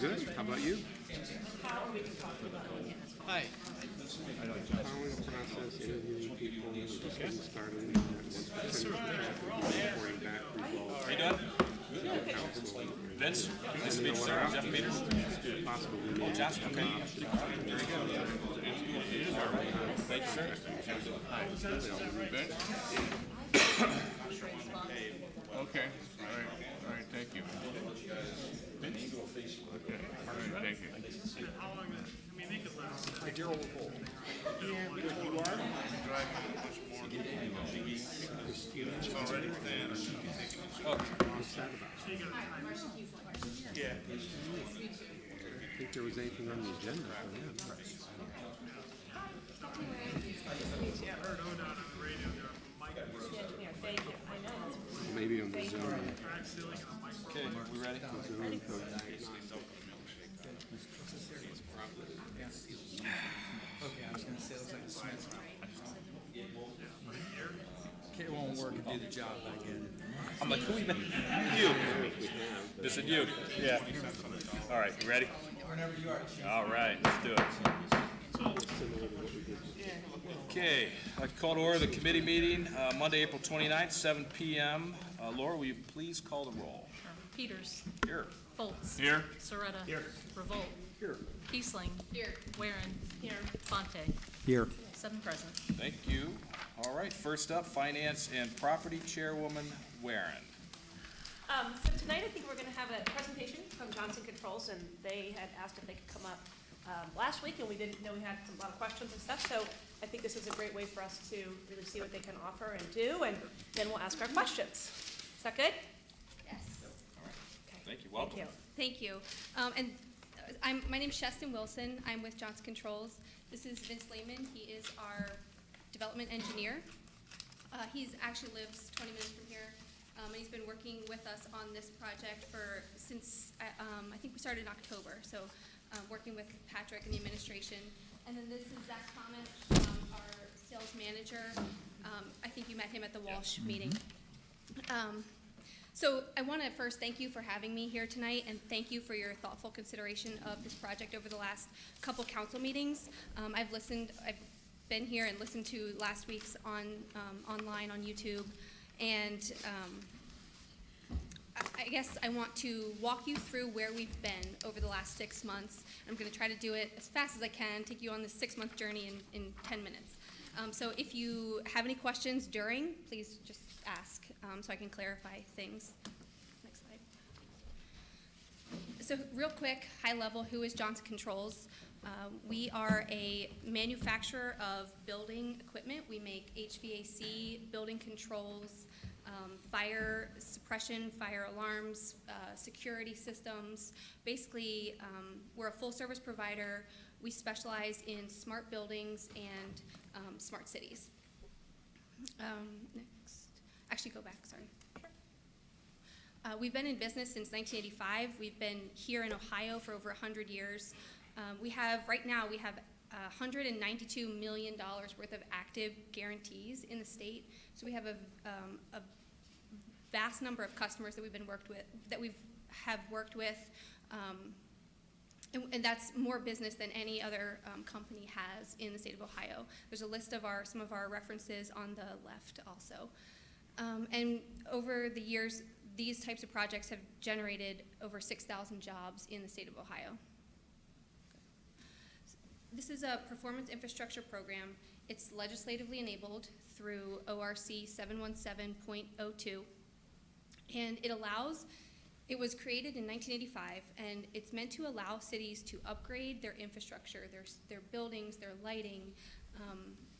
Good. How about you? Hi. Following process, interviewing people, just getting started. Yes, sir. Reporting back results. How you doing? Council. Vince? Nice to meet you, sir. Jeff Peters? Possible we Oh, may Josh, okay. Very good. All right. Thank you, sir. Okay, all right, thank you. Okay, all right, thank you. How long? I mean, they could last. My dear old Cole. It's already there. What's that about? Yeah. I think there was anything on the agenda for them. Yeah, I heard ODOT on the radio. There Mike Maybe on the Zoom. crack ceiling and a mic. Okay, we ready? Zoom code diagnostic. Okay, I was gonna say it looks like a Smith. Okay, it won't work and do the job, I get it. I'm like, who even? You. This is you. Yeah. All right, you ready? Whenever you are. All right, let's do it. Okay, I'd like to call to order the committee meeting, Monday, April 29th, 7 p.m. Laura, will you please call the roll? Peters. Here. Foltz. Here. Soretta. Here. Revolt. Here. Kiesling. Here. Waring. Here. Fonte. Here. 7 present. Thank you. All right, first up, Finance and Property Chairwoman Waring. So tonight I think we're going to have a presentation from Johnson Controls, and they had asked if they could come up last week, and we didn't know we had a lot of questions and stuff, so I think this is a great way for us to really see what they can offer and do, and then we'll ask our questions. Is that good? Yes. Okay. Thank you. Welcome. Thank you. My name is Sheston Wilson. I'm with Johnson Controls. This is Vince Lehman. He is our development engineer. He's actually lives 20 minutes from here, and he's been working with us on this project since I think we started in October. So working with Patrick and the administration. And then this is Zach Thomas, our sales manager. I think you met him at the Walsh meeting. So I want to first thank you for having me here tonight, and thank you for your thoughtful consideration of this project over the last couple council meetings. I've been here and listened to last week's online on YouTube, and I guess I want to walk you through where we've been over the last 6 months. I'm going to try to do it as fast as I can, take you on this 6-month journey in 10 minutes. So if you have any questions during, please just ask so I can clarify things. Next slide. So real quick, high level, who is Johnson Controls? We are a manufacturer of building equipment. We make HVAC, building controls, fire suppression, fire alarms, security systems. Basically, we're a full service provider. We specialize in smart buildings and smart cities. Next. Actually, go back, sorry. We've been in business since 1985. We've been here in Ohio for over 100 years. Right now we have $192 million worth of active guarantees in the state. So we have a vast number of customers that we have worked with, and that's more business than any other company has in the state of Ohio. There's a list of some of our references on the left also. And over the years, these types of projects have generated over 6,000 jobs in the state of Ohio. This is a performance infrastructure program. It's legislatively enabled through ORC 717.02, and it was created in 1985, and it's meant to allow cities to upgrade their infrastructure, their buildings, their lighting,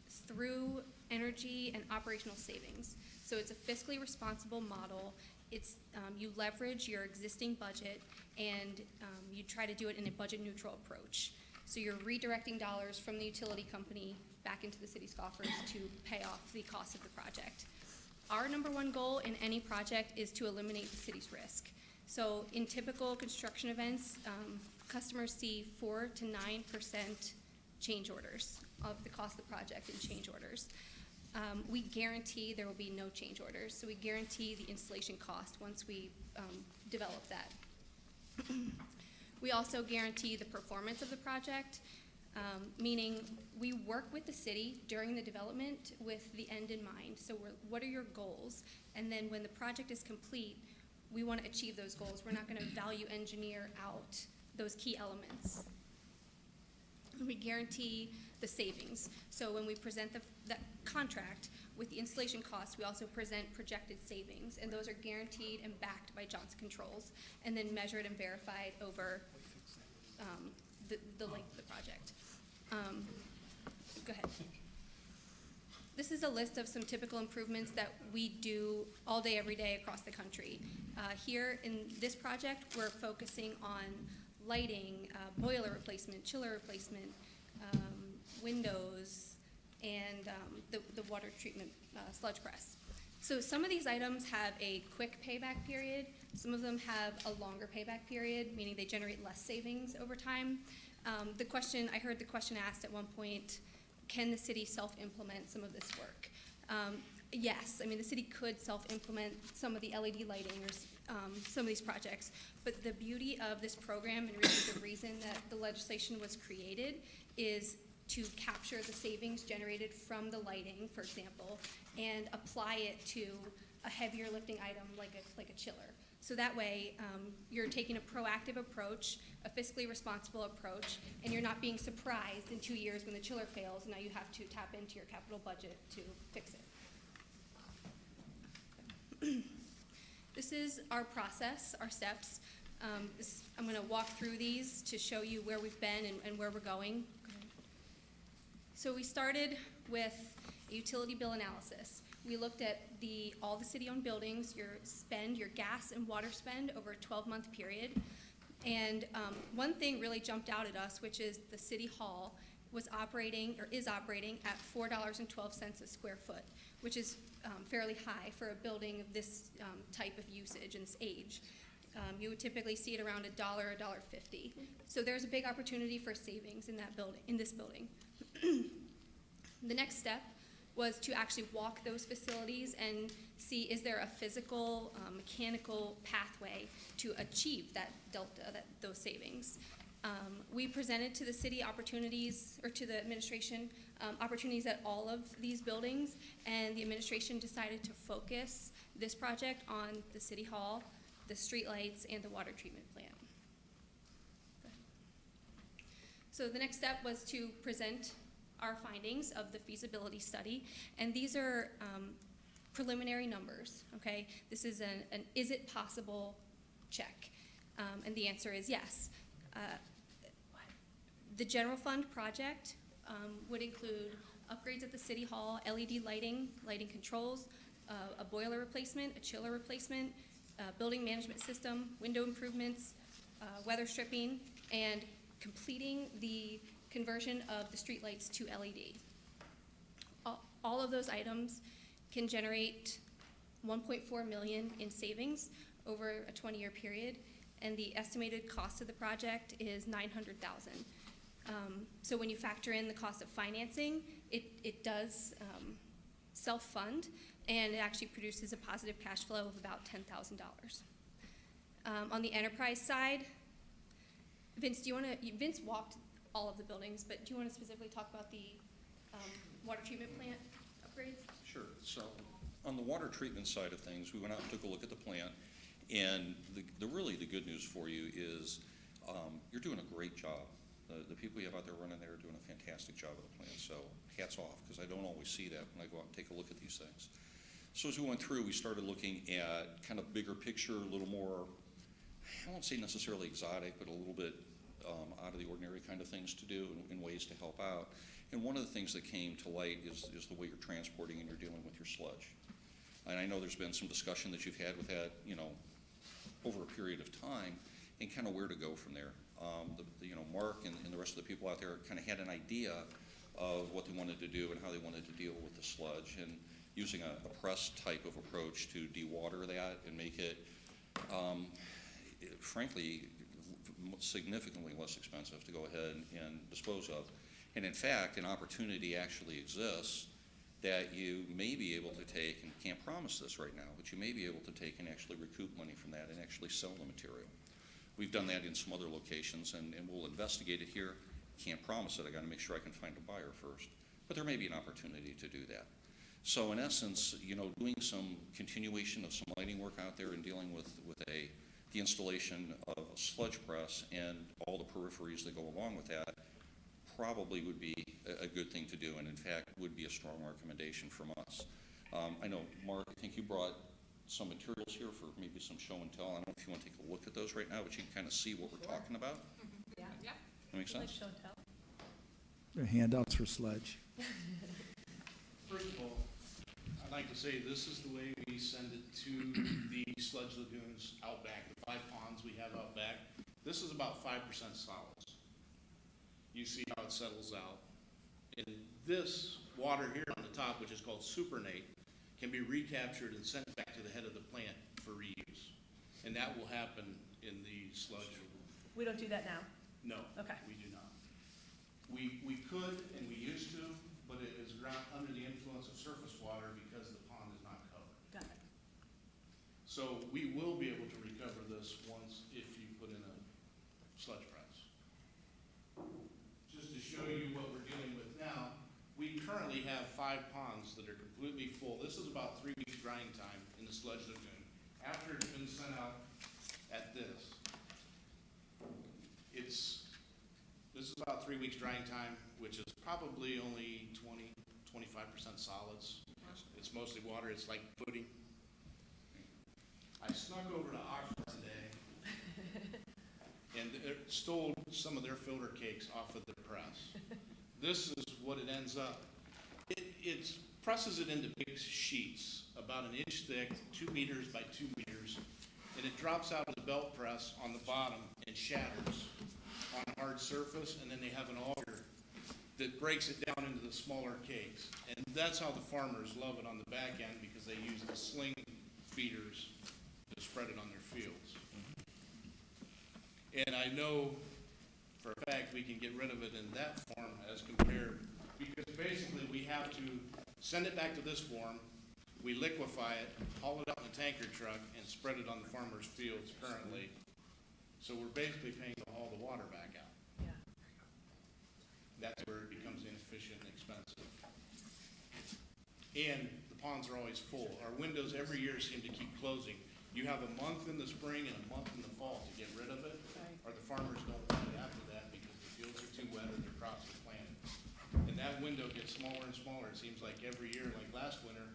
through energy and operational savings. So it's a fiscally responsible model. It's you leverage your existing budget, and you try to do it in a budget neutral approach. So you're redirecting dollars from the utility company back into the city's coffers to pay off the cost of the project. Our number one goal in any project is to eliminate the city's risk. So in typical construction events, customers see 4 to 9% change orders of the cost of the project in change orders. We guarantee there will be no change orders. So we guarantee the installation cost once we develop that. We also guarantee the performance of the project, meaning we work with the city during the development with the end in mind. So what are your goals? And then when the project is complete, we want to achieve those goals. We're not going to value engineer out those key elements. We guarantee the savings. So when we present that contract with the installation costs, we also present projected savings, and those are guaranteed and backed by Johnson Controls, and then measured and verified over the length of the project. Go ahead. This is a list of some typical improvements that we do all day, every day across the country. Here in this project, we're focusing on lighting, boiler replacement, chiller replacement, windows, and the water treatment sludge press. So some of these items have a quick payback period. Some of them have a longer payback period, meaning they generate less savings over time. I heard the question asked at one point, can the city self-implement some of this work? Yes, I mean, the city could self-implement some of the LED lighting or some of these projects, but the beauty of this program and really the reason that the legislation was created is to capture the savings generated from the lighting, for example, and apply it to a heavier lifting item like a chiller. So that way, you're taking a proactive approach, a fiscally responsible approach, and you're not being surprised in 2 years when the chiller fails, and now you have to tap into your capital budget to fix it. This is our process, our steps. I'm going to walk through these to show you where we've been and where we're going. So we started with a utility bill analysis. We looked at all the city-owned buildings, your gas and water spend over a 12-month period. And one thing really jumped out at us, which is the city hall is operating at $4.12 a square foot, which is fairly high for a building of this type of usage and this age. You would typically see it around $1, $1.50. So there's a big opportunity for savings in this building. The next step was to actually walk those facilities and see, is there a physical, mechanical pathway to achieve that delta, those savings. We presented to the city opportunities, or to the administration, opportunities at all of these buildings, and the administration decided to focus this project on the city hall, the streetlights, and the water treatment plant. So the next step was to present our findings of the feasibility study, and these are preliminary numbers, okay? This is an is it possible check, and the answer is yes. The general fund project would include upgrades at the city hall, LED lighting, lighting controls, a boiler replacement, a chiller replacement, building management system, window improvements, weather stripping, and completing the conversion of the streetlights to LED. All of those items can generate $1.4 million in savings over a 20-year period, and the estimated cost of the project is $900,000. So when you factor in the cost of financing, it does self-fund, and it actually produces a positive cash flow of about $10,000. On the enterprise side, Vince walked all of the buildings, but do you want to specifically talk about the water treatment plant upgrades? Sure. So on the water treatment side of things, we went out and took a look at the plant, and really the good news for you is you're doing a great job. The people you have out there running there are doing a fantastic job of the plant, so hats off, because I don't always see that when I go out and take a look at these things. So as we went through, we started looking at kind of bigger picture, a little more, I won't say necessarily exotic, but a little bit out of the ordinary kind of things to do in ways to help out. And one of the things that came to light is the way you're transporting and you're dealing with your sludge. And I know there's been some discussion that you've had with that, over a period of time, and kind of where to go from there. Mark and the rest of the people out there kind of had an idea of what they wanted to do and how they wanted to deal with the sludge, and using a press type of approach to dewater that and make it, frankly, significantly less expensive to go ahead and dispose of. And in fact, an opportunity actually exists that you may be able to take, and can't promise this right now, but you may be able to take and actually recoup money from that and actually sell the material. We've done that in some other locations, and we'll investigate it here. Can't promise it. I gotta make sure I can find a buyer first. But there may be an opportunity to do that. So in essence, you know, doing some continuation of some lighting work out there and dealing with the installation of a sludge press and all the peripheries that go along with that probably would be a good thing to do, and in fact would be a strong recommendation from us. I know, Mark, I think you brought some materials here for maybe some show and tell. I don't know if you want to take a look at those right now, but you can kind of see what we're talking about. Yeah. That makes Like sense? show and tell. They're handouts for sludge. First of all, I'd like to say this is the way we send it to the sludge lagoons out back, the 5 ponds we have out back. This is about 5% solids. You see how it settles out. And this water here on the top, which is called supernate, can be recaptured and sent back to the head of the plant for reuse. And that will happen in the sludge. We don't do that now. No. Okay. We do not. We could and we used to, but it is under the influence of surface water because the pond is not covered. Got it. So we will be able to recover this once if you put in a sludge press. Just to show you what we're dealing with now, we currently have 5 ponds that are completely full. This is about 3 weeks drying time in the sludge lagoon. After it's been sent out at this, this is about 3 weeks drying time, which is probably only 25% solids. It's mostly water. It's like pudding. I snuck over to Oxford today and stole some of their filter cakes off of the press. This is what it ends up. It presses it into big sheets, about 1 inch thick, 2 meters by 2 meters, and it drops out of the belt press on the bottom and shatters on a hard surface, and then they have an auger that breaks it down into the smaller cakes. And that's how the farmers love it on the back end, because they use the sling feeders to spread it on their fields. And I know for a fact we can get rid of it in that form as compared, because basically we have to send it back to this form, we liquefy it, haul it out in a tanker truck, and spread it on the farmers' fields currently. So we're basically paying to haul the water back out. Yeah. That's where it becomes inefficient and expensive. And the ponds are always full. Our windows every year seem to keep closing. You have a month in the spring and a month in the fall to get rid of it, or the farmers don't want it after that because the fields are too wet or their crops are planted. And that window gets smaller and smaller. It seems like every year, like last winter,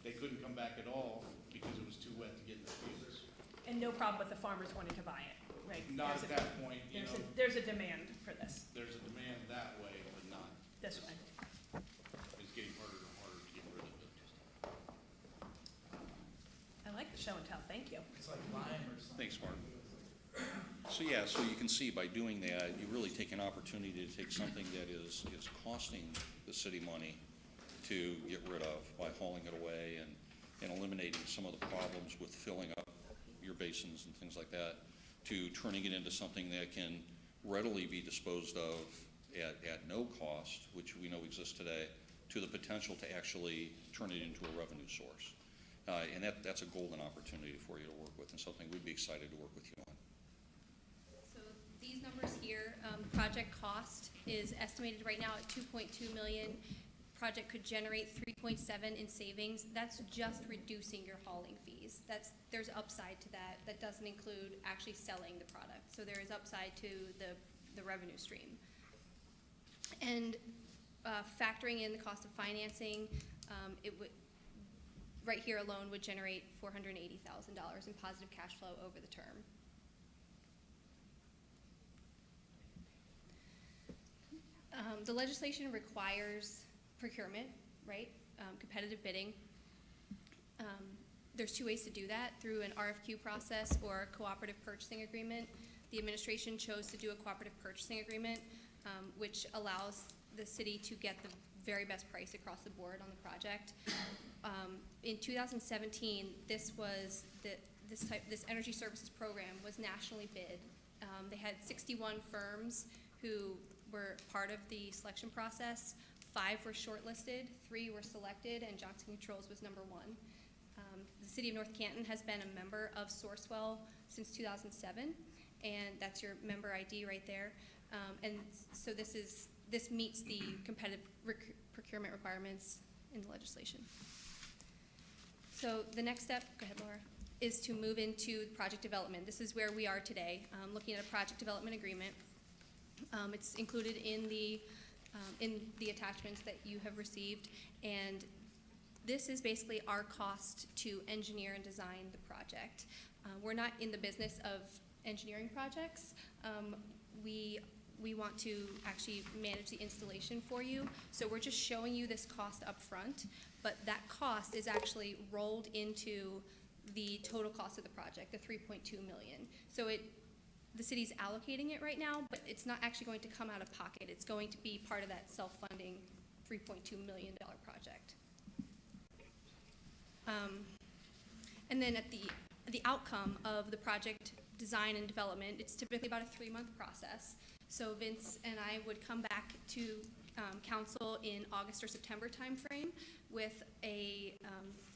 they couldn't come back at all because it was too wet to get in the fields. And no problem with the farmers wanting to buy it, right? Not at that point, you know. There's a demand for this, There's a demand that way, but not. this way. It's getting harder and harder to get rid of it. I like the show and tell, thank you. It's like lime or something. Thanks, Mark. So yeah, so you can see by doing that, you really take an opportunity to take something that is costing the city money to get rid of by hauling it away and eliminating some of the problems with filling up your basins and things like that, to turning it into something that can readily be disposed of at no cost, which we know exists today, to the potential to actually turn it into a revenue source. And that's a golden opportunity for you to work with, and something we'd be excited to work with you on. So these numbers here, project cost is estimated right now at 2.2 million. Project could generate 3.7 in savings. That's just reducing your hauling fees. There's upside to that. That doesn't include actually selling the product. So there is upside to the revenue stream. And factoring in the cost of financing, it would, right here alone, would generate $480,000 in positive cash flow over the term. The legislation requires procurement, right? Competitive bidding. There's 2 ways to do that, through an RFQ process or a cooperative purchasing agreement. The administration chose to do a cooperative purchasing agreement, which allows the city to get the very best price across the board on the project. In 2017, this energy services program was nationally bid. They had 61 firms who were part of the selection process. 5 were shortlisted, 3 were selected, and Johnson Controls was number 1. The city of North Canton has been a member of Sourcewell since 2007, and that's your member ID right there. And so this meets the competitive procurement requirements in the legislation. So the next step, go ahead, Laura, is to move into project development. This is where we are today, looking at a project development agreement. It's included in the attachments that you have received, and this is basically our cost to engineer and design the project. We're not in the business of engineering projects. We want to actually manage the installation for you, so we're just showing you this cost up front, but that cost is actually rolled into the total cost of the project, the $3.2 million. So the city's allocating it right now, but it's not actually going to come out of pocket. It's going to be part of that self-funding $3.2 million project. And then at the outcome of the project design and development, it's typically about a 3-month process. So Vince and I would come back to council in August or September timeframe with a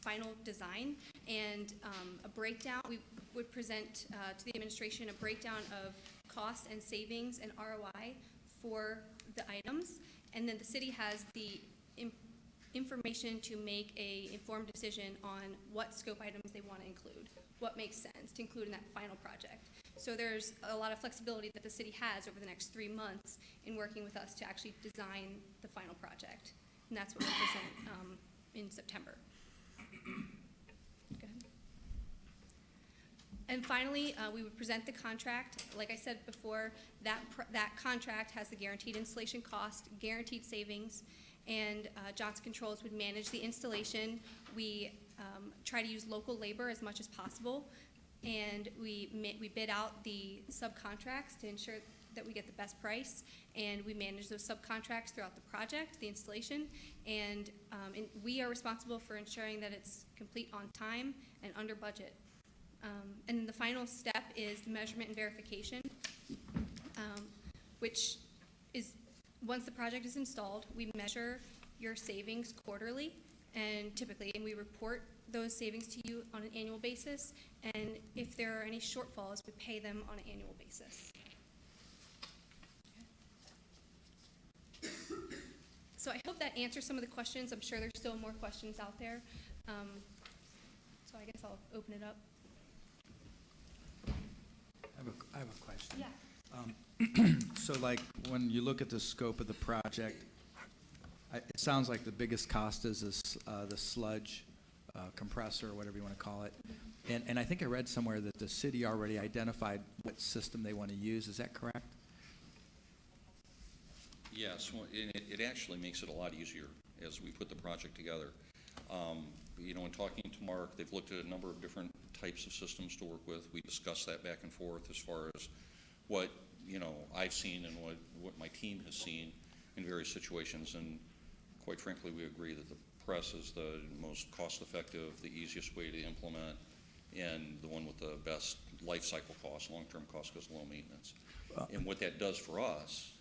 final design and a breakdown. We would present to the administration a breakdown of cost and savings and ROI for the items, and then the city has the information to make a informed decision on what scope items they want to include, what makes sense to include in that final project. So there's a lot of flexibility that the city has over the next 3 months in working with us to actually design the final project. And that's what we'll present in September. Go ahead. And finally, we would present the contract. Like I said before, that contract has the guaranteed installation cost, guaranteed savings, and Johnson Controls would manage the installation. We try to use local labor as much as possible, and we bid out the subcontracts to ensure that we get the best price, and we manage those subcontracts throughout the project, the installation, and we are responsible for ensuring that it's complete on time and under budget. And the final step is the measurement and verification, which is once the project is installed, we measure your savings quarterly, and we report those savings to you on an annual basis, and if there are any shortfalls, we pay them on an annual basis. Okay. So I hope that answers some of the questions. I'm sure there's still more questions out there. So I guess I'll open it up. I have a question. Yeah. So like when you look at the scope of the project, it sounds like the biggest cost is the sludge compressor, or whatever you want to call it. And I think I read somewhere that the city already identified what system they want to use. Is that correct? Yes, well, and it actually makes it a lot easier as we put the project together. You know, in talking to Mark, they've looked at a number of different types of systems to work with. We discussed that back and forth as far as what, you know, I've seen and what my team has seen in various situations. And quite frankly, we agree that the press is the most cost-effective, the easiest way to implement, and the one with the best life cycle cost, long-term cost, because low maintenance. And what that does for us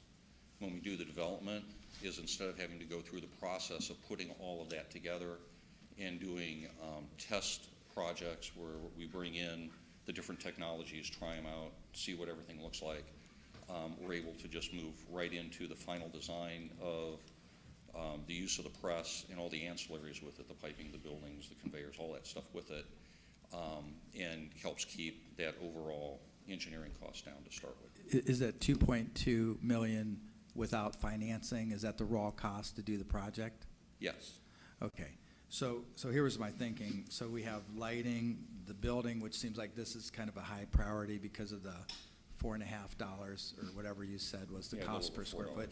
when we do the development is instead of having to go through the process of putting all of that together and doing test projects where we bring in the different technologies, try them out, see what everything looks like, we're able to just move right into the final design of the use of the press and all the ancillaries with it, the piping, the buildings, the conveyors, all that stuff with it, and helps keep that overall engineering cost down to start with. Is that 2.2 million without financing? Is that the raw cost to do the project? Yes. Okay. So here was my thinking. So we have lighting, the building, which seems like this is kind of a high priority because of the $4.50 or whatever you said was the cost per square foot.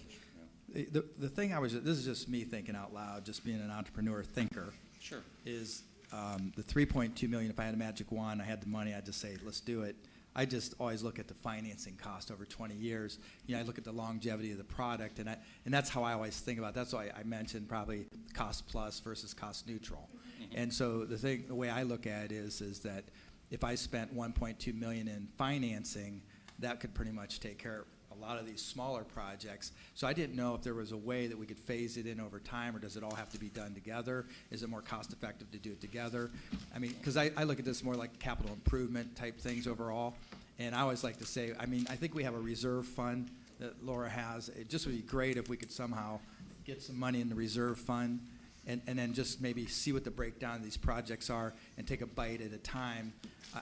Yeah. The thing this is just me thinking out loud, just being an entrepreneur thinker. Sure. Is the 3.2 million, if I had a magic wand, I had the money, I'd just say, let's do it. I just always look at the financing cost over 20 years. You know, I look at the longevity of the product, and that's how I always think about it. That's why I mentioned probably cost plus versus cost neutral. Mm-hmm. And so the way I look at it is that if I spent 1.2 million in financing, that could pretty much take care of a lot of these smaller projects. So I didn't know if there was a way that we could phase it in over time, or does it all have to be done together? Is it more cost effective to do it together? I mean, because I look at this more like capital improvement type things overall. And I always like to say, I mean, I think we have a reserve fund that Laura has. It just would be great if we could somehow get some money in the reserve fund and then just maybe see what the breakdown of these projects are and take a bite at a time.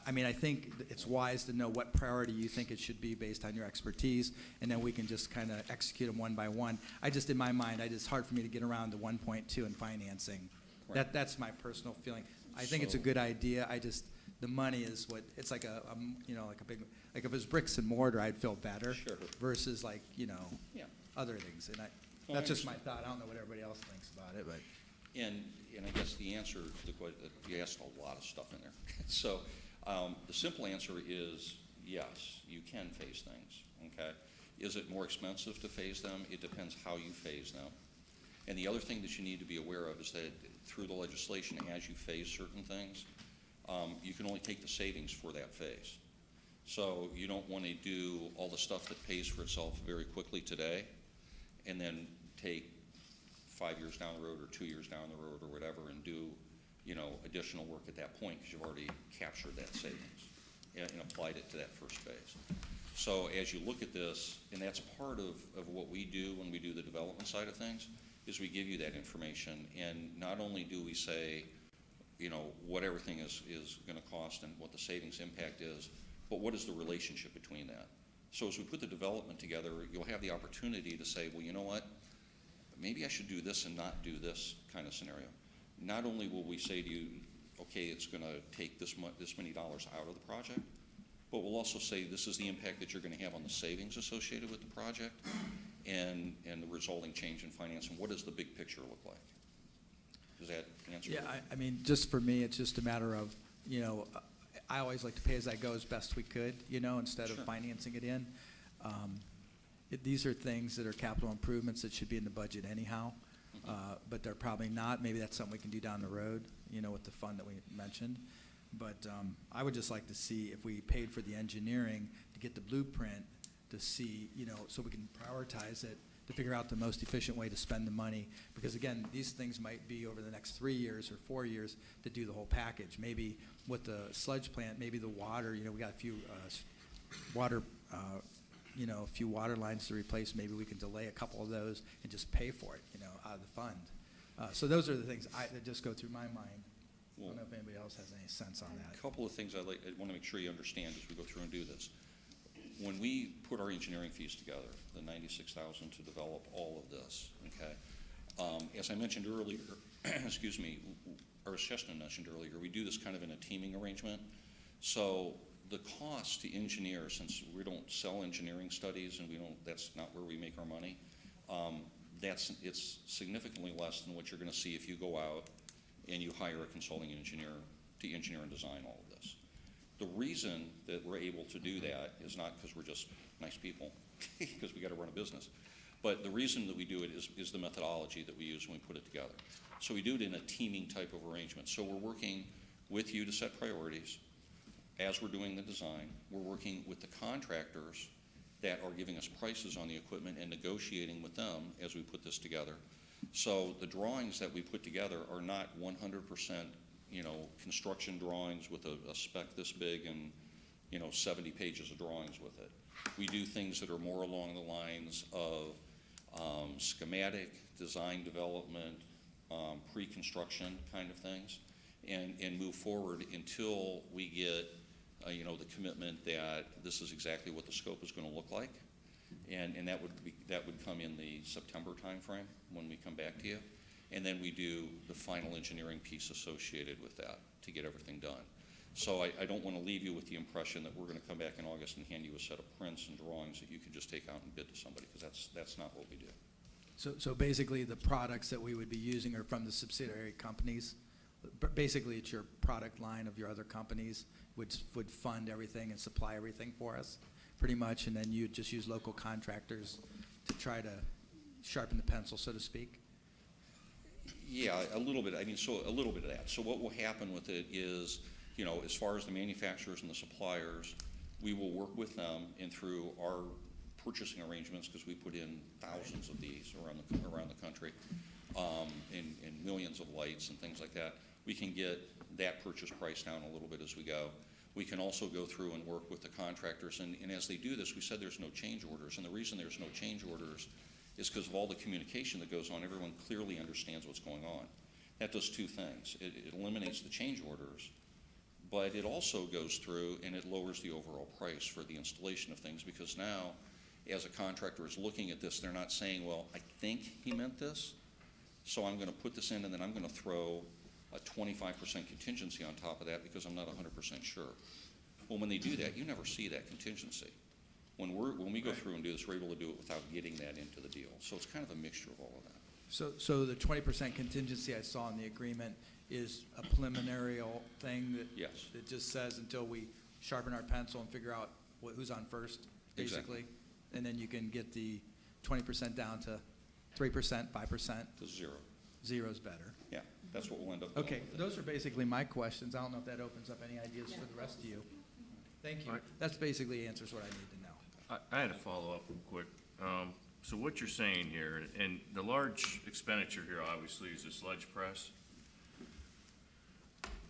I mean, I think it's wise to know what priority you think it should be based on your expertise, and then we can just kind of execute them one by one. In my mind, it's hard for me to get around to 1.2 in financing. Right. That's my personal feeling. I think it's a good idea. The money is what, it's like like a big, like if it was bricks and mortar, I'd feel better. Sure. Versus like, Yeah. other things. And I that's just my understand. thought. I don't know what everybody else thinks about it, but. And I guess the answer to the question, you asked a lot of stuff in there. So the simple answer is yes, you can phase things, okay? Is it more expensive to phase them? It depends how you phase them. And the other thing that you need to be aware of is that through the legislation, as you phase certain things, you can only take the savings for that phase. So you don't want to do all the stuff that pays for itself very quickly today and then take 5 years down the road or 2 years down the road or whatever and do, additional work at that point because you've already captured that savings and applied it to that first phase. So as you look at this, and that's part of what we do when we do the development side of things, is we give you that information. And not only do we say, what everything is going to cost and what the savings impact is, but what is the relationship between that? So as we put the development together, you'll have the opportunity to say, well, you know what? Maybe I should do this and not do this kind of scenario. Not only will we say to you, okay, it's going to take this many dollars out of the project, but we'll also say this is the impact that you're going to have on the savings associated with the project and the resulting change in finance, and what does the big picture look like? Does that answer? Yeah, I mean, just for me, it's just a matter of, I always like to pay as I go as best we could, instead of Sure. financing it in. These are things that are capital improvements that should be in the budget anyhow, but they're probably not. Maybe that's something we can do down the road, with the fund that we mentioned. But I would just like to see if we paid for the engineering to get the blueprint to see, so we can prioritize it to figure out the most efficient way to spend the money. Because again, these things might be over the next 3 years or 4 years to do the whole package. Maybe with the sludge plant, maybe the water, we got a few water, a few water lines to replace. Maybe we can delay a couple of those and just pay for it, out of the fund. So those are the things that just go through my mind. I don't know if anybody else has any sense on that. A couple of things I want to make sure you understand as we go through and do this. When we put our engineering fees together, the $96,000 to develop all of this, okay, as I mentioned earlier, excuse me, or as Chestnut mentioned earlier, we do this kind of in a teaming arrangement. So the cost to engineer, since we don't sell engineering studies and that's not where we make our money, it's significantly less than what you're going to see if you go out and you hire a consulting engineer to engineer and design all of this. The reason that we're able to do that is not because we're just nice people, because we got to run a business. But the reason that we do it is the methodology that we use when we put it together. So we do it in a teaming type of arrangement. So we're working with you to set priorities. As we're doing the design, we're working with the contractors that are giving us prices on the equipment and negotiating with them as we put this together. So the drawings that we put together are not 100%, construction drawings with a spec this big and, 70 pages of drawings with it. We do things that are more along the lines of schematic, design development, pre-construction kind of things, and move forward until we get the commitment that this is exactly what the scope is going to look like, and that would come in the September timeframe when we come back to you, and then we do the final engineering piece associated with that to get everything done. So I don't want to leave you with the impression that we're going to come back in August and hand you a set of prints and drawings that you can just take out and bid to somebody, because that's not what we do. So basically, the products that we would be using are from the subsidiary companies. Basically, it's your product line of your other companies would fund everything and supply everything for us, pretty much, and then you just use local contractors to try to sharpen the pencil, so to speak. Yeah, a little bit. A little bit of that. So what will happen with it is, as far as the manufacturers and the suppliers, we will work with them and through our purchasing arrangements, because we put in thousands of these around the country, and millions of lights and things like that. We can get that purchase price down a little bit as we go. We can also go through and work with the contractors, and as they do this, we said there's no change orders, and the reason there's no change orders is because of all the communication that goes on. Everyone clearly understands what's going on. That does two things. It eliminates the change orders, but it also goes through and it lowers the overall price for the installation of things, because now, as a contractor is looking at this, they're not saying, well, I think he meant this, so I'm going to put this in and then I'm going to throw a 25% contingency on top of that because I'm not 100% sure. Well, when they do that, you never see that contingency. When we go through and do this, we're able to do it without getting that into the deal. So it's kind of a mixture of all of that. So the 20% contingency I saw in the agreement is a preliminary thing that Yes. that just says until we sharpen our pencil and figure out who's on first, basically, Exactly. and then you can get the 20% down to 3%, 5%. To zero. Zero's better. Yeah, that's what we'll end up doing. Okay, with it. those are basically my questions. I don't know if that opens up any ideas for the rest of you. Thank you. Right. That's basically answers what I need to know. I had a follow-up real quick. So what you're saying here, and the large expenditure here obviously is the sludge press.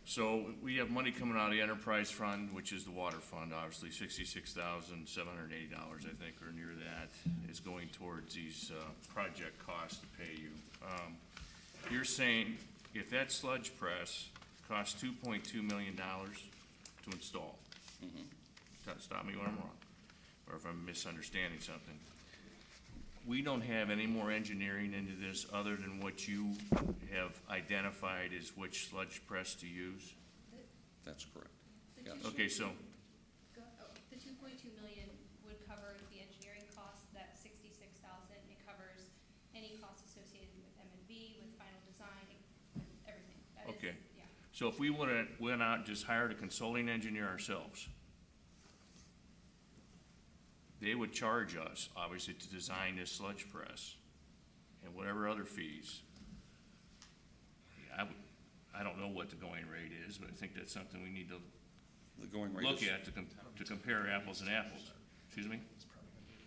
So we have money coming out of the enterprise fund, which is the water fund, obviously, $66,780, I think, or near that, is going towards these project costs to pay you. You're saying if that sludge press costs $2.2 million to install, stop me when I'm wrong, or if I'm misunderstanding something, we don't have any more engineering into this other than what you have identified as which sludge press to use? That's correct. The Yes. two- Okay, so, The 2.2 million would cover the engineering costs, that 66,000, it covers any costs associated with M&B, with final design, with everything. That is- Okay. Yeah. so if we went out and just hired a consulting engineer ourselves, they would charge us, obviously, to design this sludge press and whatever other fees. I don't know what the going rate is, but I think that's something we need to The going rate look is, at to compare apples and apples. Excuse me?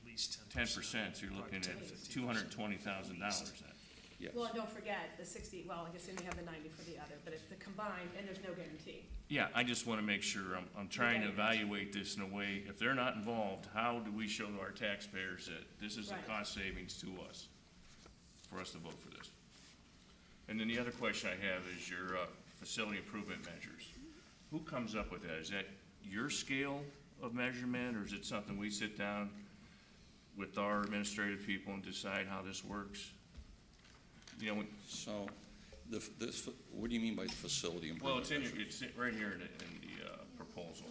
At least 10%, so you're looking at $220,000 then. yes. Well, don't forget the 60, well, I guess then you have the 90 for the other, but it's the combined, and there's no guarantee. Yeah, I just want to make sure, I'm trying to evaluate this in a way, if they're not involved, how do we show to our taxpayers that this is a Right. cost savings to us, for us to vote for this? And then the other question I have is your facility improvement measures. Who comes up with that? Is that your scale of measurement, or is it something we sit down with our administrative people and decide how this works? You know, So, what do you mean by the facility well, improvement? it's right here in the proposal.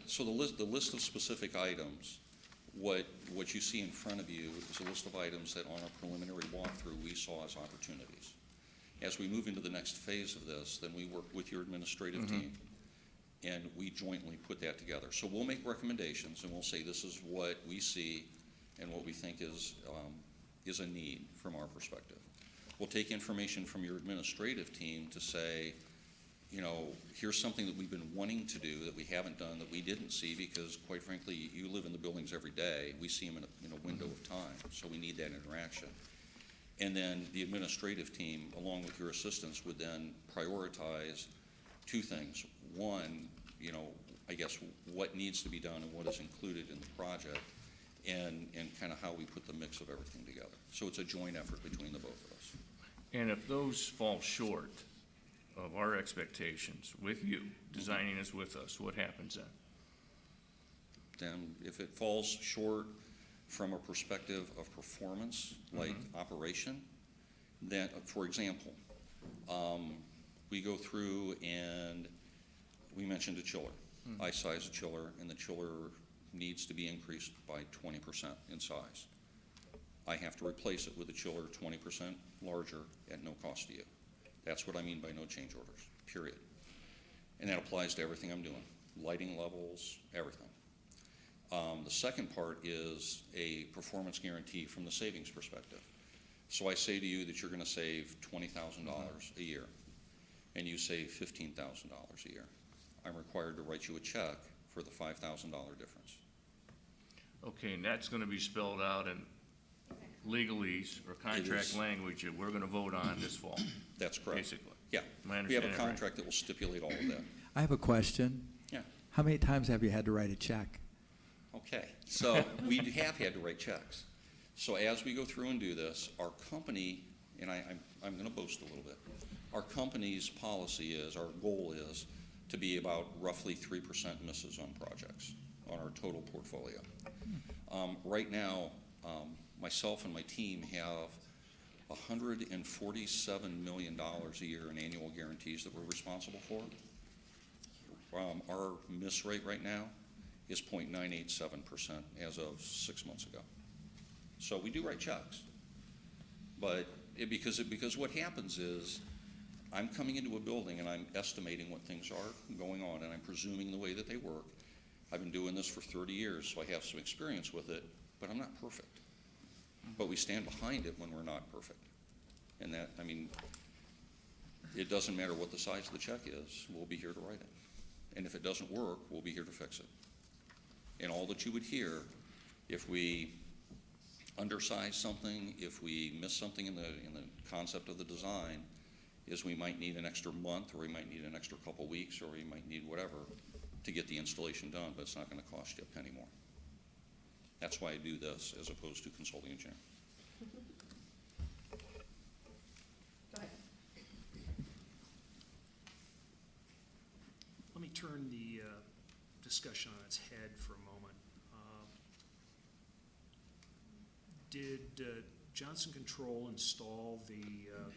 So the list of specific items, what you see in front of you is a list of items that on a preliminary walkthrough, we saw as opportunities. As we move into the next phase of this, then we work with your administrative team, and we jointly put that together. So we'll make recommendations, and we'll say this is what we see and what we think is a need from our perspective. We'll take information from your administrative team to say, you know, here's something that we've been wanting to do that we haven't done, that we didn't see, because quite frankly, you live in the buildings every day. We see them in a window of time, so we need that interaction. And then the administrative team, along with your assistants, would then prioritize two things. One, you know, I guess what needs to be done and what is included in the project, and kind of how we put the mix of everything together. So it's a joint effort between the both of us. And if those fall short of our expectations with you, designing this with us, what happens then? Then if it falls short from a perspective of performance, like operation, then, for example, we go through and we mentioned a chiller. I size a chiller, and the chiller needs to be increased by 20% in size. I have to replace it with a chiller 20% larger at no cost to you. That's what I mean by no change orders, period. And that applies to everything I'm doing, lighting levels, everything. The second part is a performance guarantee from the savings perspective. So I say to you that you're going to save $20,000 a year, and you save $15,000 a year. I'm required to write you a check for the $5,000 difference. Okay, and that's gonna be spelled out in legalese or contract is. language that we're gonna vote on this fall, That's correct. basically. Yeah. Am I We have a understanding that right? contract that will stipulate all of that. I have a question. Yeah. How many times have you had to write a check? Okay, so we have had to write checks. So as we go through and do this, our company, and I'm going to boast a little bit, our company's policy is, our goal is to be about roughly 3% misses on projects on our total portfolio. Right now, myself and my team have $147 million a year in annual guarantees that we're responsible for. Our miss rate right now is 0.987% as of 6 months ago. So we do write checks, but because what happens is I'm coming into a building and I'm estimating what things are going on, and I'm presuming the way that they work. I've been doing this for 30 years, so I have some experience with it, but I'm not perfect. But we stand behind it when we're not perfect. And that, I mean, it doesn't matter what the size of the check is, we'll be here to write it. And if it doesn't work, we'll be here to fix it. And all that you would hear if we undersize something, if we miss something in the concept of the design, is we might need an extra month, or we might need an extra couple weeks, or we might need whatever to get the installation done, but it's not going to cost you a penny more. That's why I do this as opposed to consulting engineering. Go ahead. Let me turn the discussion on its head for a moment. Did Johnson Control install the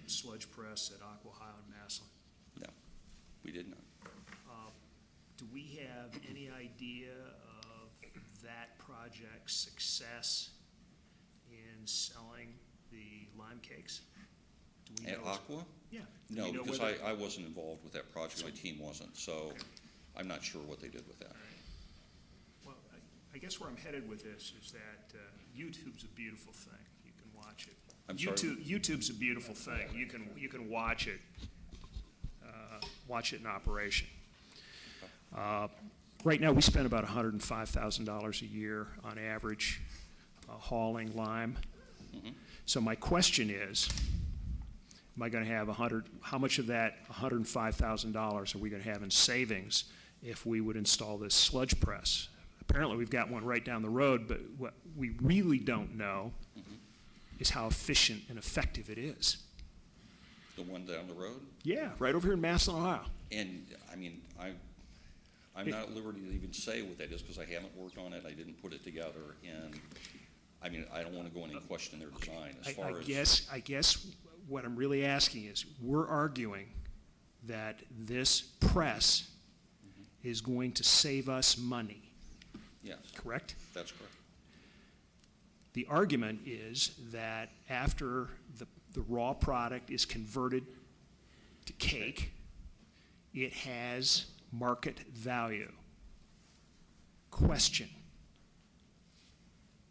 sludge press at Aqua Ohio and Massillon? No, we did not. Do we have any idea of that project's success in selling the lime cakes? Do we At know? Aqua? Yeah. Do No, we know because whether- I wasn't involved with that project, my team wasn't, so Okay. I'm not sure what they did with that. All right. Well, I guess where I'm headed with this is that YouTube's a beautiful thing. You can watch it. I'm sorry? YouTube's a beautiful thing. You can watch it in operation. Right now, we spend about $105,000 a year on average hauling lime. Mhm. So my question is, am I going to have how much of that $105,000 are we going to have in savings if we would install this sludge press? Apparently, we've got one right down the road, but what we really don't know is how efficient and effective it is. The one down the road? Yeah, right over here in Massillon, Ohio. And, I mean, I'm not at liberty to even say what that is because I haven't worked on it, I didn't put it together, and, I mean, I don't want to go in and question their design as far as. I guess what I'm really asking is, we're arguing that this press is going to save us money, Yes, correct? that's correct. The argument is that after the raw product is converted to cake, it has market value. Question.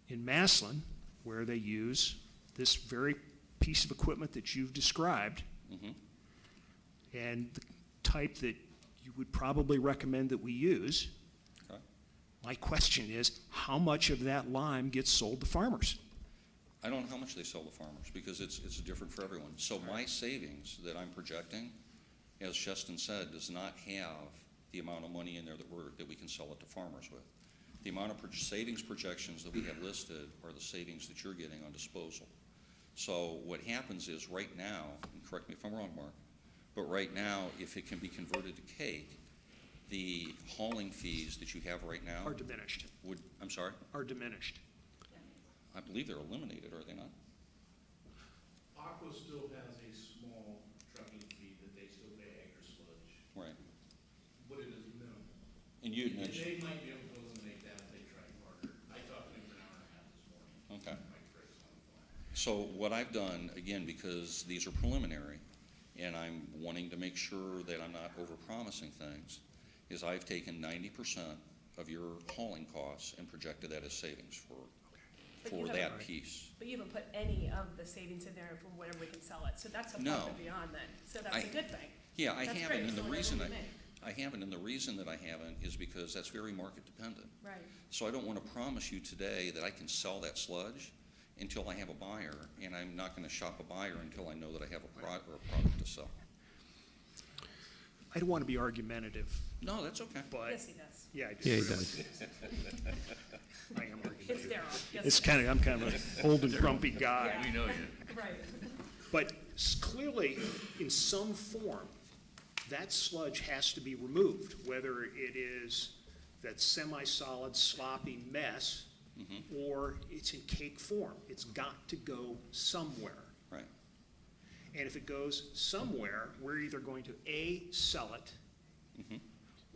In Massillon, where they use this very piece of equipment that you've described, Mhm. and the type that you would probably recommend that we use, Okay. my question is, how much of that lime gets sold to farmers? I don't know how much they sell to farmers because it's different for everyone. So my savings that I'm projecting, as Sheston said, does not have the amount of money in there that we can sell it to farmers with. The amount of savings projections that we have listed are the savings that you're getting on disposal. So what happens is right now, and correct me if I'm wrong, Mark, but right now, if it can be converted to cake, the hauling fees that you have right now Are diminished, I'm sorry? are diminished. I believe they're eliminated, are they not? Aqua still has a small trucking fee that they still pay acre sludge, Right. but it is minimal. And you had And mentioned, they might be able to eliminate that if they try harder. I talked to him for an hour and a half this morning. okay. Mike Frick's on the phone. So what I've done, again, because these are preliminary, and I'm wanting to make sure that I'm not overpromising things, is I've taken 90% of your hauling costs and projected that as savings for But you that haven't- piece. But you haven't put any of the savings in there for whenever we can sell it, so that's above No. and beyond then, so that's I- a good thing. Yeah, I That's haven't, great, and the so reason whatever we make. I haven't, and the reason that I haven't is because that's very market dependent. Right. So I don't want to promise you today that I can sell that sludge until I have a buyer, and I'm not going to shop a buyer until I know that I have a product to sell. I don't want to be argumentative, No, that's okay. but Yes, he does. Yeah, I do. Yeah, he does. I am arguing. It's Daryl. Yes, It's it is. I'm kind of an old and grumpy guy. We know you. Right. But clearly, in some form, that sludge has to be removed, whether it is that semi-solid sloppy mess or it's in cake form. It's got to go somewhere. Right. And if it goes somewhere, we're either going to A, sell it,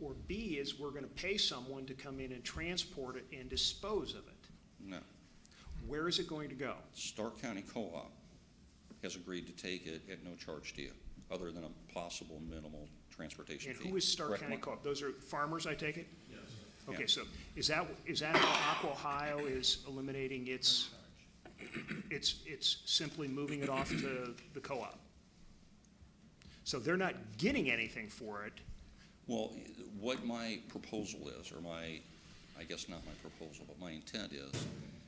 or B, is we're going to pay someone to come in and transport it and dispose of it. No. Where is it going to go? Stark County Co-op has agreed to take it at no charge to you, other than a possible minimal transportation And fee. who is Stark Correct, County Mark? Co-op? Those are farmers, I take it? Yes. Okay, Yeah. so is that how Aqua Ohio is eliminating its simply moving it off to the co-op? So they're not getting anything for it. Well, what my proposal is, or I guess not my proposal, but my intent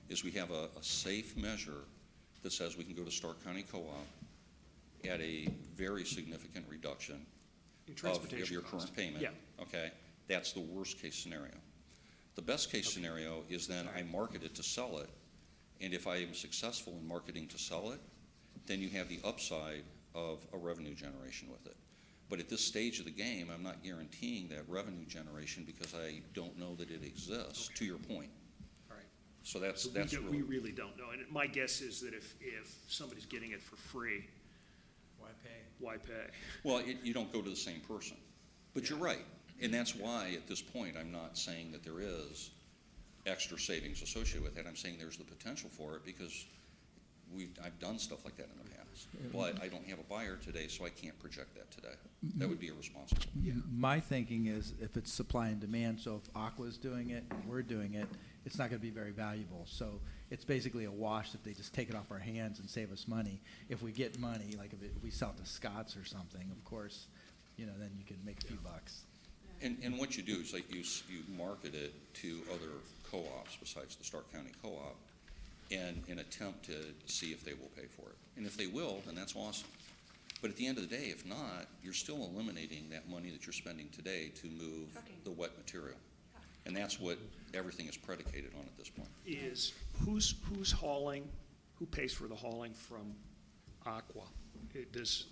is we have a safe measure that says we can go to Stark County Co-op at a very significant reduction In of transportation your cost. current payment. Yeah. Okay? That's the worst case scenario. The best case scenario is then I market it to sell it, and if I am successful in marketing to sell it, then you have the upside of a revenue generation with it. But at this stage of the game, I'm not guaranteeing that revenue generation because I don't know that it exists, to your point. All right. So that's We really don't know. And my guess is that if somebody's getting it for free, why pay? Well, you don't go to the same person. But you're right. And that's why, at this point, I'm not saying that there is extra savings associated with it. I'm saying there's the potential for it because I've done stuff like that in the past. But I don't have a buyer today, so I can't project that today. That would be irresponsible. My thinking is if it's supply and demand, so if Aqua's doing it and we're doing it, it's not going to be very valuable. So it's basically a wash if they just take it off our hands and save us money. If we get money, like if we sell it to Scott's or something, of course, then you can make a few bucks. And what you do is like you market it to other co-ops besides the Stark County Co-op and attempt to see if they will pay for it. And if they will, then that's awesome. But at the end of the day, if not, you're still eliminating that money that you're spending today to move the wet material. And that's what everything is predicated on at this point. Is who's hauling, who pays for the hauling from Aqua? Does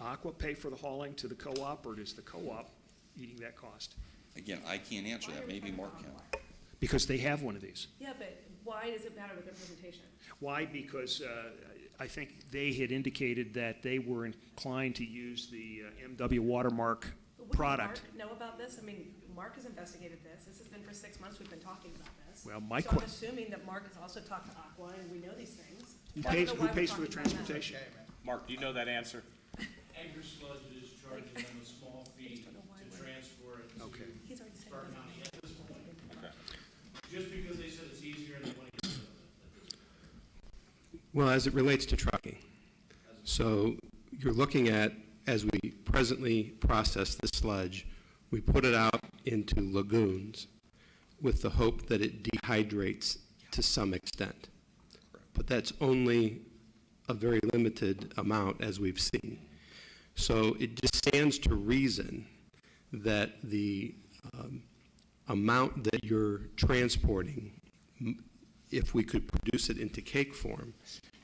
Aqua pay for the hauling to the co-op, or does the co-op eating that cost? Again, I can't answer that. Maybe Mark can. Because they have one of these. Yeah, but why does it matter with their presentation? Why? Because I think they had indicated that they were inclined to use the MW Watermark But product. wouldn't Mark know about this? I mean, Mark has investigated this. This has been for 6 months. We've been talking about this. Well, So I'm assuming that Mark has also talked to Aqua, and we know these things. Who I don't pays, know who why we're pays for the talking about that. transportation? Mark, do you know that answer? Anchor Sludge is charging them a small fee to transfer it to Okay. He's already said Stark it. County at this point. Okay. Just because they said it's easier and they want to get rid of it at this point. Well, as it relates to trucking, so you're looking at, as we presently process the sludge, we put it out into lagoons with the hope that it dehydrates to some extent. But that's only a very limited amount, as we've seen. So it just stands to reason that the amount that you're transporting, if we could produce it into cake form,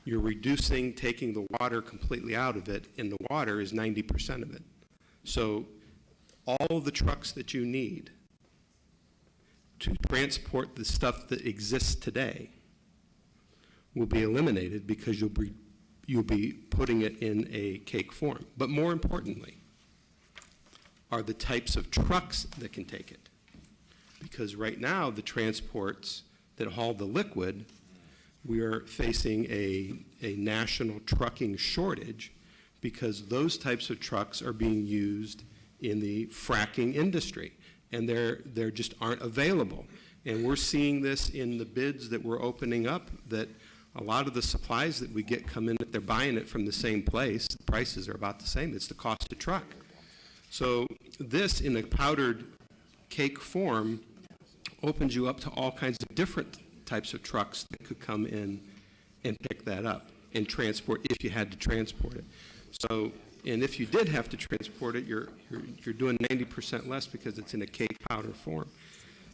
you're reducing, taking the water completely out of it, and the water is 90% of it. So all the trucks that you need to transport the stuff that exists today will be eliminated because you'll be putting it in a cake form. But more importantly, are the types of trucks that can take it. Because right now, the transports that haul the liquid, we are facing a national trucking shortage because those types of trucks are being used in the fracking industry, and there just aren't available. And we're seeing this in the bids that we're opening up, that a lot of the supplies that we get come in, they're buying it from the same place. The prices are about the same. It's the cost of truck. So this, in a powdered cake form, opens you up to all kinds of different types of trucks that could come in and pick that up and transport, if you had to transport it. So, and if you did have to transport it, you're doing 90% less because it's in a cake powder form.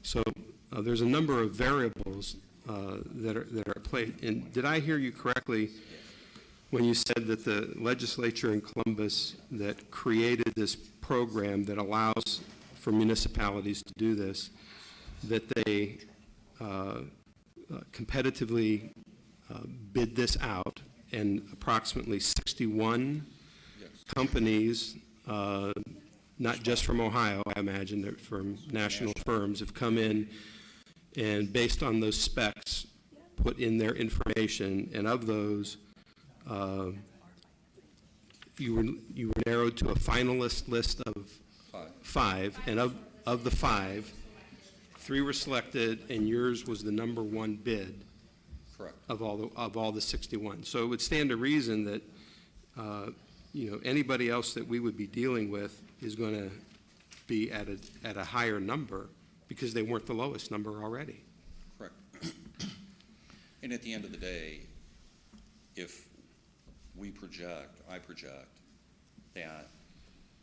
So there's a number of variables that are at play. And did I hear you correctly when you said that the legislature in Columbus that created this program that allows for municipalities to do this, that they competitively bid this out, and approximately 61 companies, not just from Ohio, I imagine, they're from national firms, have come in and based on those specs, put in their information, and of those, you were narrowed to a finalist list of five, and of the five, 3 were selected, and yours was the number 1 bid. Correct. Of all the 61. So it would stand to reason that, anybody else that we would be dealing with is going to be at a higher number because they weren't the lowest number already. Correct. And at the end of the day, if I project that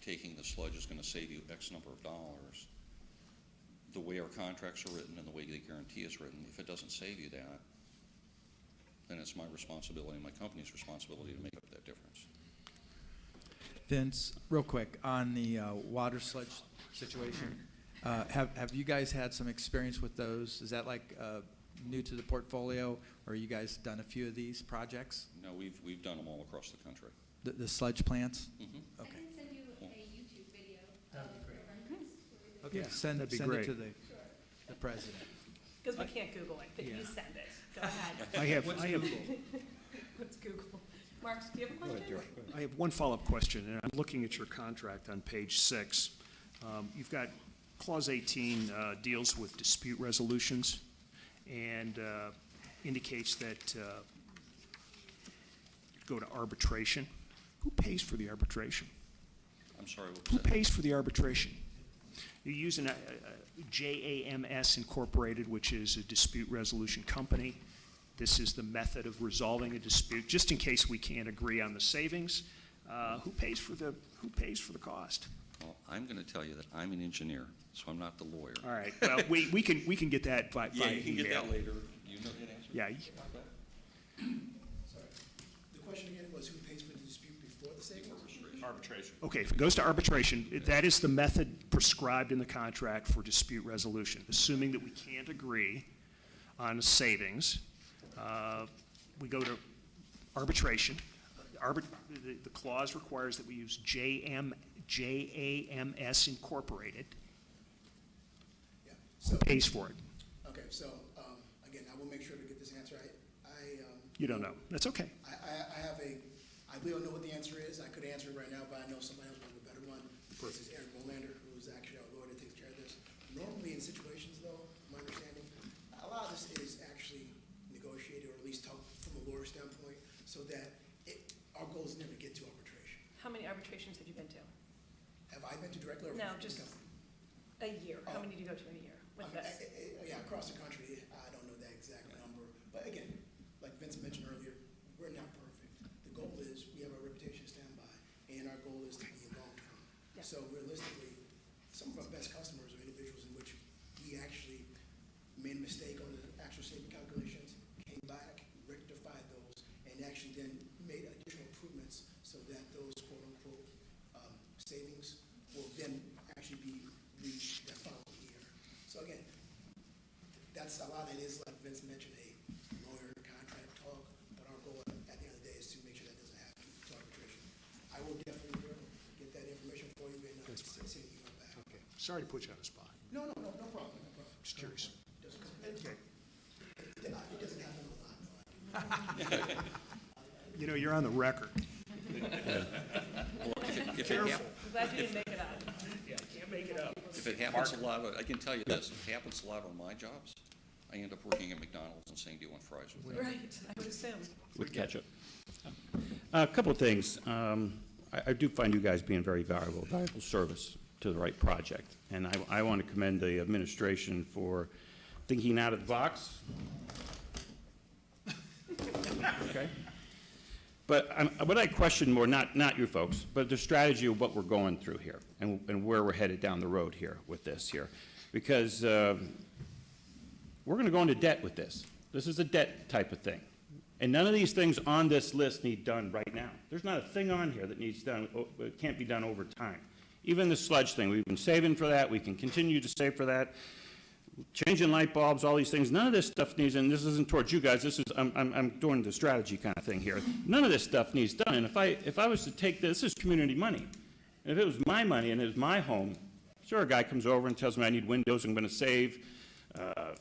taking the sludge is going to save you X number of dollars, the way our contracts are written and the way the guarantee is written, if it doesn't save you that, then it's my responsibility and my company's responsibility to make up that difference. Vince, real quick, on the water sludge situation, have you guys had some experience with those? Is that like new to the portfolio, or you guys done a few of these projects? No, we've done them all across the country. The sludge plants? Mm-hmm. Okay. I can send you a YouTube video. That'd be great. Okay, Yeah, send that'd be it great. to the president. Because we can't Google it, but you Yeah. send it. Go ahead. I have Let's Google. Marks, do you have a question? I have one follow-up question, and I'm looking at your contract on page 6. You've got Clause 18 deals with dispute resolutions and indicates that go to arbitration. Who pays for the arbitration? I'm sorry, what was Who that? pays for the arbitration? You're using a JAMS Incorporated, which is a dispute resolution company. This is the method of resolving a dispute, just in case we can't agree on the savings. Who pays for the cost? Well, I'm going to tell you that I'm an engineer, so I'm not the lawyer. All right, well, we can get that by Yeah, you can email. get that later. You know that answer? Yeah, Sorry. The question again was who pays for the dispute before the savings? Arbitration. okay, if it goes to arbitration, that is the method prescribed in the contract for dispute resolution. Assuming that we can't agree on savings, we go to arbitration. The clause requires that we use JAMS Incorporated. Yeah. So, Pays for it. okay, so, again, I will make sure to get this answer. You don't know. That's okay. I don't know what the answer is. I could answer it right now, but I know somebody else will have a better one. This is Eric Bolander, who's actually our lawyer that takes care of this. Normally in situations though, my understanding, a lot of this is actually negotiated, or at least talked from a lawyer standpoint, so that our goal is never to get to arbitration. How many arbitrations have you been to? Have I been to directly or? No, from just the company? a year. How many do you go to in a year with this? Yeah, across the country, I don't know that exact number. But again, like Vince mentioned earlier, we're not perfect. The goal is, we have our reputation to stand by, and our goal is to be long-term. Yeah. So realistically, some of our best customers are individuals in which we actually made a mistake on the actual saving calculations, came back, rectified those, and actually then made additional improvements so that those quote-unquote savings will then actually be reached the following year. So again, that's a lot of it is, like Vince mentioned, a lawyer contract talk, but our goal at the end of the day is to make sure that doesn't happen to arbitration. I will definitely get that information for you and send you email back. Okay. Sorry to put you on the spot. No problem, no problem. Just curious. Okay. It doesn't happen a lot, though. You know, you're on the record. If it I'm glad you didn't make it up. Yeah, can't make it up. If it happens a lot, I can tell you this, if it happens a lot on my jobs, I end up working at McDonald's and saying, do you want fries with that? Right, I would assume. With ketchup. A couple of things. I do find you guys being very valuable service to the right project. And I want to commend the administration for thinking out of the box. Okay. But what I question more, not you folks, but the strategy of what we're going through here and where we're headed down the road here with this here. Because we're going to go into debt with this. This is a debt type of thing. And none of these things on this list need done right now. There's not a thing on here that needs done, it can't be done over time. Even the sludge thing, we've been saving for that, we can continue to save for that. Changing light bulbs, all these things, none of this stuff needs, and this isn't towards you guys, this is, I'm doing the strategy kind of thing here. None of this stuff needs done, and if I was to take this is community money. And if it was my money and it was my home, sure, a guy comes over and tells me I need windows, I'm going to save,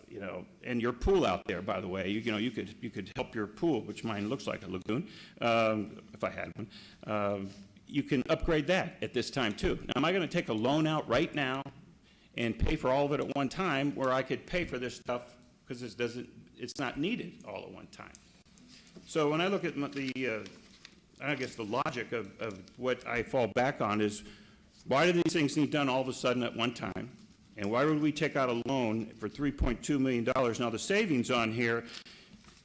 you know, and your pool out there, by the way, you could help your pool, which mine looks like a lagoon, if I had one. You can upgrade that at this time too. Now, am I going to take a loan out right now and pay for all of it at one time, where I could pay for this stuff because it's not needed all at one time? So when I look at I guess the logic of what I fall back on is, why do these things need done all of a sudden at one time? And why would we take out a loan for $3.2 million? Now, the savings on here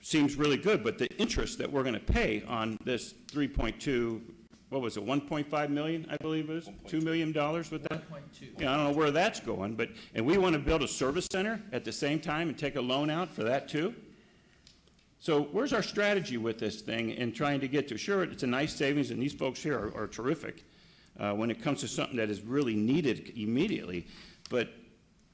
seems really good, but the interest that we're going to pay on this 3.2, what was it, 1.5 million, I believe it was? $2 million with that? 1.2. Yeah, I don't know where that's going, and we want to build a service center at the same time and take a loan out for that too? So where's our strategy with this thing and trying to get to, sure, it's a nice savings, and these folks here are terrific when it comes to something that is really needed immediately, but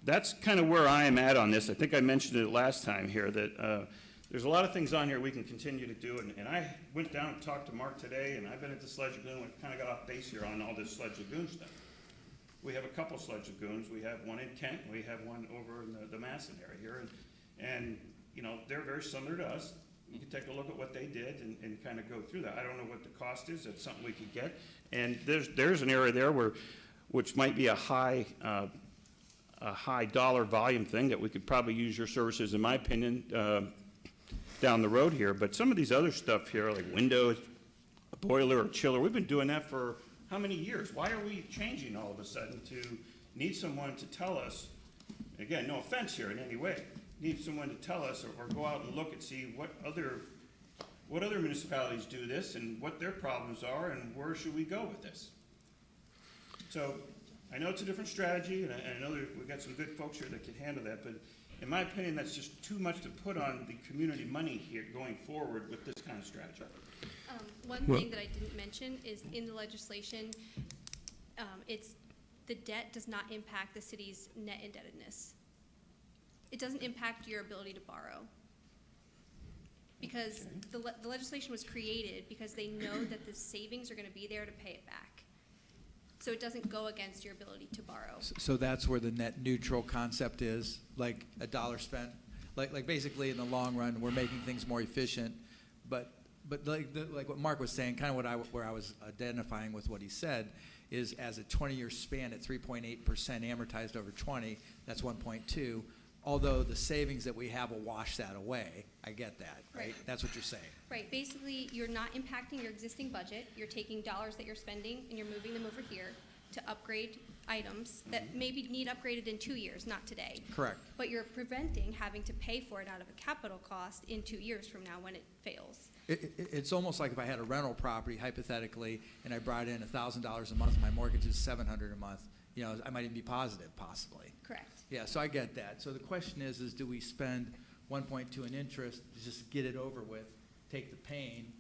that's kind of where I am at on this. I think I mentioned it last time here, that there's a lot of things on here we can continue to do, and I went down and talked to Mark today, and I've been at the Sledge Lagoon, we kind of got off base here on all this Sledge Lagoon stuff. We have a couple Sledge Lagoons. We have one in Kent, we have one over in the Masson area here, and you know, they're very similar to us. You can take a look at what they did and kind of go through that. I don't know what the cost is. That's something we could get. And there's an area there which might be a high dollar volume thing that we could probably use your services, in my opinion, down the road here. But some of these other stuff here, like windows, a boiler, or chiller, we've been doing that for how many years? Why are we changing all of a sudden to need someone to tell us, again, no offense here in any way, need someone to tell us or go out and look and see what other municipalities do this and what their problems are and where should we go with this. So I know it's a different strategy, and I know we've got some good folks here that can handle that, but in my opinion, that's just too much to put on the community money here going forward with this kind of strategy. One thing that I didn't mention is in the legislation, the debt does not impact the city's net indebtedness. It doesn't impact your ability to borrow. Because the legislation was created because they know that the savings are going to be there to pay it back. So it doesn't go against your ability to borrow. So that's where the net neutral concept is, like a dollar spent. Like basically in the long run, we're making things more efficient, but like what Mark was saying, kind of where I was identifying with what he said, is as a 20-year span at 3.8% amortized over 20, that's 1.2. Although the savings that we have will wash that away. I get that, right? That's what you're saying. Right. Basically, you're not impacting your existing budget. You're taking dollars that you're spending and you're moving them over here to upgrade items that maybe need upgraded in 2 years, not today. Correct. But you're preventing having to pay for it out of a capital cost in 2 years from now when it fails. It's almost like if I had a rental property, hypothetically, and I brought in $1,000 a month, my mortgage is $700 a month. You know, I might even be positive, possibly. Correct. Yeah, so I get that. So the question is do we spend 1.2 in interest to just get it over with, take the pain,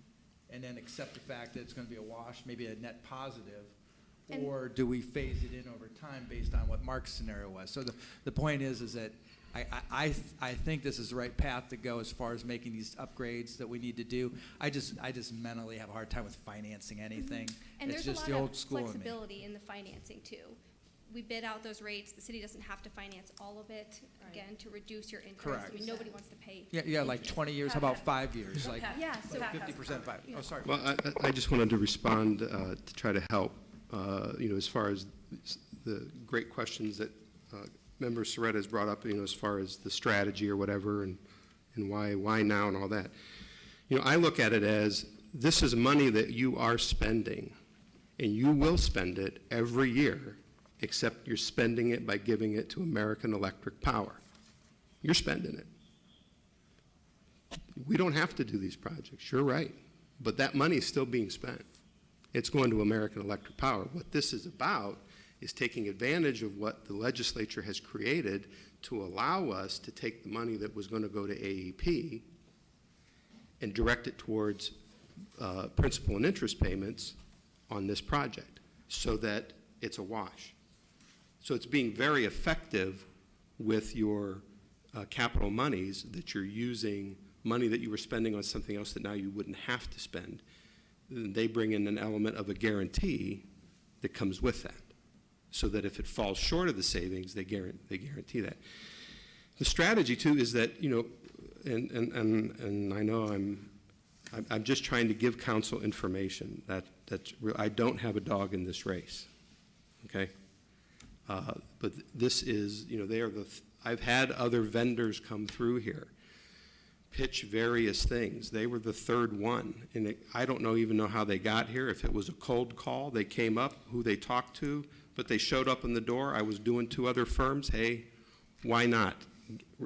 and then accept the fact that it's going to be a wash, maybe a net positive, or do we phase it in over time based on what Mark's scenario was? So the point is that I think this is the right path to go as far as making these upgrades that we need to do. I just mentally have a hard time with financing anything. And it's there's just a the lot old of school in me. flexibility in the financing too. We bid out those rates. The city doesn't have to finance all of it, again, to reduce your interest. Correct. I mean, nobody wants to pay. Yeah, like 20 years. How about 5 years? Like Yeah, so 50% 5. Oh, sorry. Well, I just wanted to respond to try to help, as far as the great questions that Member Soretta has brought up, as far as the strategy or whatever and why now and all that. I look at it as this is money that you are spending, and you will spend it every year, except you're spending it by giving it to American Electric Power. You're spending it. We don't have to do these projects, you're right, but that money is still being spent. It's going to American Electric Power. What this is about is taking advantage of what the legislature has created to allow us to take the money that was going to go to AEP and direct it towards principal and interest payments on this project so that it's a wash. So it's being very effective with your capital monies, that you're using money that you were spending on something else that now you wouldn't have to spend. They bring in an element of a guarantee that comes with that, so that if it falls short of the savings, they guarantee that. The strategy, too, is that, and I know I'm just trying to give council information that's real. I don't have a dog in this race, okay? But this is, I've had other vendors come through here, pitch various things. They were the third one, and I don't even know how they got here, if it was a cold call, they came up, who they talked to, but they showed up in the door. I was doing 2 other firms. Hey, why not?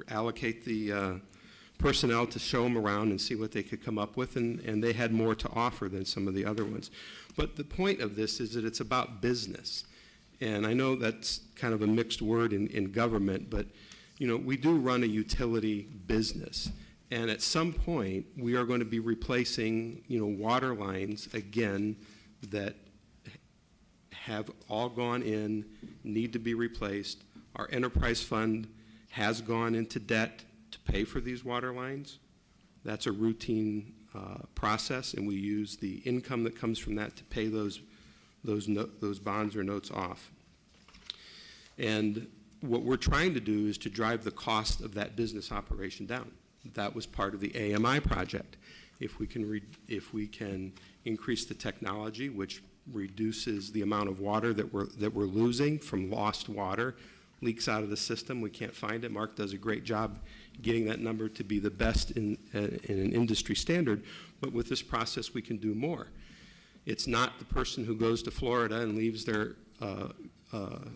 Allocate the personnel to show them around and see what they could come up with, and they had more to offer than some of the other ones. But the point of this is that it's about business. And I know that's kind of a mixed word in government, but we do run a utility business. And at some point, we are going to be replacing, water lines again that have all gone in, need to be replaced. Our enterprise fund has gone into debt to pay for these water lines. That's a routine process, and we use the income that comes from that to pay those bonds or notes off. And what we're trying to do is to drive the cost of that business operation down. That was part of the AMI project. If we can increase the technology, which reduces the amount of water that we're losing from lost water, leaks out of the system, we can't find it. Mark does a great job getting that number to be the best in an industry standard, but with this process we can do more. It's not the person who goes to Florida and leaves their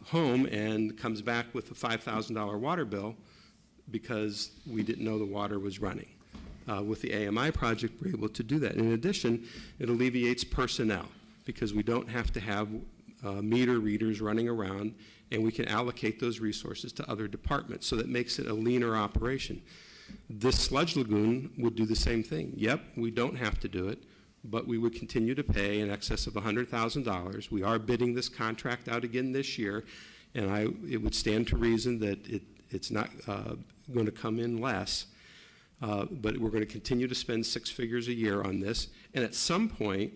home and comes back with a $5,000 water bill because we didn't know the water was running. With the AMI project, we're able to do that. In addition, it alleviates personnel because we don't have to have meter readers running around, and we can allocate those resources to other departments, so that makes it a leaner operation. This sludge lagoon would do the same thing. Yep, we don't have to do it, but we would continue to pay in excess of $100,000. We are bidding this contract out again this year, and it would stand to reason that it's not going to come in less, but we're going to continue to spend 6 figures a year on this, and at some point,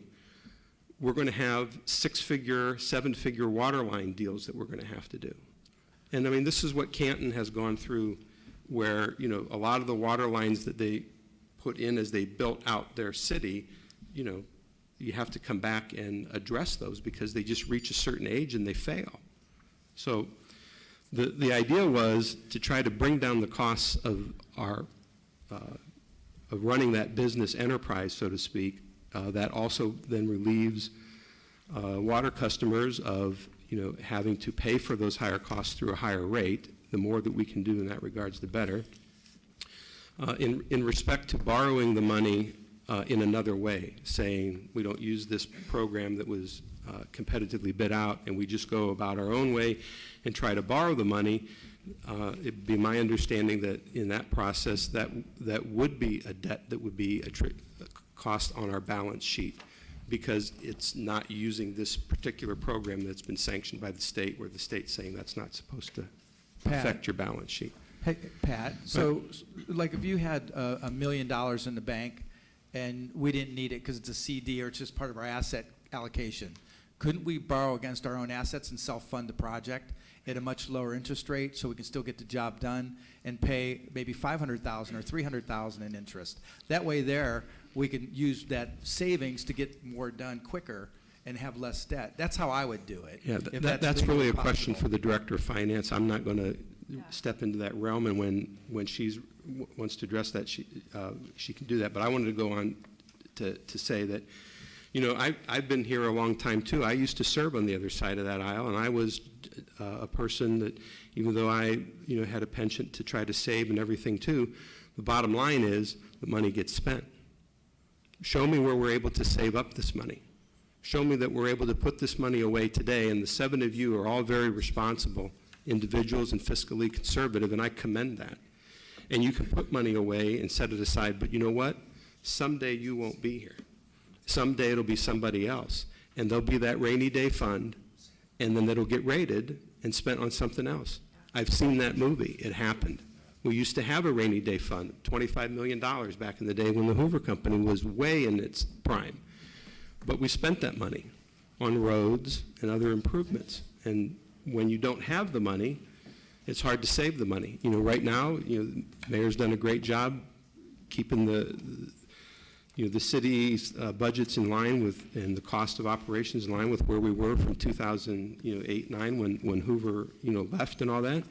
we're going to have 6-figure, 7-figure water line deals that we're going to have to do. And I mean, this is what Canton has gone through, where, a lot of the water lines that they put in as they built out their city, you have to come back and address those because they just reach a certain age and they fail. So the idea was to try to bring down the costs of our of running that business enterprise, so to speak. That also then relieves water customers of having to pay for those higher costs through a higher rate. The more that we can do in that regards, the better. In respect to borrowing the money in another way, saying we don't use this program that was competitively bid out and we just go about our own way and try to borrow the money, it'd be my understanding that in that process that would be a debt that would be a cost on our balance sheet, because it's not using this particular program that's been sanctioned by the state, where the state's saying that's not supposed to affect your balance sheet. Hey, Pat, so like if you had $1 million in the bank and we didn't need it because it's a CD or it's just part of our asset allocation, couldn't we borrow against our own assets and self-fund the project at a much lower interest rate so we can still get the job done and pay maybe $500,000 or $300,000 in interest? That way there, we can use that savings to get more done quicker and have less debt. That's how I would do it. Yeah, that's really a question for the Director of Finance. I'm not going to step into that realm, and when she wants to address that, she can do that. But I wanted to go on to say that, I've been here a long time too. I used to serve on the other side of that aisle, and I was a person that, even though I had a penchant to try to save and everything too, the bottom line is the money gets spent. Show me where we're able to save up this money. Show me that we're able to put this money away today, and the 7 of you are all very responsible individuals and fiscally conservative, and I commend that. And you can put money away and set it aside, but you know what? Someday you won't be here. Someday it'll be somebody else, and there'll be that rainy day fund, and then it'll get raided and spent on something else. I've seen that movie. It happened. We used to have a rainy day fund, $25 million back in the day when the Hoover Company was way in its prime. But we spent that money on roads and other improvements. And when you don't have the money, it's hard to save the money. You know, right now, the mayor's done a great job keeping the city's budgets in line with, and the cost of operations in line with where we were from 2008, 9 when Hoover, left and all that.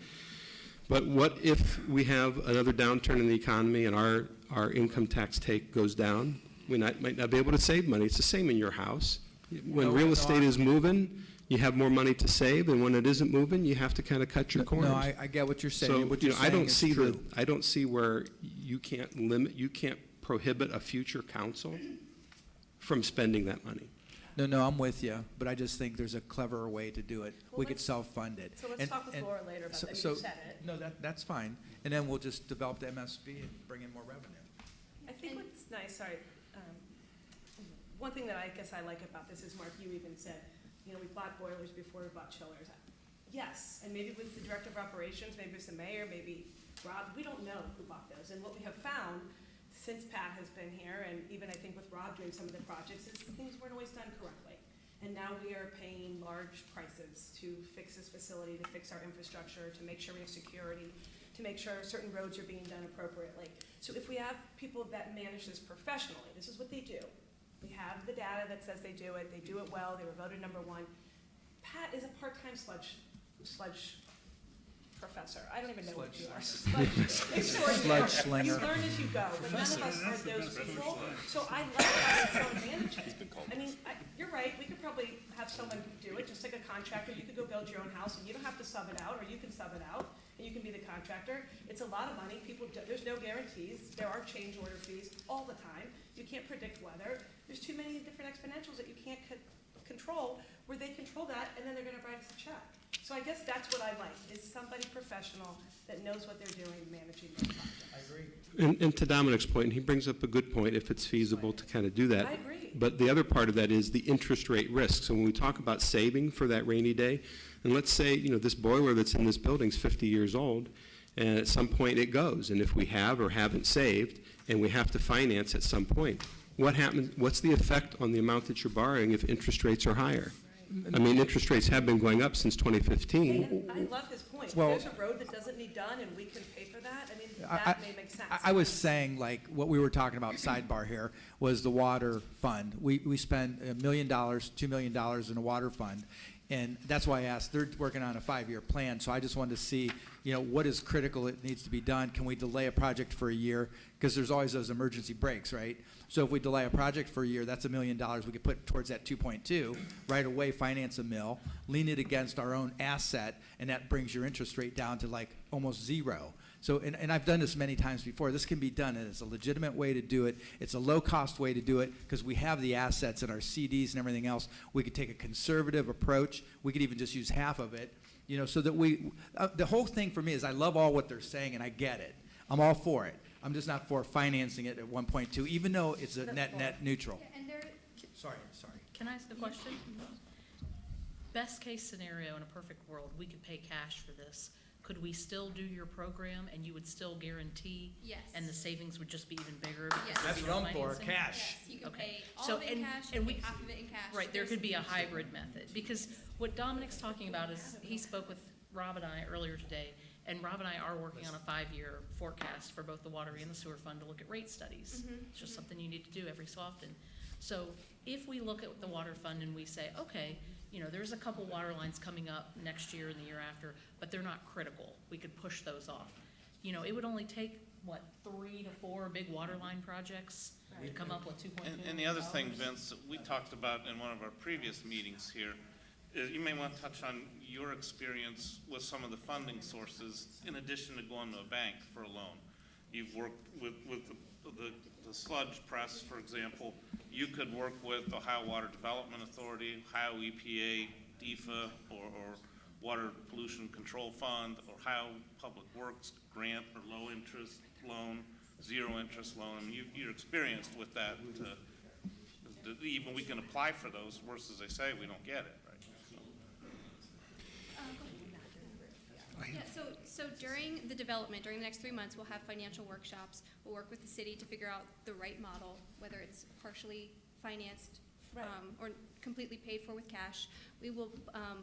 But what if we have another downturn in the economy and our income tax take goes down? We might not be able to save money. It's the same in your house. When real estate is moving, you have more money to save, and when it isn't moving, you have to kind of cut your corners. No, I get what you're saying. So, What you're I don't saying is true. I don't see where you can't prohibit a future council from spending that money. No, I'm with you, but I just think there's a cleverer way to do it. Well, We could self-fund it. So let's talk with Laura later about that. I mean, so- you said it. No, that's fine. And then we'll just develop the MSB and bring in more revenue. I think what's nice, sorry, one thing that I guess I like about this is, Mark, you even said, we bought boilers before we bought chillers. Yes, and maybe it was the director of operations, maybe it's the mayor, maybe Rob, we don't know who bought those. And what we have found since Pat has been here, and even I think with Rob doing some of the projects, is things weren't always done correctly. And now we are paying large prices to fix this facility, to fix our infrastructure, to make sure we have security, to make sure certain roads are being done appropriately. So if we have people that manage this professionally, this is what they do. We have the data that says they do it well, they were voted #1. Pat is a part-time sludge professor. I don't even know what you are. Sludge slinger. You learn as you go, but none of us are those people. So I like having someone manage it. I mean, you're right, we could probably have someone do it, just like a contractor. You could go build your own house and you don't have to sub it out, or you can sub it out and you can be the contractor. It's a lot of money. There's no guarantees. There are change order fees all the time. You can't predict weather. There's too many different exponentials that you can't control, where they control that and then they're gonna write us a check. So I guess that's what I like, is somebody professional that knows what they're doing managing their projects. I agree. And to Dominic's point, and he brings up a good point, if it's feasible to kind of do that. I agree. But the other part of that is the interest rate risk. So when we talk about saving for that rainy day, and let's say, this boiler that's in this building is 50 years old, and at some point it goes. And if we have or haven't saved, and we have to finance at some point, what happens? What's the effect on the amount that you're borrowing if interest rates are higher? I mean, interest rates have been going up since 2015. And I love his point. If Well- there's a road that doesn't need done and we can pay for that, I mean, that may make sense. I was saying, like, what we were talking about sidebar here was the water fund. We spent $1 million, $2 million in a water fund. And that's why I asked, they're working on a 5-year plan, so I just wanted to see, what is critical that needs to be done. Can we delay a project for a year? Because there's always those emergency breaks, right? So if we delay a project for a year, that's $1 million we could put towards that 2.2, right away finance a mill, lean it against our own asset, and that brings your interest rate down to like almost zero. So, and I've done this many times before. This can be done, and it's a legitimate way to do it. It's a low-cost way to do it because we have the assets and our CDs and everything else. We could take a conservative approach. We could even just use half of it, so that the whole thing for me is I love all what they're saying, and I get it. I'm all for it. I'm just not for financing it at 1.2, even though it's a net neutral. And there, Sorry. Can I ask a question? Best case scenario in a perfect world, we could pay cash for this. Could we still do your program and you would still guarantee? Yes. And the savings would just be even bigger? because Yes. there'd That's be what no I'm for, financing? cash. yes, you can Okay. pay all So, of it in cash, and you we- pay half of it in cash. Right, there There's could be a some hybrid method, because what Dominic's talking about is, he spoke with Rob and I earlier today, and Rob and I are working on a 5-year forecast for both the water and the sewer fund to look at rate studies. It's just something you need to do every so often. So if we look at the water fund and we say, okay, there's a couple water lines coming up next year and the year after, but they're not critical, we could push those off. It would only take, 3 to 4 big water line projects to come up with $2.2 million. And the other thing, Vince, that we talked about in one of our previous meetings here, is you may want to touch on your experience with some of the funding sources in addition to going to a bank for a loan. You've worked with the sludge press, for example. You could work with Ohio Water Development Authority, Ohio EPA, DEFA, or Water Pollution Control Fund, Ohio Public Works grant or low interest loan, zero interest loan. I mean, you're experienced with that. Even we can apply for those, worse as they say, we don't get it, right? Yeah, so during the development, during the next 3 months, we'll have financial workshops. We'll work with the city to figure out the right model, whether it's partially financed Right. or completely paid for with cash. We will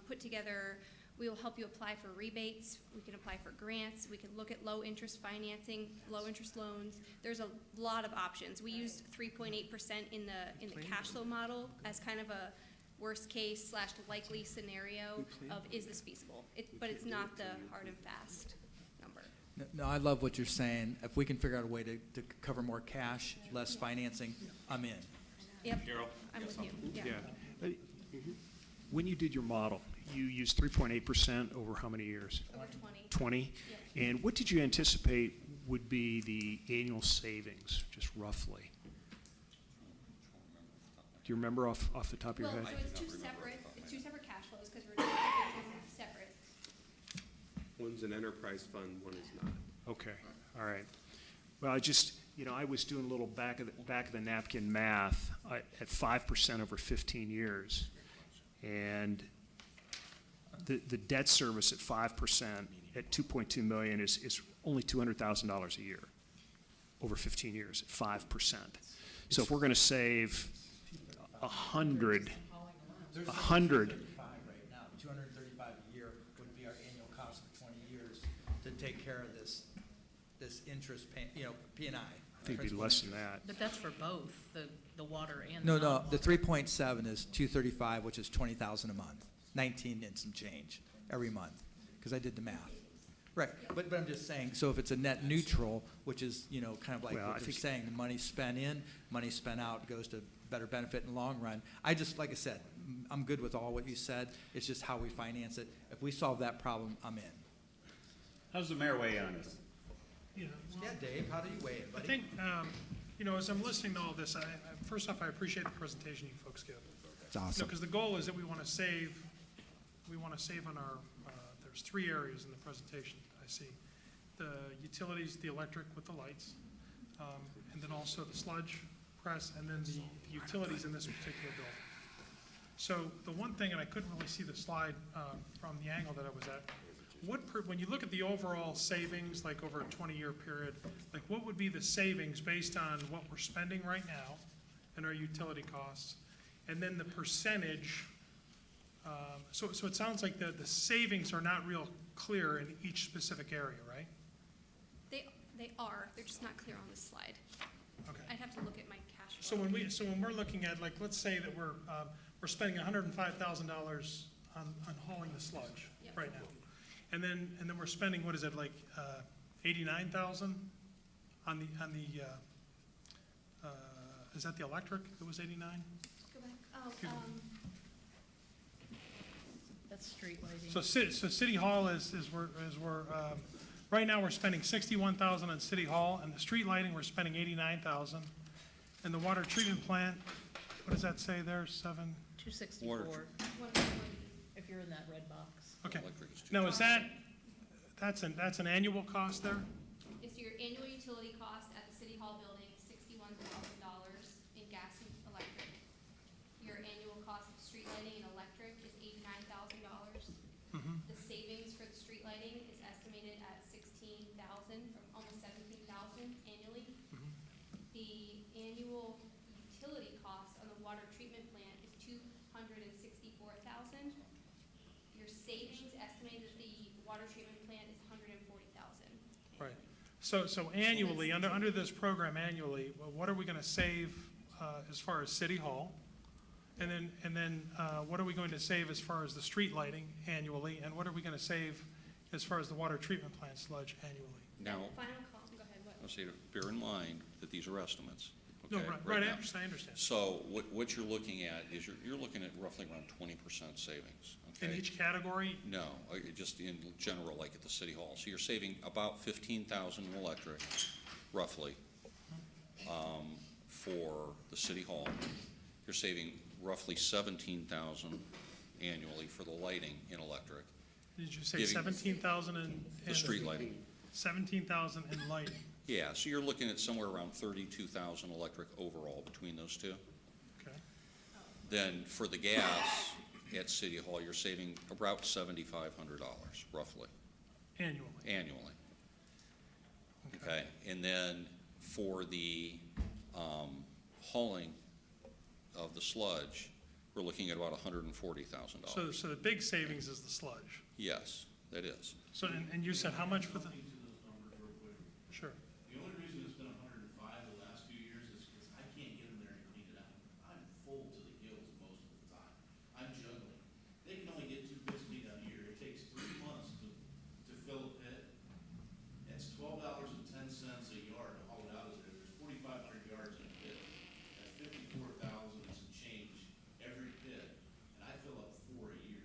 put together, we will help you apply for rebates. We can apply for grants. We can look at low-interest financing, low-interest loans. There's a lot of options. We used 3.8% in the cash flow model as kind of a worst-case / likely scenario of is this feasible? But it's not the hard and fast number. No, I love what you're saying. If we can figure out a way to cover more cash, less financing, I'm in. Yep, Carol? I'm with you, yeah. Yeah. When you did your model, you used 3.8% over how many years? Over 20. 20? And what did you anticipate would be the annual savings, just roughly? Do you remember off the top of your Well, head? so it's two separate cash flows because we're doing it separate. One's an enterprise fund, one is not. Okay, all right. Well, I was doing a little back of the napkin math at 5% over 15 years. And the debt service at 5% at 2.2 million is only $200,000 a year over 15 years at 5%. So if we're going to save 100, There's 100, $235 right now. $235 a year would be our annual cost for 20 years to take care of this interest, P&I. I think it'd be less than that. But that's for both, the water and the No, non-water. the 3.7 is 235, which is 20,000 a month, 19 and some change every month, because I did the math. Right, but I'm just saying, so if it's a net neutral, which is, kind of like Well, I what they're think- saying, the money spent in, money spent out goes to better benefit in the long run. Like I said, I'm good with all what you said. It's just how we finance it. If we solve that problem, I'm in. How's the mayor weigh on this? Yeah, well, Yeah, Dave, how do you weigh it, I buddy? think, as I'm listening to all this, first off, I appreciate the presentation you folks give. It's awesome. Because the goal is that we want to save on our, there's 3 areas in the presentation I see. The utilities, the electric with the lights, and then also the sludge press, and then the utilities in this particular building. So the one thing, and I couldn't really see the slide from the angle that I was at, when you look at the overall savings, like over a 20-year period, like what would be the savings based on what we're spending right now and our utility costs? And then the percentage, so it sounds like the savings are not real clear in each specific area, right? They are, they're just not clear on this slide. Okay. I'd have to look at my cash So flow. when we're looking at, like, let's say that we're spending $105,000 on hauling the sludge Yep. right now. And then we're spending, what is it, like, 89,000 on the, is that the electric? It was 89? Go back. Oh, Excuse me. That's street lighting. So City Hall is we're, right now, we're spending 61,000 on City Hall, and the street lighting, we're spending 89,000. And the water treatment plant, what does that say there, 264, one- if you're in that red box. Okay. Electric is Now, that's an annual cost there? It's your annual utility cost at the City Hall building, $61,000 in gas and electric. Your annual cost of street lighting and electric is $89,000. The savings for the street lighting is estimated at $16,000, from almost $17,000 annually. The annual utility cost on the water treatment plant is $264,000. Your savings estimated at the water treatment plant is $140,000. Right. So annually, under this program annually, what are we gonna save as far as City Hall? And then what are we going to save as far as the street lighting annually? And what are we gonna save as far as the water treatment plant sludge annually? Now, Final call, go ahead, what? I'll say to bear in mind that these are estimates. No, okay, right, I now. understand. So what you're looking at is you're looking at roughly around 20% savings, In okay? each category? No, just in general, like at the city hall. So you're saving about 15,000 in electric, roughly, for the city hall. You're saving roughly 17,000 annually for the lighting in electric. Did you say Giving- 17,000 in? The street lighting. 17,000 in lighting, Yeah, so you're looking at somewhere around 32,000 electric overall between those two. okay. Then for the gas at City Hall, you're saving about $7,500 roughly annually. Okay, and then for the hauling of the sludge, we're looking at about $140,000. So the big savings is the sludge. Yes, that is. So, and you said how much for the? Sure. The only reason it's been 105 the last few years is because I can't get them there and clean it out. I'm full to the gills most of the time. I'm juggling. They can only get 2 pits cleaned out a year. It takes 3 months to fill a pit. It's $12.10 a yard to haul it out of there. There's 4,500 yards in a pit. That's 54,000 and some change every pit, and I fill up 4 a year.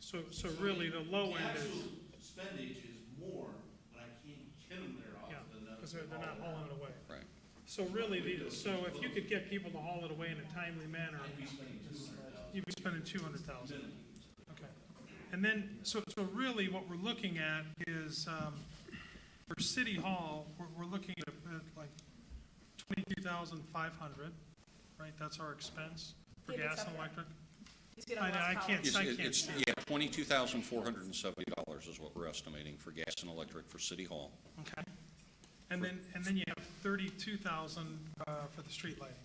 So really the low end is, The actual spendage is more, but I can't get them there yeah, often enough. because they're not hauling it away. Right. So really, so if you could get people to haul it away in a timely manner, I'd be spending 200,000. you'd be spending 200,000. Okay. And then, so really what we're looking at is, for City Hall, we're looking at like 22,500, right? That's our expense for Yeah, that's gas and up there. electric. You see it on the I last can't, column. I can't It's, see yeah, it. $22,470 is what we're estimating for gas and electric for City Hall. Okay. And then you have 32,000, for the street lighting,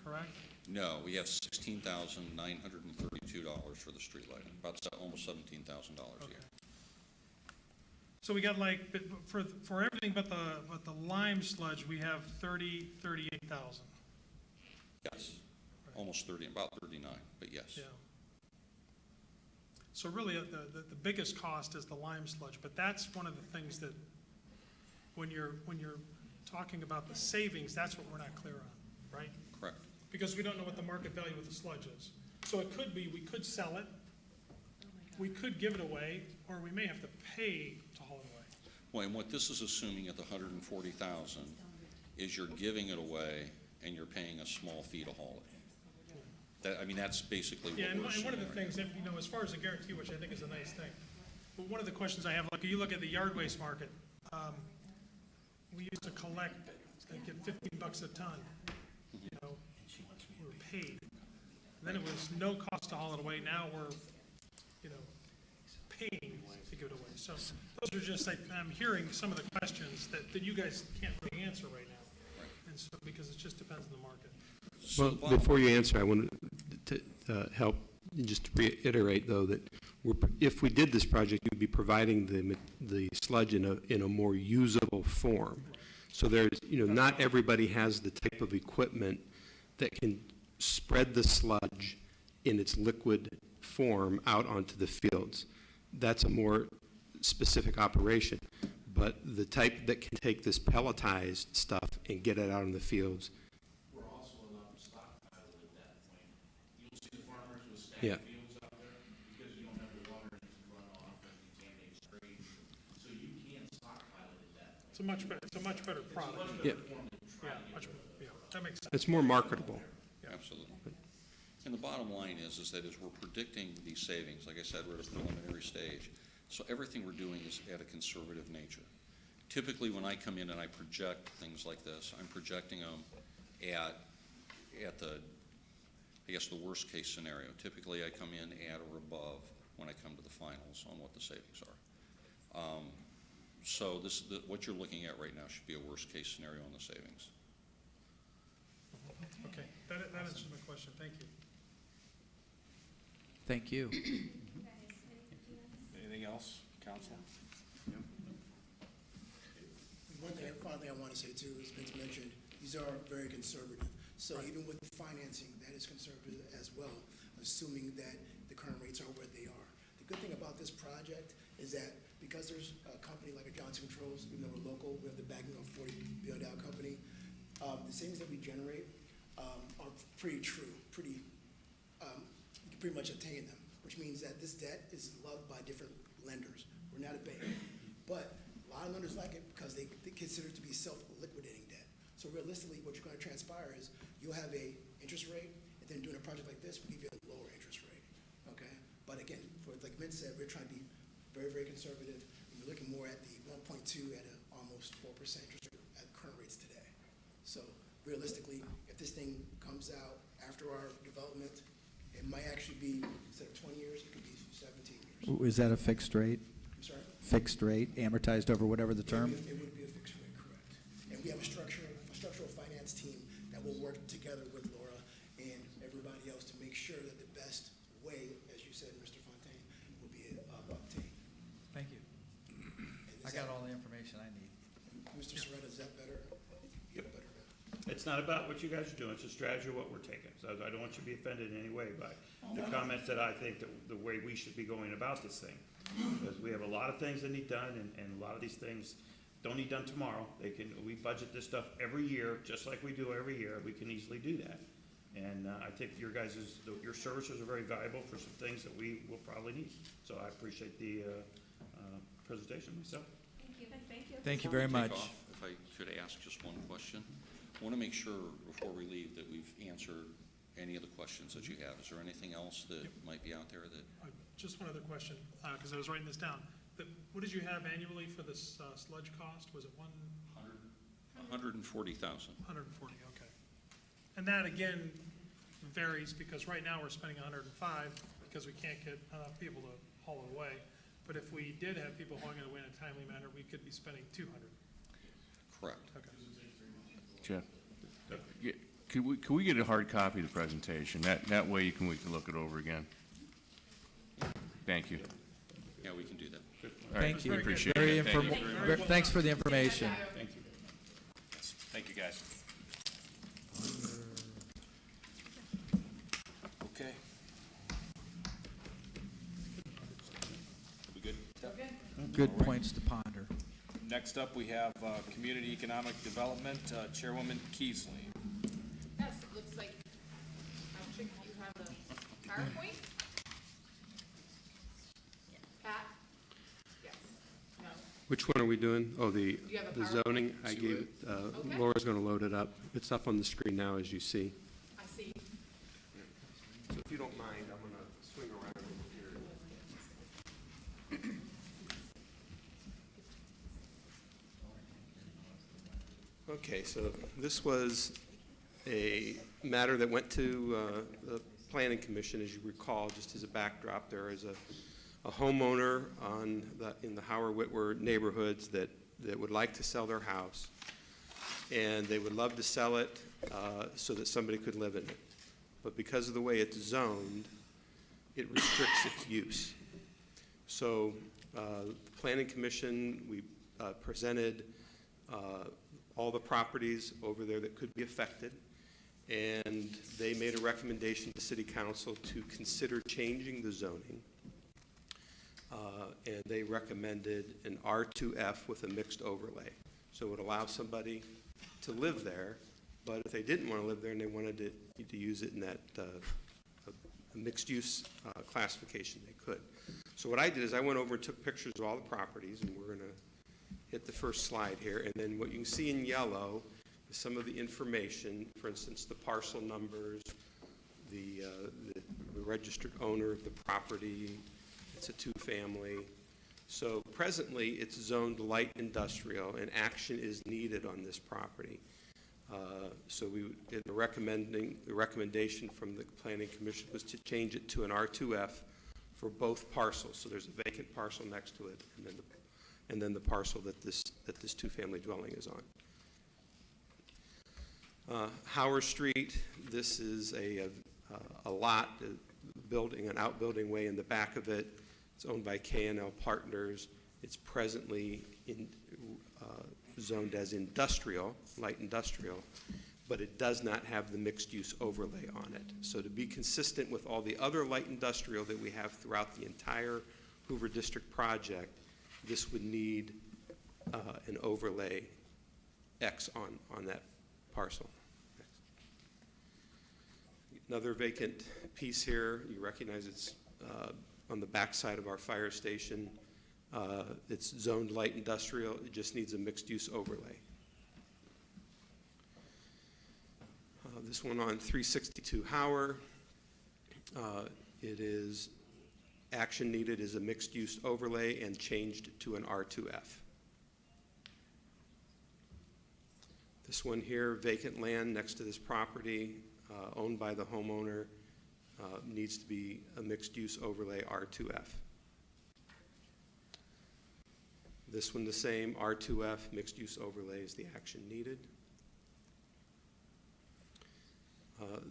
correct? No, we have $16,932 for the street lighting, almost $17,000 a Okay. year. So we got like, for everything but the lime sludge, we have 38,000. Yes, almost 30, about 39, but yes. Yeah. So really, the biggest cost is the lime sludge, but that's one of the things that, when you're talking about the savings, that's what we're not clear on, right? Correct. Because we don't know what the market value of the sludge is. So it could be, we could sell it, we could give it away, or we may have to pay to haul it away. Well, and what this is assuming at the 140,000 is you're giving it away and you're paying a small fee to haul it. I mean, that's basically what Yeah, and we're one assuming of the right things that, as far as the guarantee, which I think is a nice thing, but one of the questions I have, like, you look at the yard waste market, we used to collect, get 15 bucks a ton, we were paid. Then it was no cost to haul it away, now we're, paying to give it away. So those are just like, I'm hearing some of the questions that you guys can't really answer right now. And so, because it just depends on the market. So Well, before you answer, I want to help, just to reiterate, though, that if we did this project, you'd be providing the sludge in a more usable form. So there's, not everybody has the type of equipment that can spread the sludge in its liquid form out onto the fields. That's a more specific operation. But the type that can take this pelletized stuff and get it out in the fields. We're also allowed to stockpile it at that point. You'll see the farmers with Yeah. stacked fields out there because you don't have the water to run off and contaminate spraying. So you can stockpile it at that point. It's a much better product. Yeah, Yeah, that makes sense. it's more marketable. Absolutely. And the bottom line is that as we're predicting these savings, like I said, we're at a preliminary stage. So everything we're doing is at a conservative nature. Typically, when I come in and I project things like this, I'm projecting them at the, I guess, the worst case scenario. Typically, I come in at or above when I come to the finals on what the savings are. So what you're looking at right now should be a worst case scenario on the savings. Okay, that answers my question, thank you. Thank you. Anything else, council? One thing, final thing I want to say too, as Vince mentioned, these are very conservative. So even with the financing, that is conservative as well, assuming that the current rates are what they are. The good thing about this project is that because there's a company like a Johnson Controls, even though we're local, we have the backing of a $40 billion company, the savings that we generate are pretty true, you can pretty much attain them, which means that this debt is loved by different lenders. We're not a bank, but a lot of lenders like it because they consider it to be self-liquidating debt. So realistically, what you're going to transpire is you'll have a interest rate, and then doing a project like this will give you a lower interest rate, okay? But again, like Mint said, we're trying to be very, very conservative. We're looking more at the 1.2 at almost 4% interest rate at current rates today. So realistically, if this thing comes out after our development, it might actually be, instead of 20 years, it could be 17 years. Is that a fixed rate? I'm sorry? Fixed rate, amortized over whatever the term? It would be a fixed rate, correct. And we have a structural finance team that will work together with Laura and everybody else to make sure that the best way, as you said, Mr. Fontaine, will be obtained. Thank you. I got all the information I need. Mr. Soretta, is that better? Better. It's not about what you guys are doing, it's a strategy of what we're taking. So I don't want you to be offended in any way by the comments that I think that the way we should be going about this thing. Because we have a lot of things that need done, and a lot of these things don't need done tomorrow. We budget this stuff every year, just like we do every year. We can easily do that. And I think your services are very valuable for some things that we will probably need. So I appreciate the presentation myself. Thank you. Thank you. Thank you very much. If I could ask just one question. I want to make sure before we leave that we've answered any of the questions that you have. Is there anything else that might be out there that? Just one other question, because I was writing this down. What did you have annually for this sludge cost? Was it 140,000. 140, okay. And that, again, varies, because right now we're spending 105 because we can't get enough people to haul it away. But if we did have people hauling it away in a timely manner, we could be spending 200. Correct. Okay. Jeff, could we get a hard copy of the presentation? That way we can look it over again. Thank you. Yeah, we can do that. All right, Thank you. we appreciate Very it. Thank you. Thanks for the information. Thank you. Thank you, guys. Okay. We good? Good points to ponder. Next up, we have Community Economic Development, Chairwoman Keesley. Yes, it looks like, you have the PowerPoint? Pat? Yes, no, Which one are we doing? Oh, the you have a the PowerPoint? zoning. I gave it, Okay. Laura's going to load it up. It's up on the screen now, as you see. I see. So if you don't mind, I'm going to swing around over here. Okay, so this was a matter that went to the Planning Commission, as you recall. Just as a backdrop, there is a homeowner in the Howard-Whitworth neighborhoods that would like to sell their house, and they would love to sell it so that somebody could live in it. But because of the way it's zoned, it restricts its use. So the Planning Commission, we presented all the properties over there that could be affected, and they made a recommendation to City Council to consider changing the zoning. And they recommended an R2F with a mixed overlay. So it would allow somebody to live there, but if they didn't want to live there and they wanted to use it in that mixed-use classification, they could. So what I did is I went over and took pictures of all the properties, and we're going to hit the first slide here. And then what you can see in yellow is some of the information, for instance, the parcel numbers, the registered owner of the property. It's a two-family. So presently, it's zoned light industrial, and action is needed on this property. So the recommendation from the Planning Commission was to change it to an R2F for both parcels. So there's a vacant parcel next to it, and then the parcel that this two-family dwelling is on. Howard Street, this is a lot, an outbuilding way in the back of it. It's owned by K&L Partners. It's presently zoned as industrial, light industrial, but it does not have the mixed-use overlay on it. So to be consistent with all the other light industrial that we have throughout the entire Hoover District project, this would need an overlay X on that parcel. Another vacant piece here, you recognize it's on the backside of our fire station. It's zoned light industrial. It just needs a mixed-use overlay. This one on 362 Howard. It is action needed is a mixed-use overlay and changed to an R2F. This one here, vacant land next to this property, owned by the homeowner, needs to be a mixed-use overlay R2F. This one the same, R2F, mixed-use overlay is the action needed.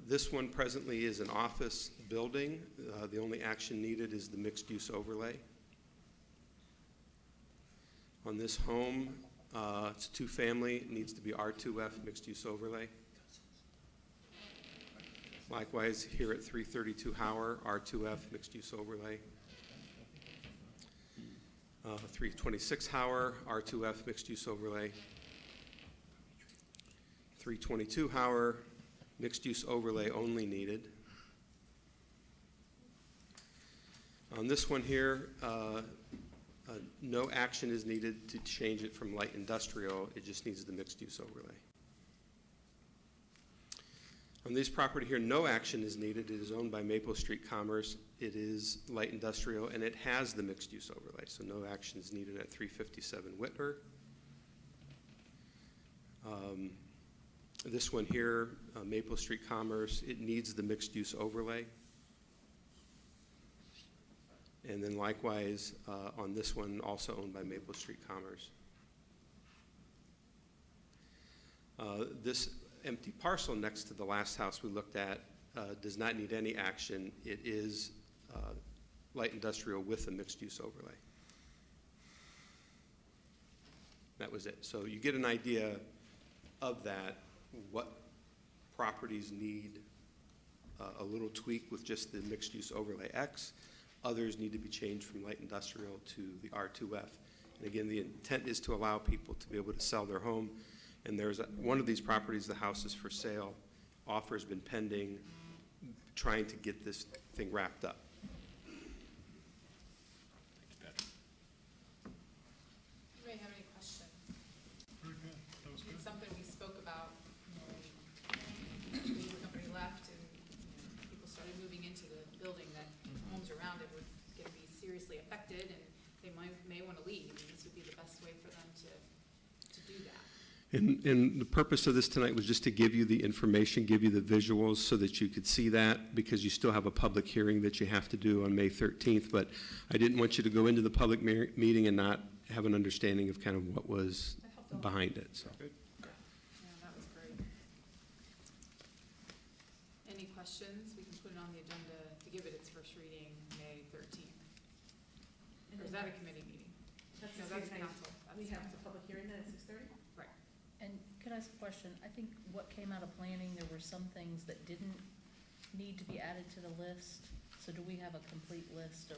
This one presently is an office building. The only action needed is the mixed-use overlay. On this home, it's a two-family, it needs to be R2F, mixed-use overlay. Likewise, here at 332 Howard, R2F, mixed-use overlay. 326 Howard, R2F, mixed-use overlay. 322 Howard, mixed-use overlay only needed. On this one here, no action is needed to change it from light industrial. It just needs the mixed-use overlay. On this property here, no action is needed. It is owned by Maple Street Commerce. It is light industrial, and it has the mixed-use overlay, so no action is needed at 357 Whitmer. This one here, Maple Street Commerce, it needs the mixed-use overlay. And then likewise, on this one, also owned by Maple Street Commerce. This empty parcel next to the last house we looked at does not need any action. It is light industrial with a mixed-use overlay. That was it. So you get an idea of that, what properties need a little tweak with just the mixed-use overlay X. Others need to be changed from light industrial to the R2F. And again, the intent is to allow people to be able to sell their home. And there's one of these properties, the house is for sale. Offer's been pending, trying to get this thing wrapped up. You may have any questions? Very good. That was good. It's something we spoke about, when the company left and people started moving into the building, that homes around it were going to be seriously affected and they may want to leave. And this would be the best way for them to do that. And the purpose of this tonight was just to give you the information, give you the visuals so that you could see that, because you still have a public hearing that you have to do on May 13th. But I didn't want you to go into the public meeting and not have an understanding of kind of what was behind it. So. Yeah, that was great. Any questions? We can put it on the agenda to give it its first reading May 13th. Or is that a committee meeting? No, that's council. We have the public hearing then at 6:30? Right. And could I ask a question? I think what came out of planning, there were some things that didn't need to be added to the list. So do we have a complete list of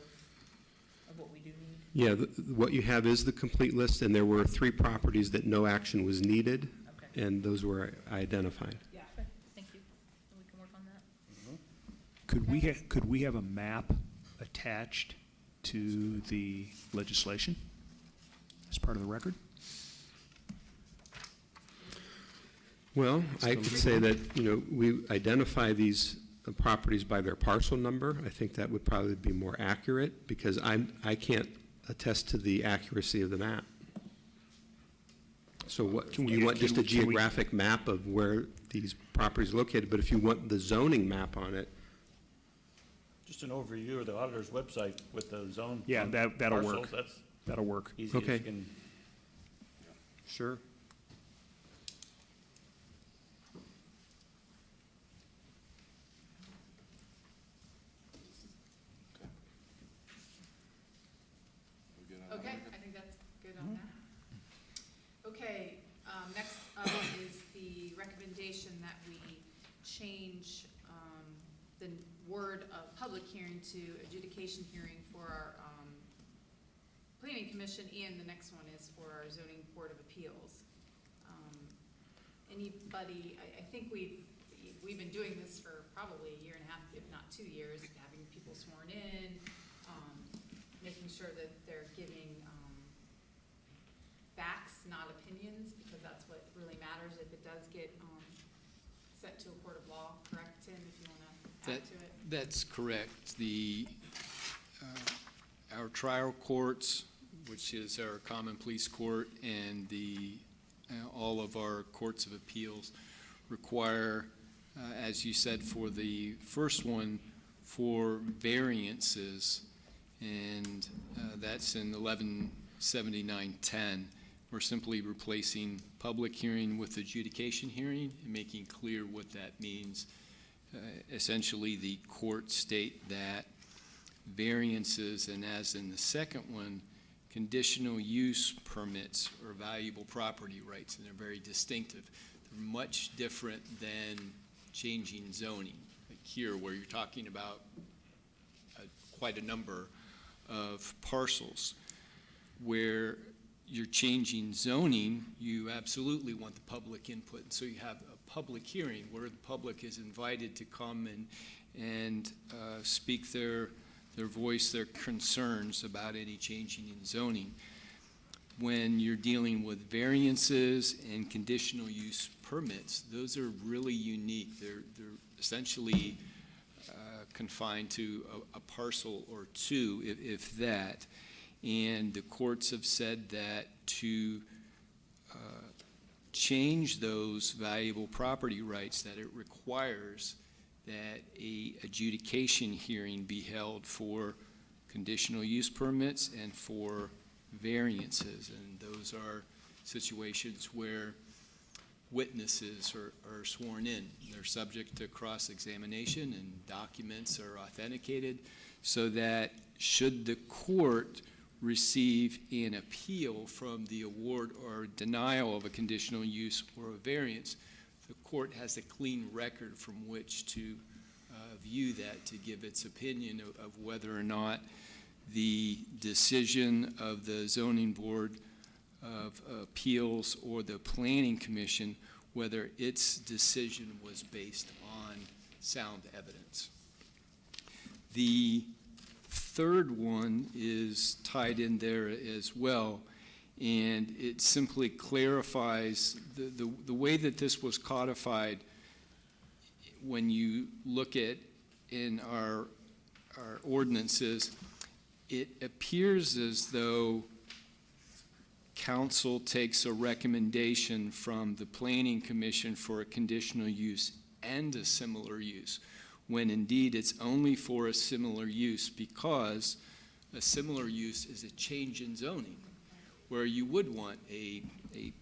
what we do need? Yeah, what you have is the complete list, and there were 3 properties that no action was needed, Okay. and those were identified. Yeah. Okay, thank you. So we can work on that. Could we have a map attached to the legislation as part of the record? Well, I could say that, we identify these properties by their parcel number. I think that would probably be more accurate, because I can't attest to the accuracy of the map. So what, you want just a geographic map of where these properties are located, but if you want the zoning map on it. Just an overview of the auditor's website with the zone. Yeah, that'll parcels, work. That's That'll work. easy as Okay. you can. Sure. Okay, I think that's good on that. Okay, next up is the recommendation that we change the word of public hearing to adjudication hearing for our planning commission, and the next one is for our zoning board of appeals. Anybody, I think we've been doing this for probably a year and a half, if not 2 years, having people sworn in, making sure that they're giving facts, not opinions, because that's what really matters if it does get sent to a court of law. Correct, Tim, if you want to add to it? That's correct. The our trial courts, which is our common police court, and all of our courts of appeals require, as you said, for the first one, for variances, and that's in 117910. We're simply replacing public hearing with adjudication hearing and making clear what that means. Essentially, the courts state that variances, and as in the second one, conditional use permits are valuable property rights, and they're very distinctive. They're much different than changing zoning, like here where you're talking about quite a number of parcels. Where you're changing zoning, you absolutely want the public input. And so you have a public hearing where the public is invited to come and speak their voice, their concerns about any changing in zoning. When you're dealing with variances and conditional use permits, those are really unique. They're essentially confined to a parcel or two, if that. And the courts have said that to change those valuable property rights, that it requires that a adjudication hearing be held for conditional use permits and for variances. And those are situations where witnesses are sworn in. They're subject to cross-examination, and documents are authenticated, so that should the court receive an appeal from the award or denial of a conditional use or a variance, the court has a clean record from which to view that, to give its opinion of whether or not the decision of the zoning board of appeals or the planning commission, whether its decision was based on sound evidence. The third one is tied in there as well, and it simply clarifies the way that this was codified. When you look at in our ordinances, it appears as though council takes a recommendation from the planning commission for a conditional use and a similar use, when indeed it's only for a similar use, because a similar use is a change in zoning, where you would want a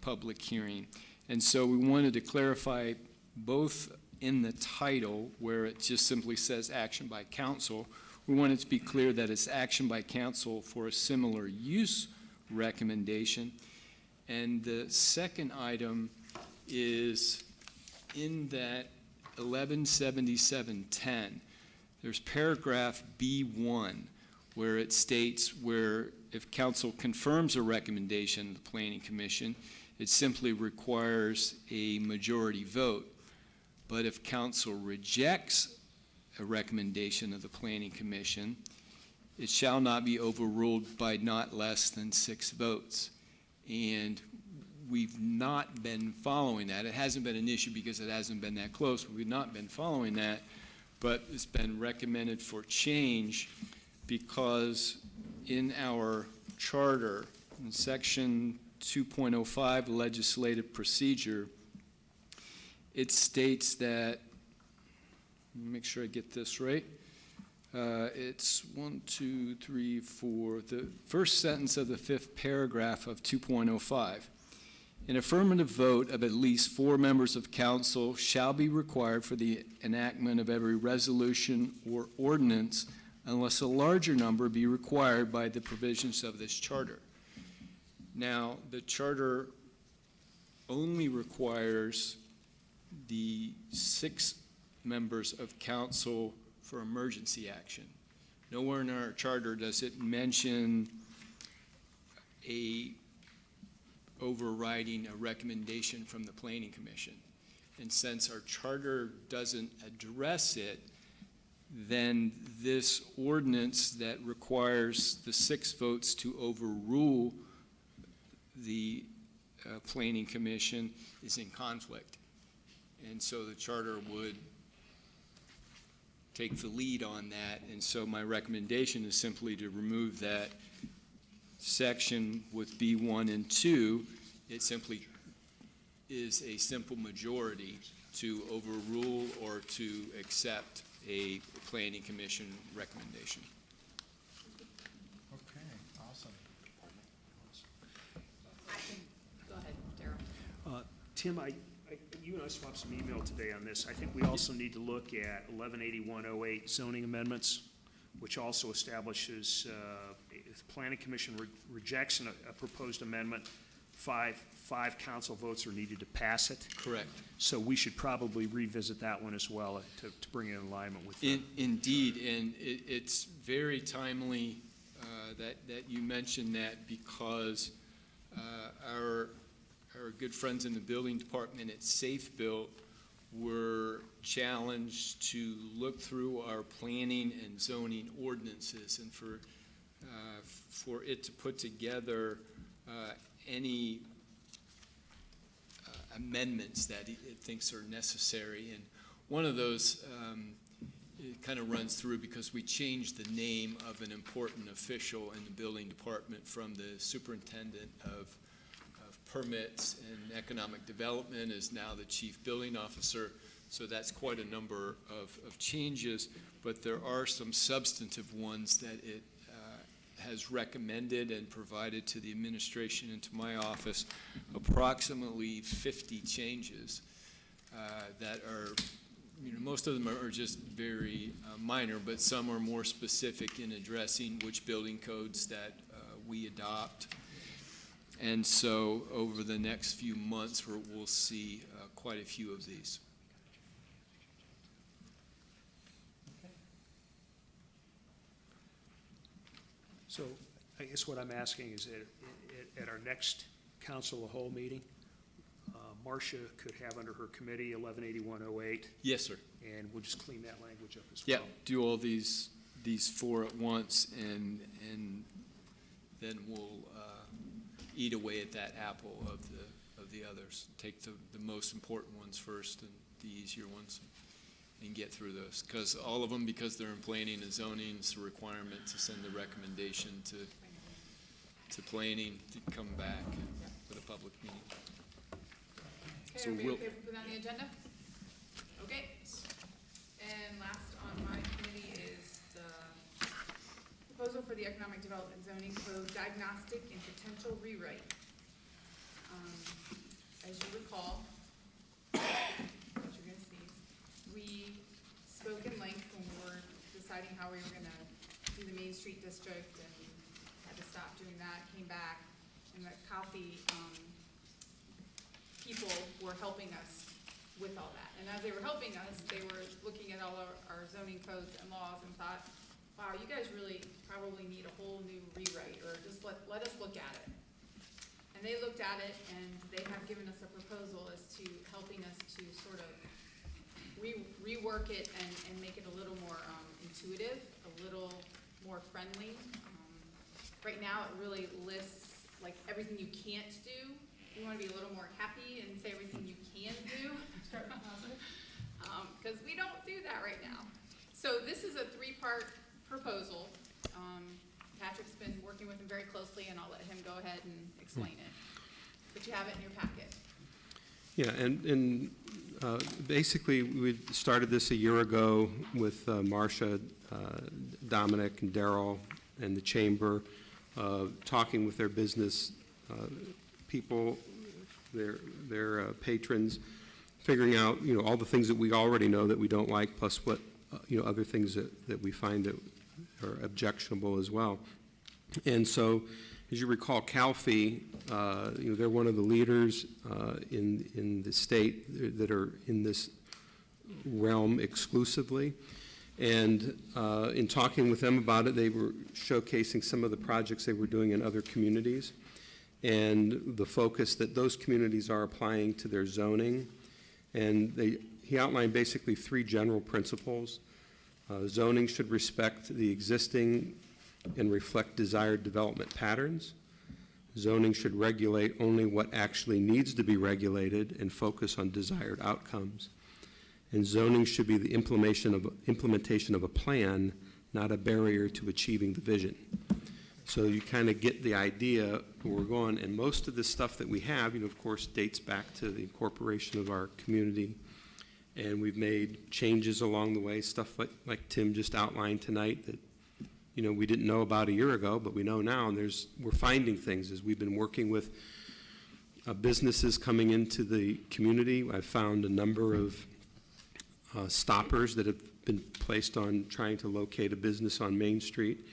public hearing. And so we wanted to clarify both in the title, where it just simply says action by council. We wanted to be clear that it's action by council for a similar use recommendation. And the second item is in that 117710, there's paragraph B1, where it states where if council confirms a recommendation of the planning commission, it simply requires a majority vote. But if council rejects a recommendation of the planning commission, it shall not be overruled by not less than 6 votes. And we've not been following that. It hasn't been an issue because it hasn't been that close. We've not been following that, but it's been recommended for change because in our charter, in section 2.05 legislative procedure, it states that, let me make sure I get this right. It's 1, 2, 3, 4, the first sentence of the 5th paragraph of 2.05. An affirmative vote of at least 4 members of council shall be required for the enactment of every resolution or ordinance unless a larger number be required by the provisions of this charter. Now, the charter only requires the 6 members of council for emergency action. Nowhere in our charter does it mention overriding a recommendation from the planning commission. And since our charter doesn't address it, then this ordinance that requires the 6 votes to overrule the planning commission is in conflict. And so the charter would take the lead on that. And so my recommendation is simply to remove that section with B1 and 2. It simply is a simple majority to overrule or to accept a planning commission recommendation. Okay, awesome. Go ahead, Darrell. Tim, you and I swapped some email today on this. I think we also need to look at 118108 zoning amendments, which also establishes if the planning commission rejects a proposed amendment, five council votes are needed to pass it. Correct. So we should probably revisit that one as well to bring it in alignment with. Indeed, and it's very timely that you mentioned that, because our good friends in the building department at Safe Built were challenged to look through our planning and zoning ordinances, and for it to put together any amendments that it thinks are necessary. And one of those, it kind of runs through because we changed the name of an important official in the building department from the superintendent of permits and economic development is now the chief building officer. So that's quite a number of changes, but there are some substantive ones that it has recommended and provided to the administration and to my office, approximately 50 changes that are, most of them are just very minor, but some are more specific in addressing which building codes that we adopt. And so over the next few months, we'll see quite a few of these. So I guess what I'm asking is at our next council of whole meeting, Marcia could have under her committee 118108. Yes, sir. And we'll just clean that language up as well. Yeah, do all these four at once, and then we'll eat away at that apple of the others. Take the most important ones first and the easier ones, and get through those. Because all of them, because they're in planning and zoning, it's a requirement to send the recommendation to planning to come back for the public meeting. Okay, So are we we'll- okay if we put it on the agenda? Okay. And last on my committee is the proposal for the Economic Development Zoning Code Diagnostic and Potential Rewrite. As you recall, what you're gonna see, we spoke in length when we were deciding how we were gonna do the Main Street District, and had to stop doing that, came back, and the coffee, people were helping us with all that. And as they were helping us, they were looking at all our zoning codes and laws and thought, wow, you guys really probably need a whole new rewrite, or just let us look at it. And they looked at it, and they have given us a proposal as to helping us to sort of rework it and make it a little more intuitive, a little more friendly. Right now, it really lists like everything you can't do. We want to be a little more happy and say everything you can do. Start with positive. Because we don't do that right now. So this is a three-part proposal. Patrick's been working with him very closely, and I'll let him go ahead and explain it. But you have it in your packet. Yeah, and basically, we started this a year ago with Marcia, Dominic, and Darrell, and the chamber, talking with their business people, their patrons, figuring out, all the things that we already know that we don't like, plus what, other things that we find that are objectionable as well. And so, as you recall, CalFee, they're one of the leaders in the state that are in this realm exclusively. And in talking with them about it, they were showcasing some of the projects they were doing in other communities and the focus that those communities are applying to their zoning. And he outlined basically three general principles. Zoning should respect the existing and reflect desired development patterns. Zoning should regulate only what actually needs to be regulated and focus on desired outcomes. and zoning should be the implementation of a plan, not a barrier to achieving the vision. So you kind of get the idea where we're going, and most of the stuff that we have, of course, dates back to the incorporation of our community, and we've made changes along the way, stuff like Tim just outlined tonight that, we didn't know about a year ago, but we know now, and we're finding things as we've been working with businesses coming into the community. I've found a number of stoppers that have been placed on trying to locate a business on Main Street.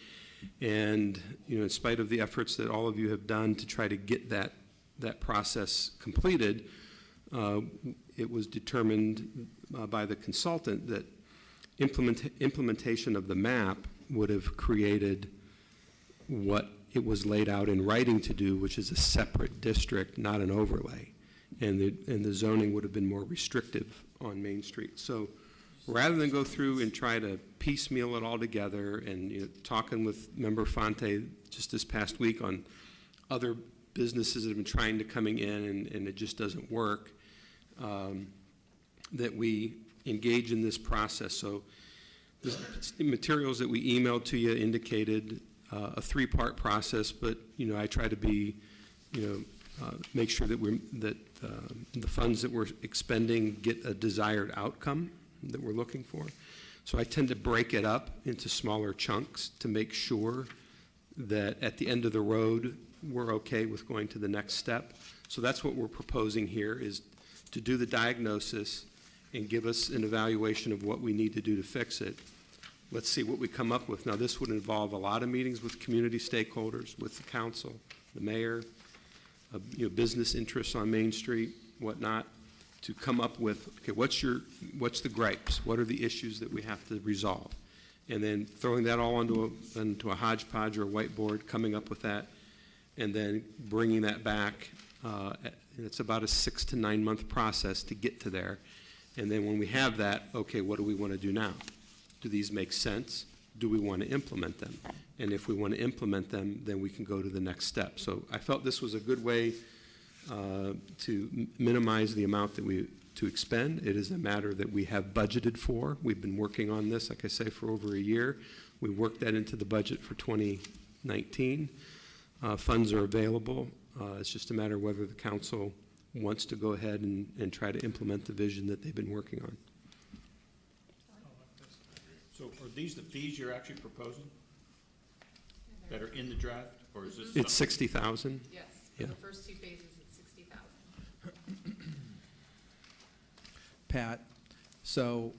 And, in spite of the efforts that all of you have done to try to get that process completed, it was determined by the consultant that implementation of the map would have created what it was laid out in writing to do, which is a separate district, not an overlay. And the zoning would have been more restrictive on Main Street. So rather than go through and try to piecemeal it all together, and talking with Member Fonte just this past week on other businesses that have been trying to coming in and it just doesn't work, that we engage in this process. So the materials that we emailed to you indicated a three-part process, but I try to be, make sure that the funds that we're expending get a desired outcome that we're looking for. So I tend to break it up into smaller chunks to make sure that at the end of the road we're okay with going to the next step. So that's what we're proposing here, is to do the diagnosis and give us an evaluation of what we need to do to fix it. Let's see what we come up with. Now, this would involve a lot of meetings with community stakeholders, with the council, the mayor, business interests on Main Street, whatnot, to come up with, okay, what's the gripes? What are the issues that we have to resolve? And then throwing that all into a hodgepodge or a whiteboard, coming up with that, and then bringing that back. It's about a 6 to 9 month process to get to there. And then when we have that, okay, what do we want to do now? Do these make sense? Do we want to implement them? And if we want to implement them, then we can go to the next step. So I felt this was a good way to minimize the amount to expend. It is a matter that we have budgeted for. We've been working on this, like I say, for over a year. We worked that into the budget for 2019. Funds are available. It's just a matter of whether the council wants to go ahead and try to implement the vision that they've been working on. So are these the fees you're actually proposing that are in the draft, or is this? It's 60,000. Yes, Yeah. the first two phases, it's 60,000. Pat, so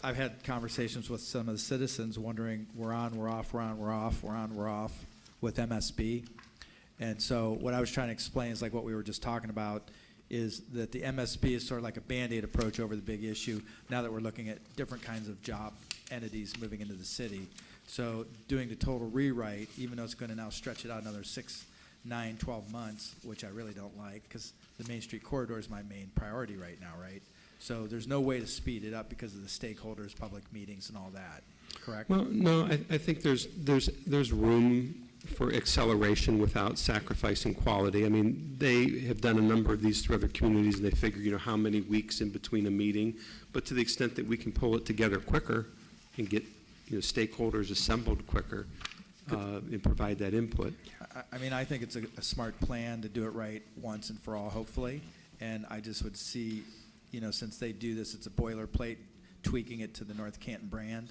I've had conversations with some of the citizens wondering, we're on, we're off, we're on, we're off, we're on, we're off with MSB. And so what I was trying to explain is like what we were just talking about, is that the MSB is sort of like a Band-Aid approach over the big issue now that we're looking at different kinds of job entities moving into the city. So doing the total rewrite, even though it's going to now stretch it out another 6, 9, 12 months, which I really don't like, because the Main Street corridor is my main priority right now, right? So there's no way to speed it up because of the stakeholders, public meetings, and all that, correct? Well, no, I think there's room for acceleration without sacrificing quality. I mean, they have done a number of these through other communities, and they figure, how many weeks in between a meeting. But to the extent that we can pull it together quicker and get, stakeholders assembled quicker and provide that input. I mean, I think it's a smart plan to do it right once and for all, hopefully. And I just would see, since they do this, it's a boilerplate, tweaking it to the North Canton brand.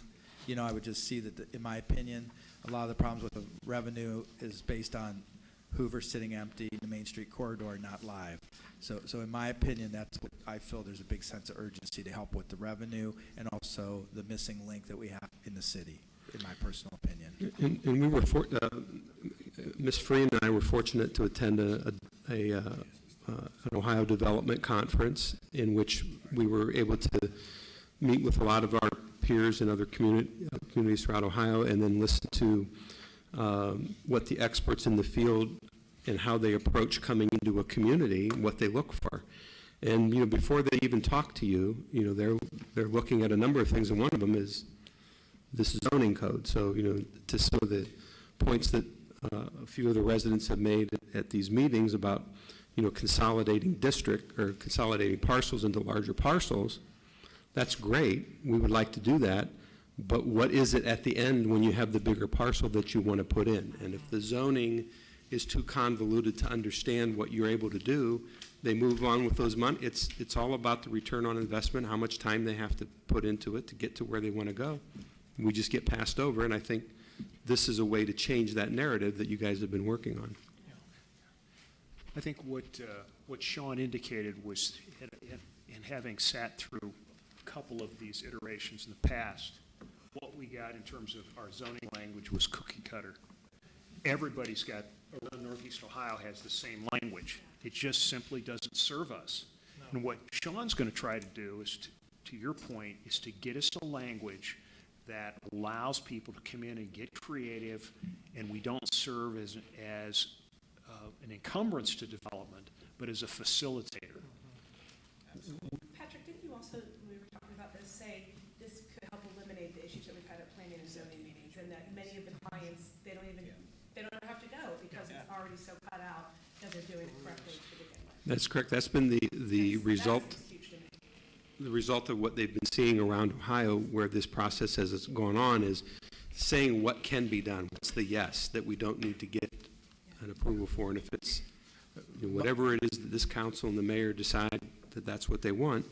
I would just see that, in my opinion, a lot of the problems with the revenue is based on Hoover sitting empty, the Main Street corridor not live. So in my opinion, that's what I feel there's a big sense of urgency to help with the revenue and also the missing link that we have in the city, in my personal opinion. And we were, Ms. Free and I were fortunate to attend an Ohio Development Conference in which we were able to meet with a lot of our peers in other communities throughout Ohio, and then listen to what the experts in the field and how they approach coming into a community, what they look for. And before they even talk to you, they're looking at a number of things, and one of them is this zoning code. So to some of the points that a few of the residents have made at these meetings about consolidating consolidating parcels into larger parcels. That's great, we would like to do that, but what is it at the end when you have the bigger parcel that you want to put in? And if the zoning is too convoluted to understand what you're able to do, they move on with those money. It's all about the return on investment, how much time they have to put into it to get to where they want to go. We just get passed over, and I think this is a way to change that narrative that you guys have been working on. I think what Sean indicated was, in having sat through a couple of these iterations in the past, what we got in terms of our zoning language was cookie cutter. Everybody's got, around Northeast Ohio has the same language. It just simply doesn't serve us. And what Sean's going to try to do is, to your point, is to get us a language that allows people to come in and get creative, and we don't serve as an encumbrance to development, but as a facilitator. Patrick, didn't you also, when we were talking about this, say this could help eliminate the issues that we've had at planning and zoning meetings, and that many of the clients, they don't have to go because it's already so cut out that they're doing it correctly to begin with. That's correct. That's been the result. The result of what they've been seeing around Ohio, where this process has gone on, is saying what can be done. What's the yes that we don't need to get an approval for? And if it's whatever it is that this council and the mayor decide that that's what they want,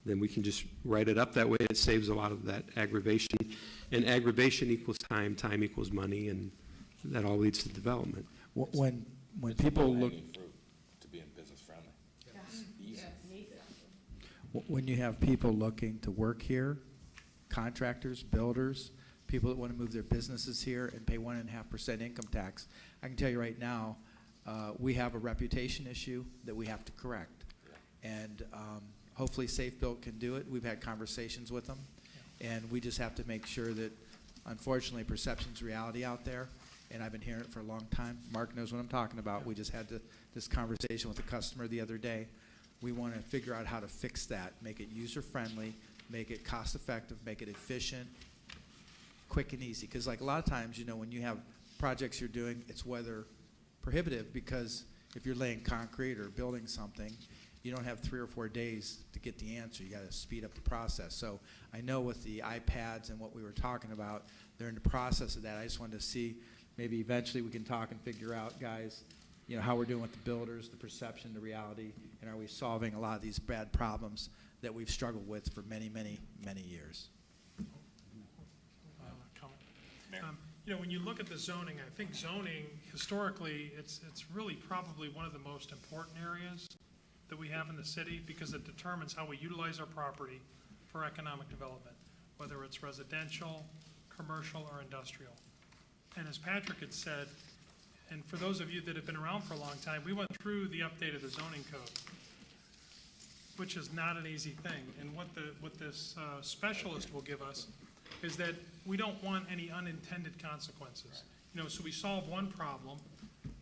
then we can just write it up that way. It saves a lot of that aggravation. And aggravation equals time, time equals money, and that all leads to development. When people look, To being business friendly. when you have people looking to work here, contractors, builders, people that want to move their businesses here and pay 1.5% income tax, I can tell you right now, we have a reputation issue that we have to correct. And hopefully Safe Built can do it. We've had conversations with them. And we just have to make sure that, unfortunately, perception's reality out there. And I've been hearing it for a long time. Mark knows what I'm talking about. We just had this conversation with a customer the other day. We want to figure out how to fix that, make it user-friendly, make it cost-effective, make it efficient, quick and easy. Because like a lot of times, when you have projects you're doing, it's weather prohibitive, because if you're laying concrete or building something, you don't have 3 or 4 days to get the answer. You got to speed up the process. So I know with the iPads and what we were talking about, they're in the process of that. I just wanted to see, maybe eventually we can talk and figure out, guys, how we're doing with the builders, the perception, the reality, and are we solving a lot of these bad problems that we've struggled with for many, many, many years. When you look at the zoning, I think zoning, historically, it's really probably one of the most important areas that we have in the city, because it determines how we utilize our property for economic development, whether it's residential, commercial, or industrial. And as Patrick had said, and for those of you that have been around for a long time, we went through the update of the zoning code, which is not an easy thing. And what this specialist will give us is that we don't want any unintended consequences. So we solve one problem,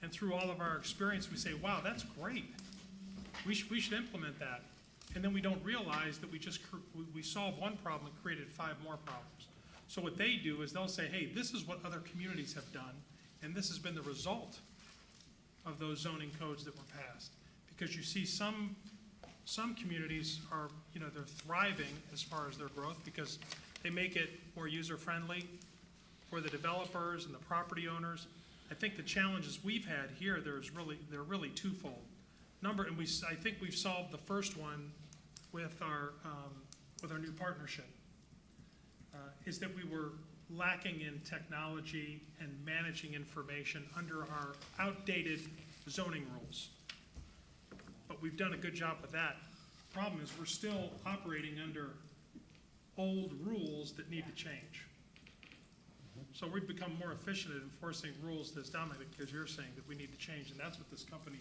and through all of our experience, we say, wow, that's great. We should implement that. And then we don't realize that we solved one problem and created 5 more problems. So what they do is they'll say, hey, this is what other communities have done, and this has been the result of those zoning codes that were passed. Because you see some communities are, they're thriving as far as their growth, because they make it more user-friendly for the developers and the property owners. I think the challenges we've had here, they're really twofold. I think we've solved the first one with our new partnership, is that we were lacking in technology and managing information under our outdated zoning rules. But we've done a good job with that. Problem is, we're still operating under old rules that need to change. So we've become more efficient at enforcing rules, as Dominic, as you're saying, that we need to change, and that's what this company.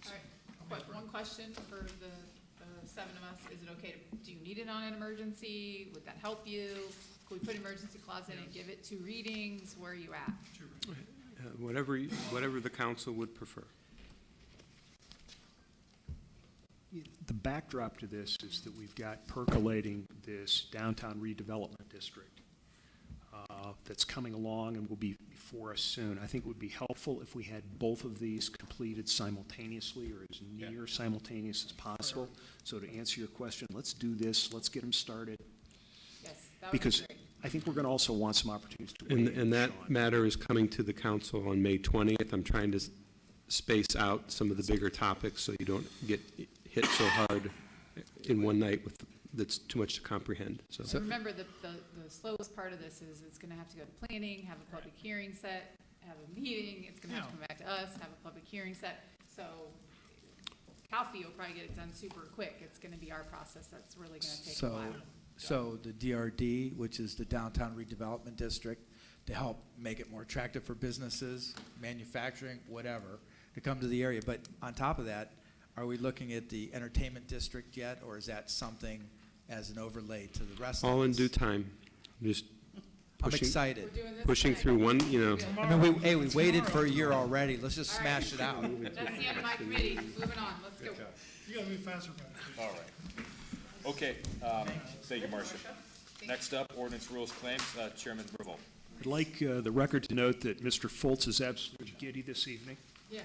All right, one question for the 7 of us. Is it okay do you need it on an emergency? Would that help you? Could we put emergency clause in and give it 2 readings? Where are you at? Whatever the council would prefer. The backdrop to this is that we've got percolating this downtown redevelopment district. that's coming along and will be before us soon. I think it would be helpful if we had both of these completed simultaneously or as near simultaneous as possible. So to answer your question, let's do this, let's get them started. Yes, that would be Because great. I think we're going to also want some opportunities to weigh in, And that Sean. matter is coming to the council on May 20th. I'm trying to space out some of the bigger topics so you don't get hit so hard in one night with, that's too much to comprehend, so. So remember, the slowest part of this is it's gonna have to go to planning, have a public hearing set, have a meeting, it's gonna have to come back to us, have a public hearing set. So Calfee will probably get it done super quick. It's gonna be our process that's really gonna take a while. So the DRD, which is the Downtown Redevelopment District, to help make it more attractive for businesses, manufacturing, whatever, to come to the area. But on top of that, are we looking at the entertainment district yet, or is that something as an overlay to the rest of All in us? due time, just I'm pushing, excited. We're doing this pushing tonight. through one, you know. I mean, we waited for a year already. Let's just All right. smash it out. That's the end of my committee. Moving on, let's go. You gotta move faster, man. All right. Okay, thank you, Marcia. Next up, ordinance rules claims, Chairman Bravo. I'd like the record to note that Mr. Fultz is absolutely giddy this evening Yeah.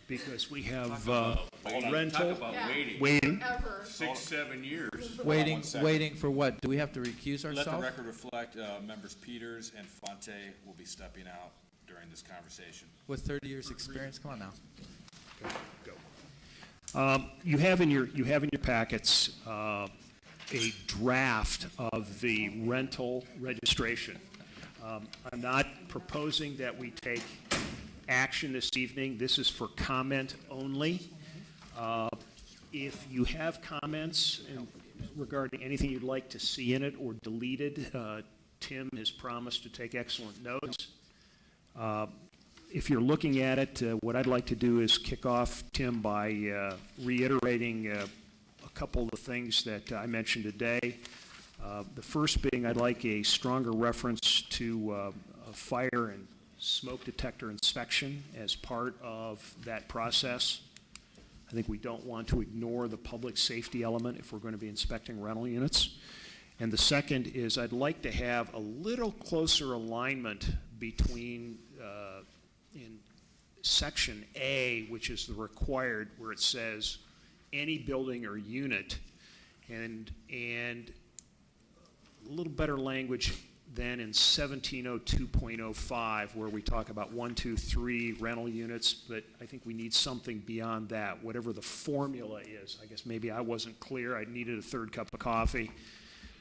because we have Waiting. rental, Talk about Yeah. waiting. waiting. Ever. 6-7 years. Waiting, one second. waiting for what? Do we have to recuse Let the ourselves? record reflect, members Peters and Fonte will be stepping out during this conversation. With 30 years' experience? Come on now. You have in your packets a draft of the rental registration. I'm not proposing that we take action this evening. This is for comment only. If you have comments regarding anything you'd like to see in it or deleted, Tim has promised to take excellent notes. If you're looking at it, what I'd like to do is kick off, Tim, by reiterating a couple of the things that I mentioned today. The first being I'd like a stronger reference to a fire and smoke detector inspection as part of that process. I think we don't want to ignore the public safety element if we're going to be inspecting rental units. And the second is I'd like to have a little closer alignment between in section A, which is the required, where it says any building or unit, and a little better language than in 1702.05, where we talk about 1, 2, 3 rental units, but I think we need something beyond that, whatever the formula is. I guess maybe I wasn't clear. I needed a third cup of coffee.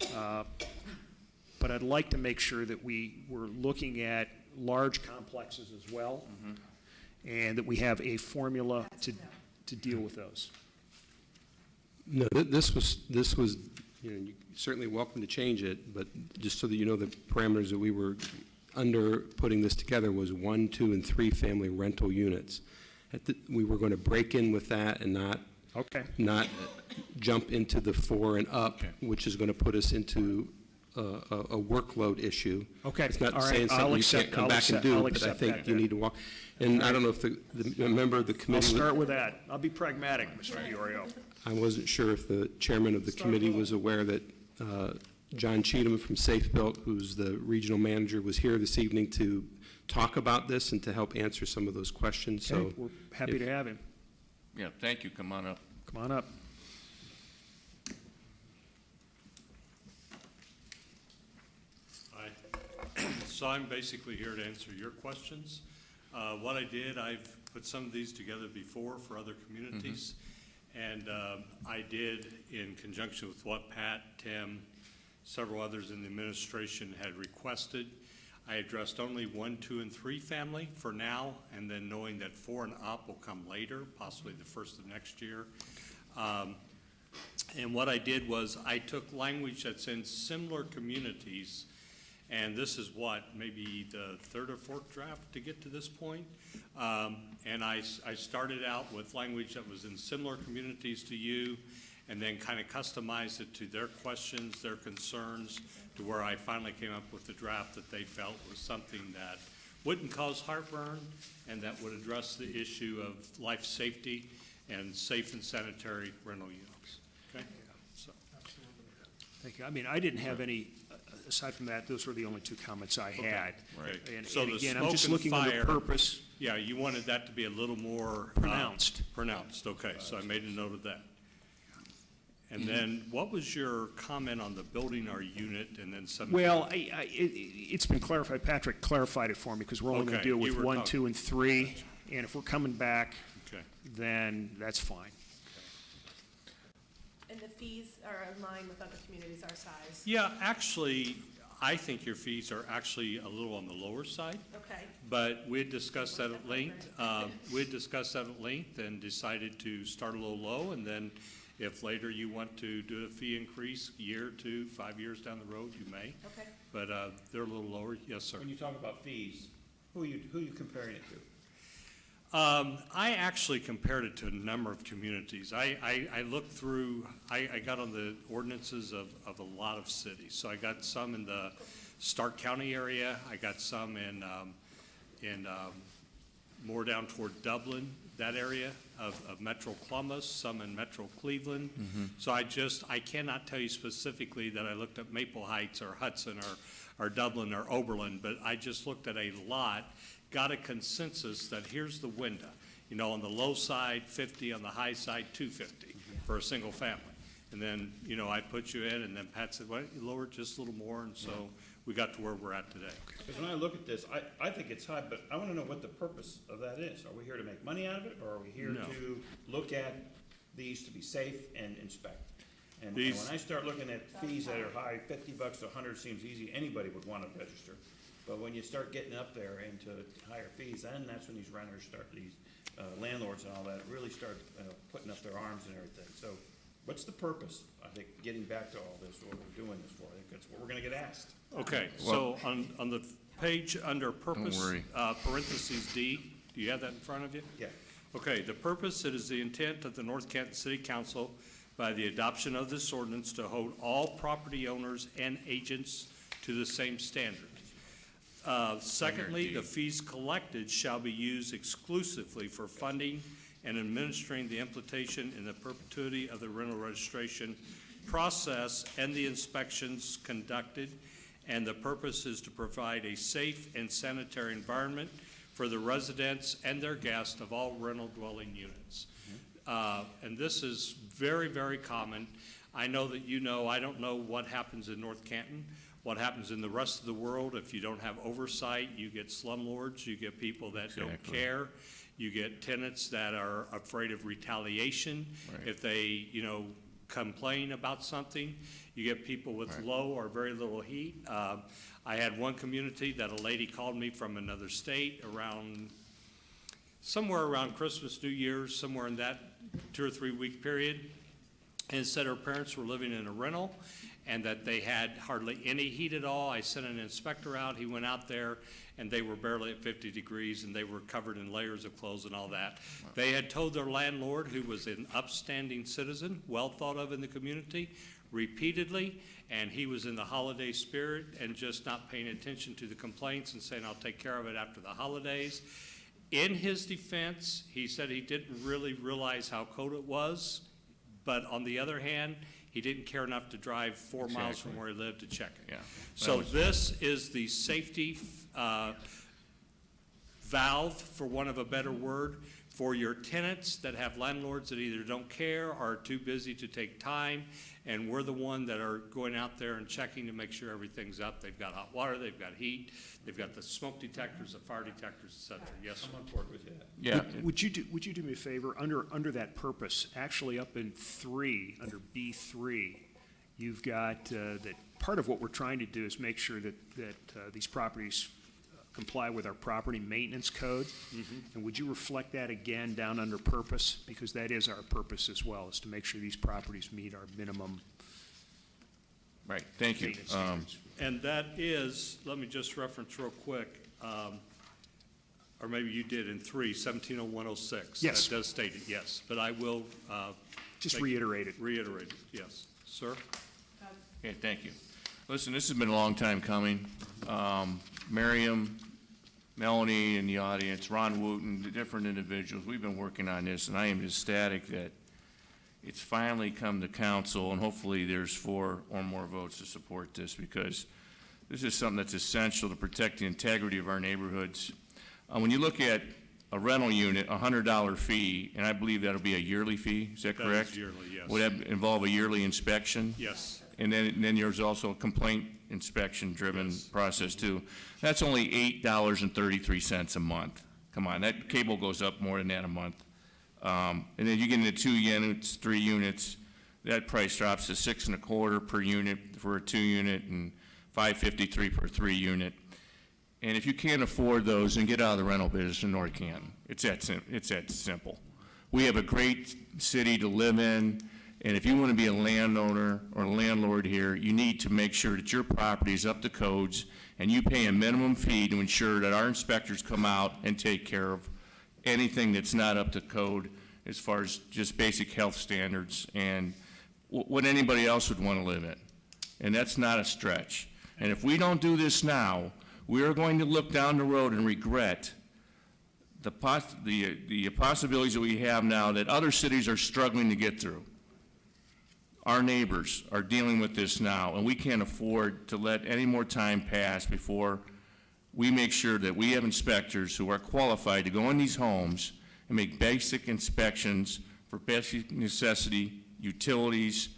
But I'd like to make sure that we were looking at large complexes as well, and that we have a formula to deal with those. No, this was, you know, you're certainly welcome to change it, but just so that you know the parameters that we were under putting this together was 1, 2, and 3 family rental units. We were going to break in with that and not jump into the 4 and up, which is going to put us into a workload issue. Okay, It's not all right, saying something you can't come back and do, I'll but I accept think that. you need to walk. And I don't know if the member of the I'll committee. start with that. I'll be pragmatic, Mr. Diorio. I wasn't sure if the chairman of the committee was aware that John Cheatham from Safe Built, who's the regional manager, was here this evening to talk about this and to help answer some of those questions. Okay, So we're happy to have him. Yeah, thank you. Come on up. Come on up. Hi. So I'm basically here to answer your questions. What I did, I've put some of these together before for other communities. And I did, in conjunction with what Pat, Tim, several others in the administration had requested, I addressed only 1, 2, and 3 family for now, and then knowing that 4 and up will come later, possibly the first of next year. And what I did was I took language that's in similar communities, and this is what, maybe the 3rd or 4th draft to get to this point. And I started out with language that was in similar communities to you, and then kind of customized it to their questions, their concerns, to where I finally came up with the draft that they felt was something that wouldn't cause heartburn and that would address the issue of life safety and safe and sanitary rental units. Okay? So. Thank you. I mean, I didn't have any aside from that, those were the only two comments I had. Okay. And So and the again, I'm smoke just and looking under fire- purpose. Yeah, you wanted that to be a little more. Pronounced. Pronounced, okay, so I made a note of that. And then, what was your comment on the building or unit, and then some? Well, it's been clarified, Patrick clarified it for me, because we're only going to Okay, deal you with were 1, talking- 2, and 3, and if we're coming back, Okay. then that's fine. And the fees are in line with other communities our size. Yeah, actually, I think your fees are actually a little on the lower side. Okay. But we had discussed that at length, and decided to start a little low, and then if later you want to do a fee increase, year, 2, 5 years down the road, you may. Okay. But, they're a little lower, yes, sir. When you talk about fees, who are you comparing it to? I actually compared it to a number of communities. I looked through, I got on the ordinances of a lot of cities. So I got some in the Stark County area, I got some in more down toward Dublin, that area of Metro Columbus, some in Metro Cleveland. So I cannot tell you specifically that I looked at Maple Heights or Hudson or Dublin or Oberlin, but I just looked at a lot, got a consensus that here's the window. You know, on the low side, 50, on the high side, 250 for a single family. And then, you know, I put you in, and then Pat said, why don't you lower it just a little more? And so we got to where we're at today. Because when I look at this, I think it's high, but I want to know what the purpose of that is. Are we here to make money out of it, or are we here No. to look at these to be safe and inspect? And These- when I start looking at fees that are high, $50 to $100 seems easy, anybody would want to register. But when you start getting up there into higher fees, then that's when these renters start, these landlords and all that, really start putting up their arms and everything. So what's the purpose? I think getting back to all this, what we're doing this for, I think that's what we're going to get asked. Okay, so on the page under purpose, worry. parentheses D, do you have that in front of you? Yeah. Okay, the purpose, it is the intent of the North Canton City Council by the adoption of this ordinance to hold all property owners and agents to the same standard. Secondly, the fees collected shall be used exclusively for funding and administering the implementation in the perpetuity of the rental registration process and the inspections conducted. And the purpose is to provide a safe and sanitary environment for the residents and their guests of all rental dwelling units. And this is very, very common. I know that you know, I don't know what happens in North Canton. What happens in the rest of the world, if you don't have oversight, you get slumlords, you get people that don't care, you get tenants that are afraid of retaliation if they, you know, complain about something. You get people with low or very little heat. I had one community that a lady called me from another state somewhere around Christmas, New Year's, somewhere in that 2 or 3 week period, and said her parents were living in a rental and that they had hardly any heat at all. I sent an inspector out, he went out there, and they were barely at 50 degrees, and they were covered in layers of clothes and all that. They had told their landlord, who was an upstanding citizen, well thought of in the community, repeatedly, and he was in the holiday spirit and just not paying attention to the complaints and saying, I'll take care of it after the holidays. In his defense, he said he didn't really realize how cold it was, but on the other hand, he didn't care enough to drive 4 miles from where he lived to check it. Yeah. So this is the safety valve, for want of a better word, for your tenants that have landlords that either don't care or are too busy to take time. And we're the one that are going out there and checking to make sure everything's up. They've got hot water, they've got heat, they've got the smoke detectors, the fire detectors, et cetera. Yes, sir. I'm on board with you. Yeah. Would you do me a favor, under that purpose, actually up in 3, under B3, you've got, that part of what we're trying to do is make sure that these properties comply with our property maintenance code. And would you reflect that again down under purpose? Because that is our purpose as well, is to make sure these properties meet our minimum Right, thank you. maintenance standards. And that is, let me just reference real quick, or maybe you did in 170106. Yes. That does state it, yes, but I will. Just reiterate it. Reiterate it, yes. Sir? Okay, thank you. Listen, this has been a long time coming. Miriam, Melanie in the audience, Ron Wooten, the different individuals, we've been working on this, and I am ecstatic that it's finally come to council, and hopefully there's 4 or more votes to support this, because This is something that's essential to protect the integrity of our neighborhoods. When you look at a rental unit, a $100 fee, and I believe that'll be a yearly fee, is that That correct? is yearly, yes. Would that involve a yearly inspection? Yes. And then there's also a complaint inspection-driven Yes. process too. That's only $8.33 a month. Come on, that cable goes up more than that a month. And then you get into 2 units, 3 units, that price drops to $6.25 per unit for a 2-unit and $5.53 per 3-unit. And if you can't afford those, then get out of the rental business in North Canton. It's that simple. We have a great city to live in, and if you want to be a landowner or a landlord here, you need to make sure that your property is up to codes and you pay a minimum fee to ensure that our inspectors come out and take care of anything that's not up to code as far as just basic health standards and what anybody else would want to live in. And that's not a stretch. And if we don't do this now, we are going to look down the road and regret the possibilities that we have now that other cities are struggling to get through. Our neighbors are dealing with this now, and we can't afford to let any more time pass before we make sure that we have inspectors who are qualified to go in these homes and make basic inspections for basic necessity, utilities,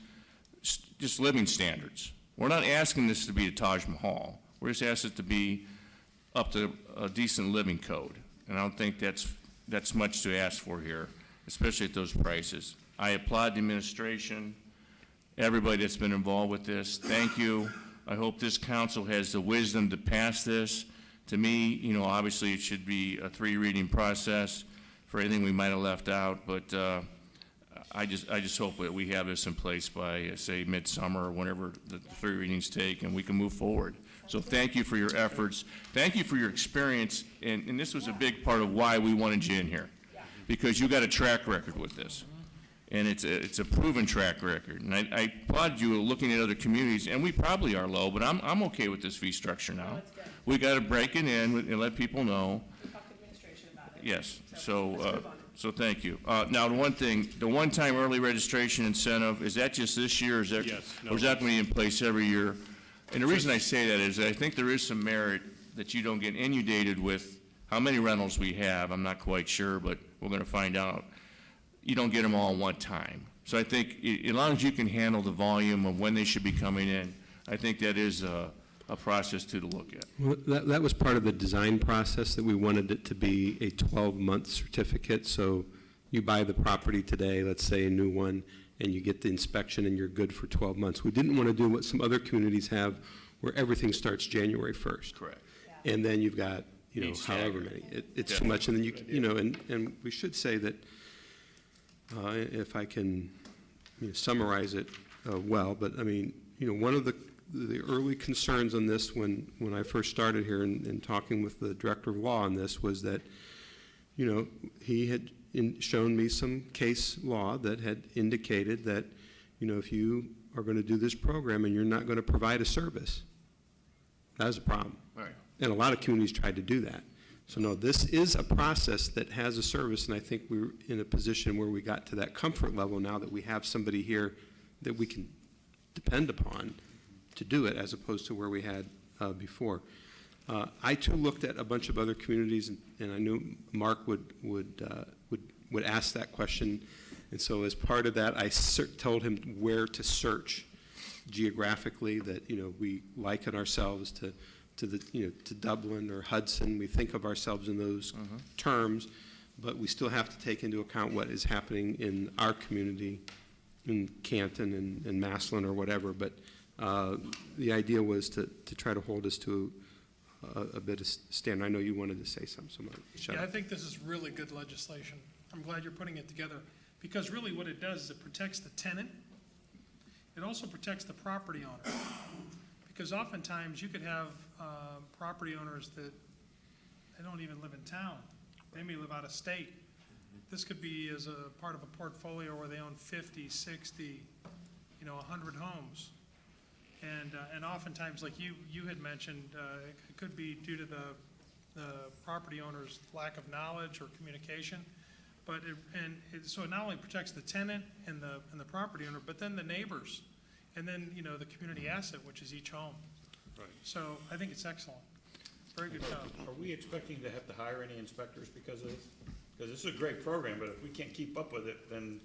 just living standards. We're not asking this to be a Taj Mahal. We're just asking it to be up to a decent living code. And I don't think that's much to ask for here, especially at those prices. I applaud the administration, everybody that's been involved with this. Thank you. I hope this council has the wisdom to pass this. To me, you know, obviously it should be a 3-reading process for anything we might have left out, but I just hope that we have this in place by, say, midsummer or whenever the 3 readings take, and we can move forward. So thank you for your efforts. Thank you for your experience, and this was a big part of why we wanted you in here, because you got a track record with this. And it's a proven track record. And I applaud you looking at other communities, and we probably are low, but I'm okay with this fee structure now. We got to break it in and let people know. Talk to administration about it. Yes, so thank you. Now, the one thing, the one-time early registration incentive, is that just this year, or is that? Yes, no. Or is that going to be in place every year? And the reason I say that is that I think there is some merit that you don't get inundated with how many rentals we have. I'm not quite sure, but we're going to find out. You don't get them all at one time. So I think as long as you can handle the volume of when they should be coming in, I think that is a process to look at. Well, that was part of the design process, that we wanted it to be a 12-month certificate. So you buy the property today, let's say a new one, and you get the inspection and you're good for 12 months. We didn't want to do what some other communities have, where everything starts January 1st. Correct. And then you've got, you know, Each however staggered. many. It's too much, and then you know, and we should say that, if I can, you know, summarize it well, but I mean, you know, one of the early concerns on this when I first started here and talking with the director of law on this was that, you know, he had shown me some case law that had indicated that, you know, if you are going to do this program and you're not going to provide a service, that is a problem. Right. And a lot of communities tried to do that. So no, this is a process that has a service, and I think we're in a position where we got to that comfort level now that we have somebody here that we can depend upon to do it, as opposed to where we had before. I too looked at a bunch of other communities, and I knew Mark would ask that question, and so as part of that, I told him where to search geographically, that, you know, we liken ourselves to the, you know, to Dublin or Hudson. We think of ourselves in those terms, but we still have to take into account what is happening in our community, in Canton and Maslin or whatever. But the idea was to try to hold us to a bit of standard. I know you wanted to say something, so shut Yeah, up. I think this is really good legislation. I'm glad you're putting it together, because really what it does is it protects the tenant. It also protects the property owner. Because oftentimes you could have property owners that they don't even live in town. They may live out of state. This could be as a part of a portfolio where they own 50, 60, you know, 100 homes. And oftentimes, like you had mentioned, it could be due to the property owner's lack of knowledge or communication. But so it not only protects the tenant and the property owner, but then the neighbors. And then, you know, the community asset, which is each home. Right. So I think it's excellent. Very good job. Are we expecting to have to hire any inspectors because of this? Because this is a great program, but if we can't keep up with it, then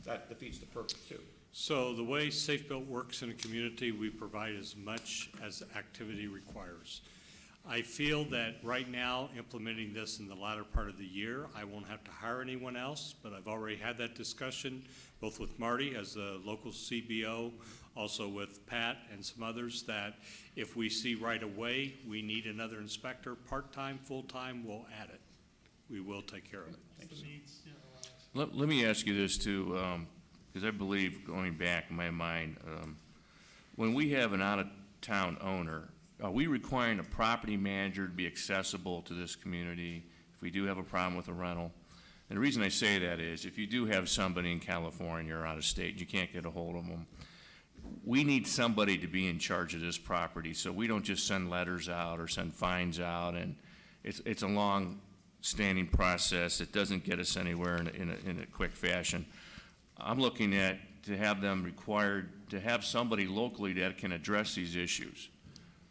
that defeats the purpose too. So the way Safe Built works in a community, we provide as much as activity requires. I feel that right now, implementing this in the latter part of the year, I won't have to hire anyone else, but I've already had that discussion, both with Marty as the local CBO, also with Pat and some others, that if we see right away we need another inspector, part-time, full-time, we'll add it. We will take care of it. Let me ask you this too, because I believe, going back in my mind, when we have an out-of-town owner, are we requiring a property manager to be accessible to this community if we do have a problem with a rental? And the reason I say that is, if you do have somebody in California or out of state, you can't get a hold of them, we need somebody to be in charge of this property, so we don't just send letters out or send fines out, and it's a long-standing process. It doesn't get us anywhere in a quick fashion. I'm looking at to have them required to have somebody locally that can address these issues,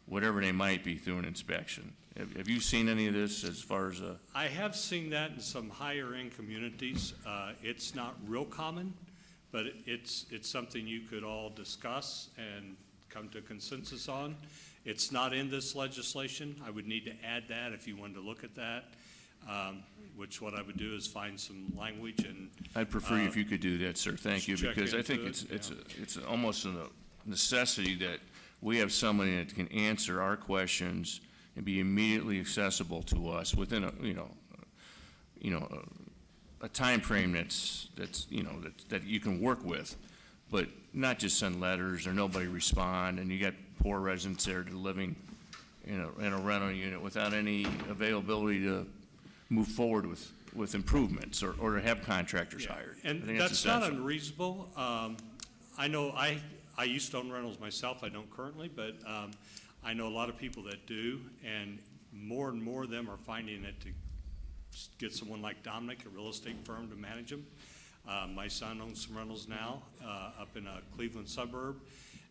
whatever they might be, through an inspection. Have you seen any of this as far as a? I have seen that in some higher-end communities. It's not real common, but it's something you could all discuss and come to consensus on. It's not in this legislation. I would need to add that if you wanted to look at that, which what I would do is find some language and. I'd prefer if you could do that, sir. Thank you, because I think it's almost a necessity that we have somebody that can answer our questions and be immediately accessible to us within a time frame that you can work with, but not just send letters or nobody respond, and you got poor residents there living in a rental unit without any availability to move forward with improvements or to have contractors hired. And I think that's not essential. unreasonable. I know I used to own rentals myself. I don't currently, but I know a lot of people that do, and more of them are finding it to get someone like Dominic, a real estate firm, to manage them. My son owns some rentals now up in a Cleveland suburb,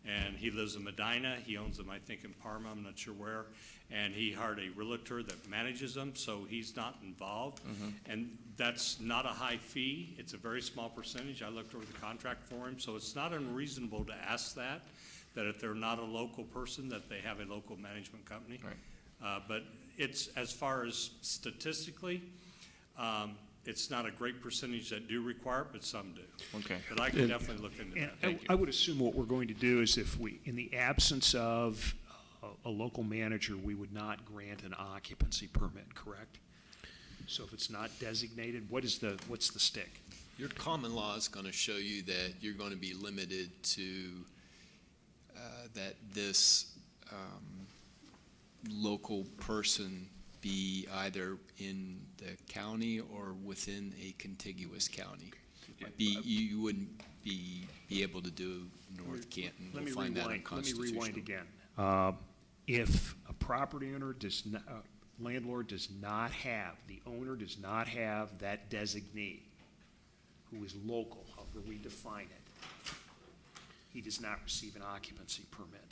and he lives in Medina. He owns them, I think, in Parma. I'm not sure where. And he hired a realtor that manages them, so he's not involved. And that's not a high fee. It's a very small percentage. I looked over the contract for him, so it's not unreasonable to ask that if they're not a local person, that they have a local management company. Right. But it's, as far as statistically, it's not a great percentage that do require it, but some do. Okay. But I can definitely look into that. I would assume what we're going to do is, if we, in the absence of a local manager, we would not grant an occupancy permit, correct? So if it's not designated, what's the stick? Your common law is going to show you that you're going to be limited to that this local person be either in the county or within a contiguous county. You wouldn't be able to do North Canton. Let me find that rewind unconstitutional. again. If a property owner does not, landlord does not have, the owner does not have that designee who is local, however we define it, he does not receive an occupancy permit.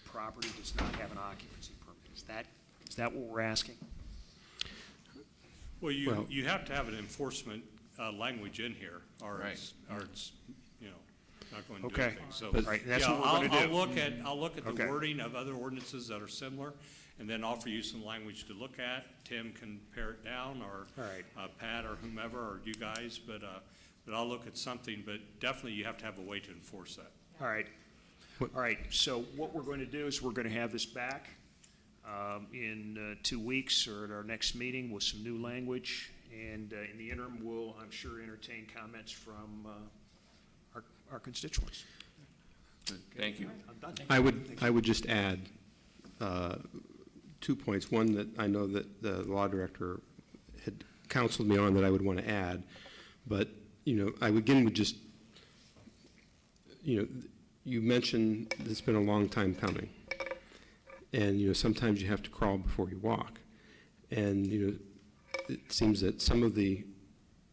The property does not have an occupancy permit. Is that what we're asking? Well, you have to have an enforcement language in here, or Right. it's, not going to do Okay. anything. So, Right, that's yeah, what we're gonna do. I'll look at the Okay. wording of other ordinances that are similar, and then offer you some language to look at. Tim can pare it down, or All right. Pat, or whomever, or you guys, but I'll look at something, but definitely you have to have a way to enforce that. All right. All right, so what we're going to do is we're going to have this back in 2 weeks or at our next meeting with some new language. And in the interim, we'll, I'm sure, entertain comments from our constituents. Thank you. I'm done. I would just add 2 points. One, that I know that the law director had counseled me on that I would want to add, but, I would just, you mentioned it's been a long time coming. And, sometimes you have to crawl before you walk. And, it seems that some of the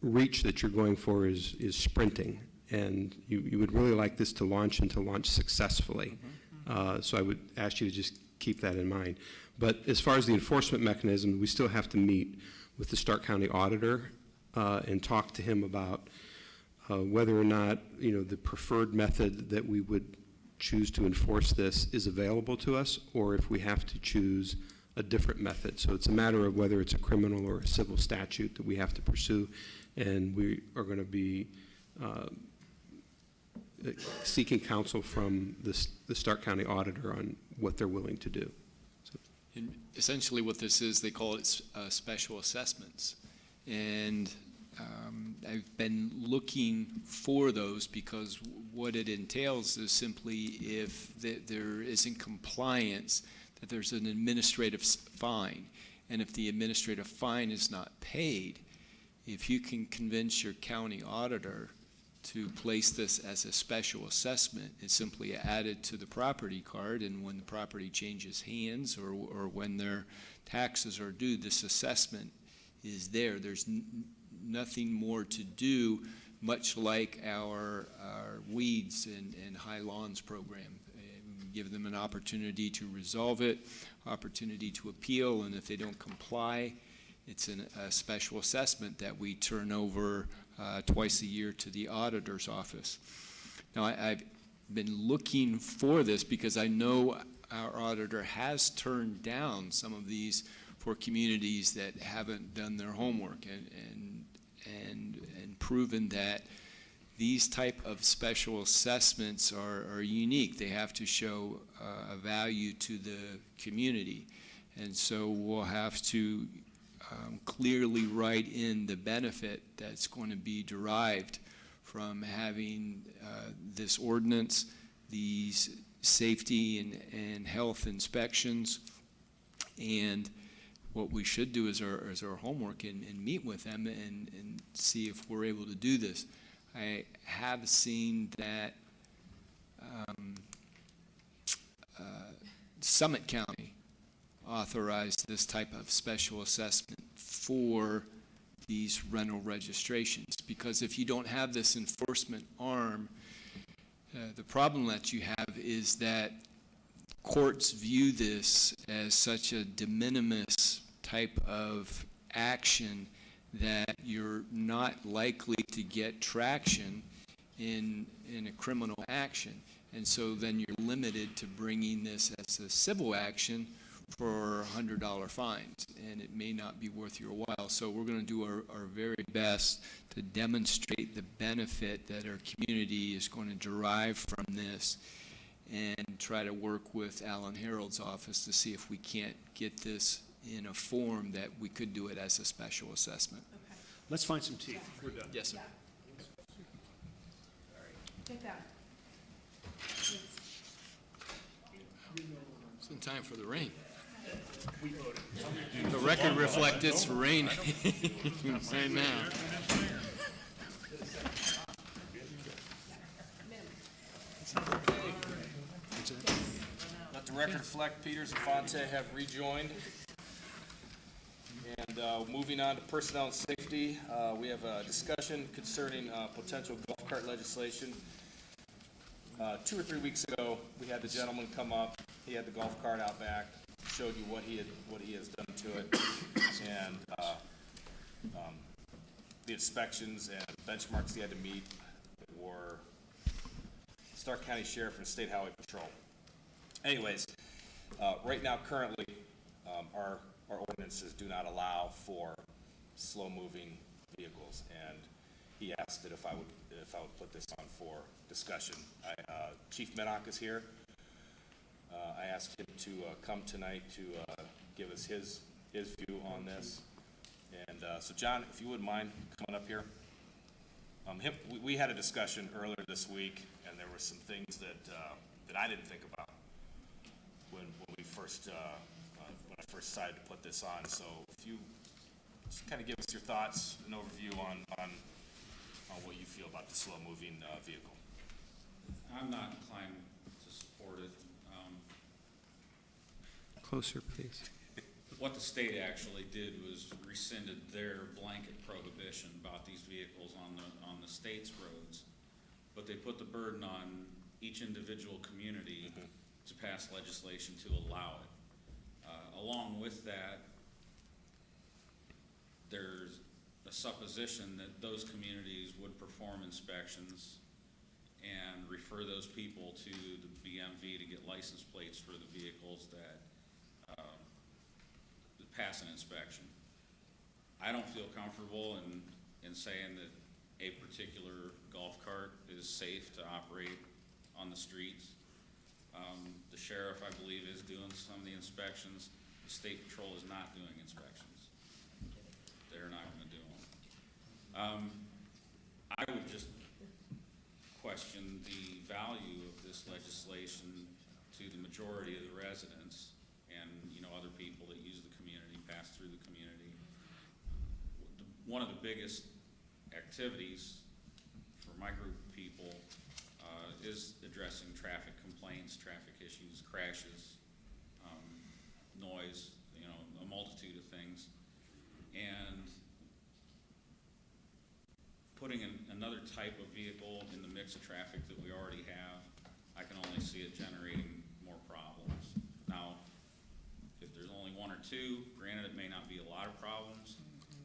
reach that you're going for is sprinting. And you would really like this to launch successfully. So I would ask you to just keep that in mind. But as far as the enforcement mechanism, we still have to meet with the Stark County Auditor and talk to him about whether or not, the preferred method that we would choose to enforce this is available to us, or if we have to choose a different method. So it's a matter of whether it's a criminal or a civil statute that we have to pursue, and we are going to be seeking counsel from the Stark County Auditor on what they're willing to do. And essentially what this is, they call it special assessments. And I've been looking for those because what it entails is simply if there isn't compliance, that there's an administrative fine. And if the administrative fine is not paid, if you can convince your county auditor to place this as a special assessment, it's simply added to the property card, and when the property changes hands or when their taxes are due, this assessment is there. There's nothing more to do, much like our weeds and high lawns program. Give them an opportunity to resolve it, opportunity to appeal, and if they don't comply, it's a special assessment that we turn over twice a year to the auditor's office. Now, I've been looking for this because I know our auditor has turned down some of these for communities that haven't done their homework and proven that these type of special assessments are unique. They have to show a value to the community. And so we'll have to clearly write in the benefit that's going to be derived from having this ordinance, these safety and health inspections. And what we should do is our homework and meet with them and see if we're able to do this. I have seen that Summit County authorized this type of special assessment for these rental registrations, because if you don't have this enforcement arm, the problem that you have is that courts view this as such a de minimis type of action that you're not likely to get traction in a criminal action. And so then you're limited to bringing this as a civil action for $100 fines, and it may not be worth your while. So we're going to do our very best to demonstrate the benefit that our community is going to derive from this, and try to work with Alan Harold's office to see if we can't get this in a form that we could do it as a special assessment. Let's find some teeth. We're done. Yes, sir. Take that. It's in time for the rain. The record reflects it's raining right now. Let the record reflect Peters and Fonte have rejoined. And moving on to personnel and safety, we have a discussion concerning potential golf cart legislation. 2 or 3 weeks ago, we had the gentleman come up. He had the golf cart out back, showed you what he has done to it, and the inspections and benchmarks he had to meet were Stark County Sheriff and State Highway Patrol. Anyways, right now, currently, our ordinances do not allow for slow-moving vehicles, and he asked that if I would put this on for discussion. Chief Minnock is here. I asked him to come tonight to give us his view on this. And so, John, if you wouldn't mind coming up here. We had a discussion earlier this week, and there were some things that I didn't think about when we first when I first decided to put this on. So, if you just kind of give us your thoughts, an overview on what you feel about the slow-moving vehicle. I'm not inclined to support it. Closer, please. What the state actually did was rescinded their blanket prohibition about these vehicles on the state's roads, but they put the burden on each individual community to pass legislation to allow it. Along with that, there's a supposition that those communities would perform inspections and refer those people to the BMV to get license plates for the vehicles that pass an inspection. I don't feel comfortable in saying that a particular golf cart is safe to operate on the streets. The sheriff, I believe, is doing some of the inspections. The state patrol is not doing inspections. They're not going to do them. I would just question the value of this legislation to the majority of the residents and, you know, other people that use the community, pass through the community. One of the biggest activities for my group of people is addressing traffic complaints, traffic issues, crashes, noise, you know, a multitude of things. And putting in another type of vehicle in the mix of traffic that we already have, I can only see it generating more problems. Now, if there's only one or two, granted it may not be a lot of problems,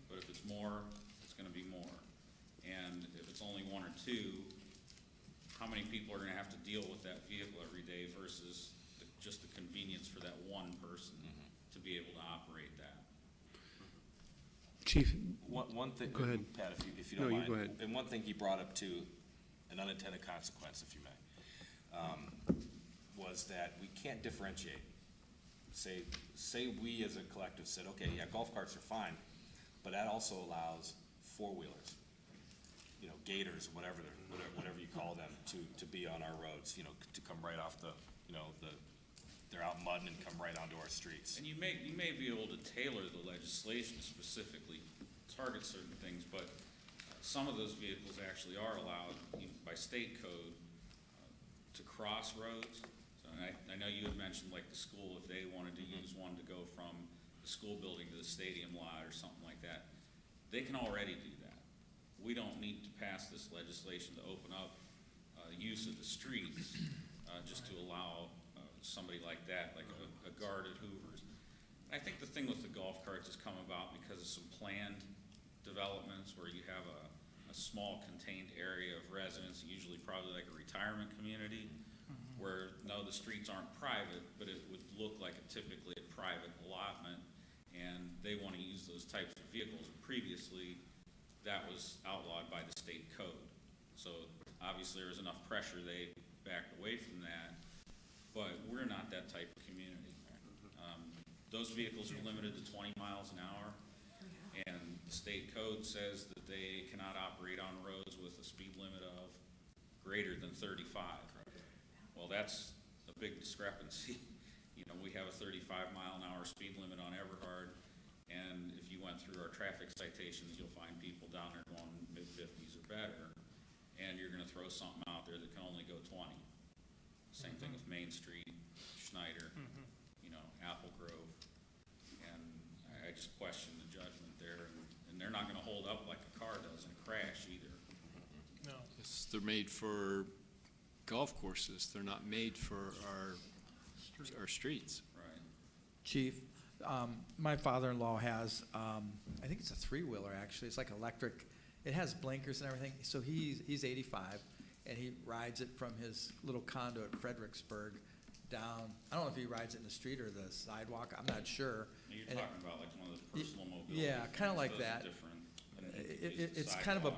but if it's more, it's gonna be more. And if it's only one or two, how many people are gonna have to deal with that vehicle every day versus just the convenience for that one person to be able to operate that? Chief? One thing, Go ahead. Pat, if you don't No, mind. you go ahead. And one thing he brought up too, an unintended consequence, if you may, was that we can't differentiate. Say we as a collective said, okay, yeah, golf carts are fine, but that also allows four-wheelers, you know, gators, whatever you call them, to be on our roads, you know, to come right off the, you know, they're out mudding and come right onto our streets. And you may be able to tailor the legislation to specifically target certain things, but some of those vehicles actually are allowed by state code to cross roads. So I know you had mentioned like the school, if they wanted to use one to go from the school building to the stadium lot or something like that, they can already do that. We don't need to pass this legislation to open up use of the streets just to allow somebody like that, like a guard at Hoover's. And I think the thing with the golf carts has come about because of some planned developments where you have a small contained area of residents, usually probably like a retirement community, where no, the streets aren't private, but it would look like typically a private allotment, and they want to use those types of vehicles. Previously, that was outlawed by the state code. So obviously there was enough pressure, they backed away from that, but we're not that type of community. Those vehicles are limited to 20 miles an hour, and the state code says that they cannot operate on roads with a speed limit of greater than 35. Well, that's a big discrepancy. You know, we have a 35-mile-an-hour speed limit on Everhard, and if you went through our traffic citations, you'll find people down there going mid-50s or better, and you're gonna throw something out there that can only go 20. Same thing with Main Street, Schneider, you know, Apple Grove, and I just question the judgment there, and they're not gonna hold up like a car does in a crash either. No. Yes, they're made for golf courses. They're not made for our streets. Right. Chief, my father-in-law has, I think it's a three-wheeler actually. It's like electric. It has blinkers and everything. So he's 85, and he rides it from his little condo at Fredericksburg down. I don't know if he rides it in the street or the sidewalk. I'm not sure. You're And talking about like one of those personal mobility. yeah, kind of like those are that. different. It's kind of a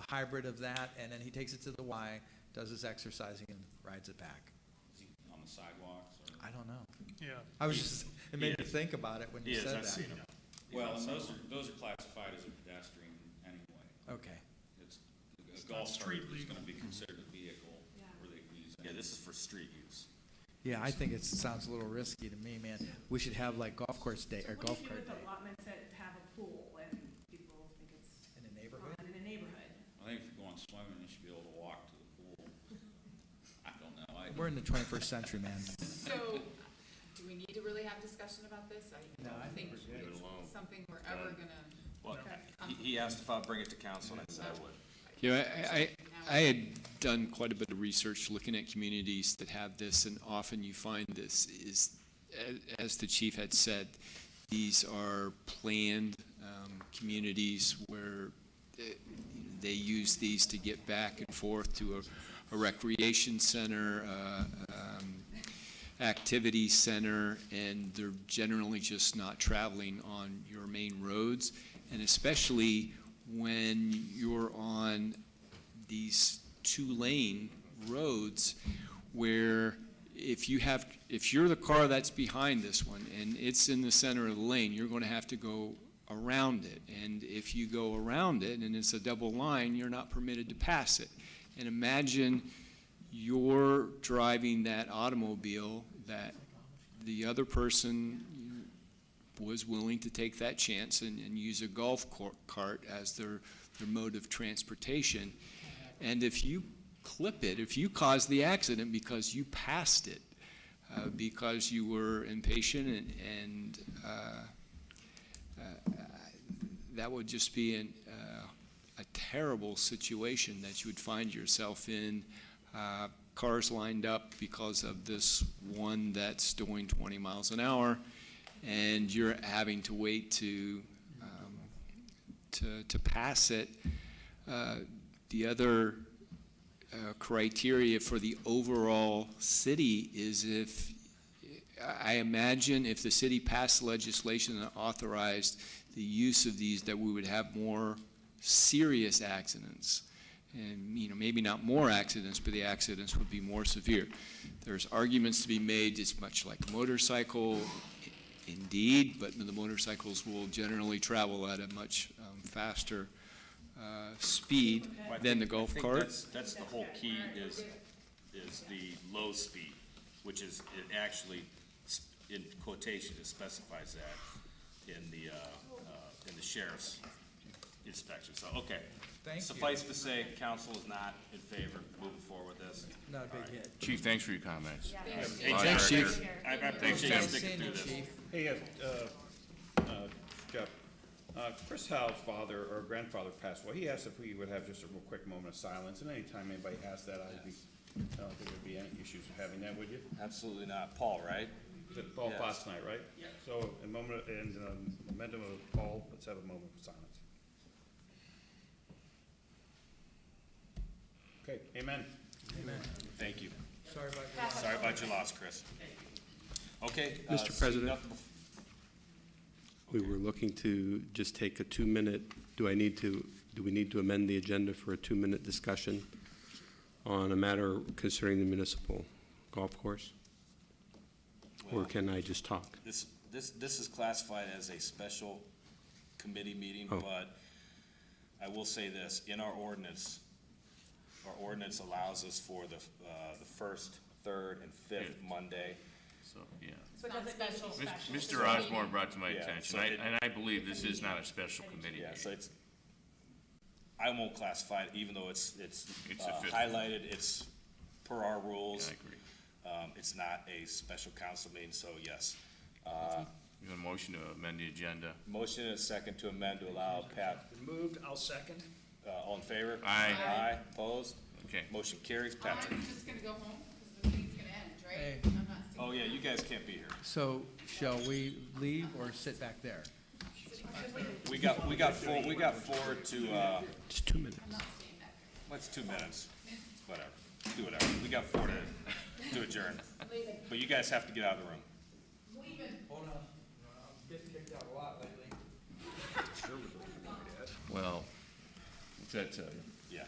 hybrid of that, and then he takes it to the Y, does his exercising, and rides it back. Is he on the sidewalks or? I don't know. Yeah. I was just, it made me think about it when you said that. Well, and those are classified as a pedestrian anyway. Okay. It's, a golf cart street is legal. gonna be considered a vehicle where they can use it. Yeah, this is for street use. Yeah, I think it sounds a little risky to me, man. We should have like golf course day, or golf cart day. What do you do with allotments that have a pool and people think it's In a neighborhood? fun in a neighborhood? I think if you're going swimming, you should be able to walk to the pool. I don't know. We're in the 21st century, man. So, do we need to really have discussion about this? I No, I don't think think we're good. it's something we're ever gonna. Well, Okay. he asked if I'd bring it to council, and I said I would. You know, I had done quite a bit of research looking at communities that have this, and often you find this is, as the chief had said, these are planned communities where they use these to get back and forth to a recreation center, activity center, and they're generally just not traveling on your main roads. And especially when you're on these two-lane roads where if you're the car that's behind this one and it's in the center of the lane, you're going to have to go around it. And if you go around it and it's a double line, you're not permitted to pass it. And imagine you're driving that automobile that the other person was willing to take that chance and use a golf cart as their mode of transportation. And if you clip it, if you cause the accident because you passed it, because you were impatient and that would just be a terrible situation that you would find yourself in, cars lined up because of this one that's doing 20 miles an hour, and you're having to wait to pass it. The other criteria for the overall city is I imagine if the city passed legislation that authorized the use of these, that we would have more serious accidents. And, maybe not more accidents, but the accidents would be more severe. There's arguments to be made, it's much like a motorcycle, indeed, but the motorcycles will generally travel at a much faster speed than the golf cart. That's the whole key is the low speed, which is, it actually, in quotation, it specifies that in the sheriff's inspection. So, okay. Thank you. Suffice to say, council is not in favor of moving forward with this. Not a big hit. Chief, thanks for your comments. Hey, Thanks, Chief. I appreciate you sticking through this. Hey, Jeff, Chris Howe's father or grandfather passed away. He asked if we would have just a real quick moment of silence, and anytime anybody asks that, I don't think there'd be any issues with having that, would you? Absolutely not. Paul, right? Is it Paul Yes. Foss tonight, right? Yeah. So, a moment, in memento of Paul, let's have a moment of silence. Okay, amen. Amen. Thank you. Sorry about your loss. Sorry about your loss, Chris. Okay. Mr. seeing President? nothing We were looking to just take a 2-minute, do we need to amend the agenda for a 2-minute discussion on a matter concerning the municipal golf course? Or Well, can I just talk? This is classified as a special committee meeting, Oh. but I will say this, in our ordinance allows us for the first, third, and fifth Monday. So, yeah. So it doesn't need to be special. Mr. Osborne brought to my Yeah, attention, so it- and I believe this is not a special committee Yeah, meeting. so I won't classify it, even though it's It's a fifth. highlighted, it's per our rules. Yeah, I agree. It's not a special council meeting, so yes. We have a motion to amend the agenda. Motion and a second to amend to allow Pat, Been moved, I'll second. all in favor? Aye. Aye, opposed? Okay. Motion carries. Patrick? I'm just gonna go home, because the meeting's gonna end, right? Hey. I'm not staying. Oh, yeah, you guys can't be here. So, shall we leave or sit back there? We got four to, Just 2 minutes. what's 2 minutes? Whatever, do whatever. We got 4 to adjourn. But you guys have to get out of the room. Hold on. I'm getting kicked out a lot lately. Well, what's that tell you? Yeah.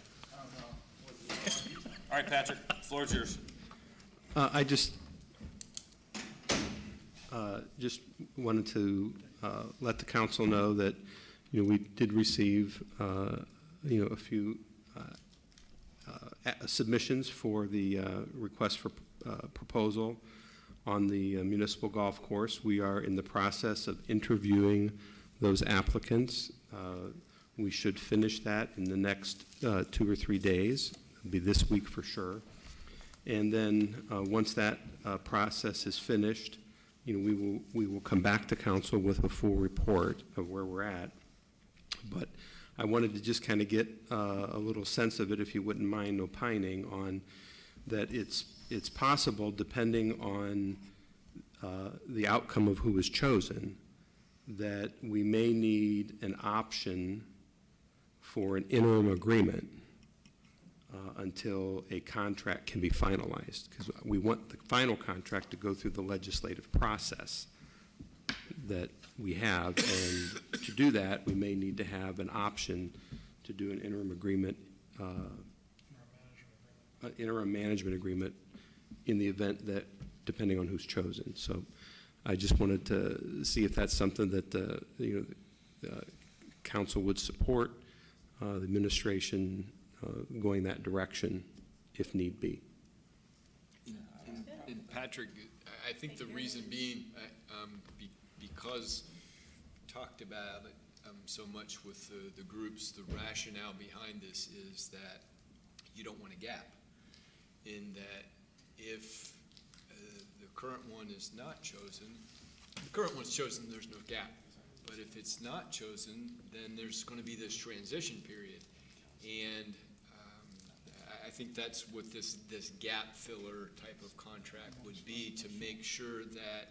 All right, Patrick, floor's yours. I just wanted to let the council know that, we did receive, a few submissions for the request for proposal on the municipal golf course. We are in the process of interviewing those applicants. We should finish that in the next 2 or 3 days. It'll be this week for sure. And then, once that process is finished, we will come back to council with a full report of where we're at. But I wanted to just kind of get a little sense of it, if you wouldn't mind opining on that it's possible, depending on the outcome of who is chosen, that we may need an option for an interim agreement until a contract can be finalized, because we want the final contract to go through the legislative process that we have, and to do that, we may need to have an option to do an interim agreement, interim management agreement in the event that, depending on who's chosen. So I just wanted to see if that's something that the council would support, the administration going that direction if need be. And Patrick, I think the reason being, because we talked about it so much with the groups, the rationale behind this is that you don't want a gap, in that if the current one is not chosen, the current one's chosen, there's no gap. But if it's not chosen, then there's going to be this transition period. And I think that's what this gap filler type of contract would be, to make sure that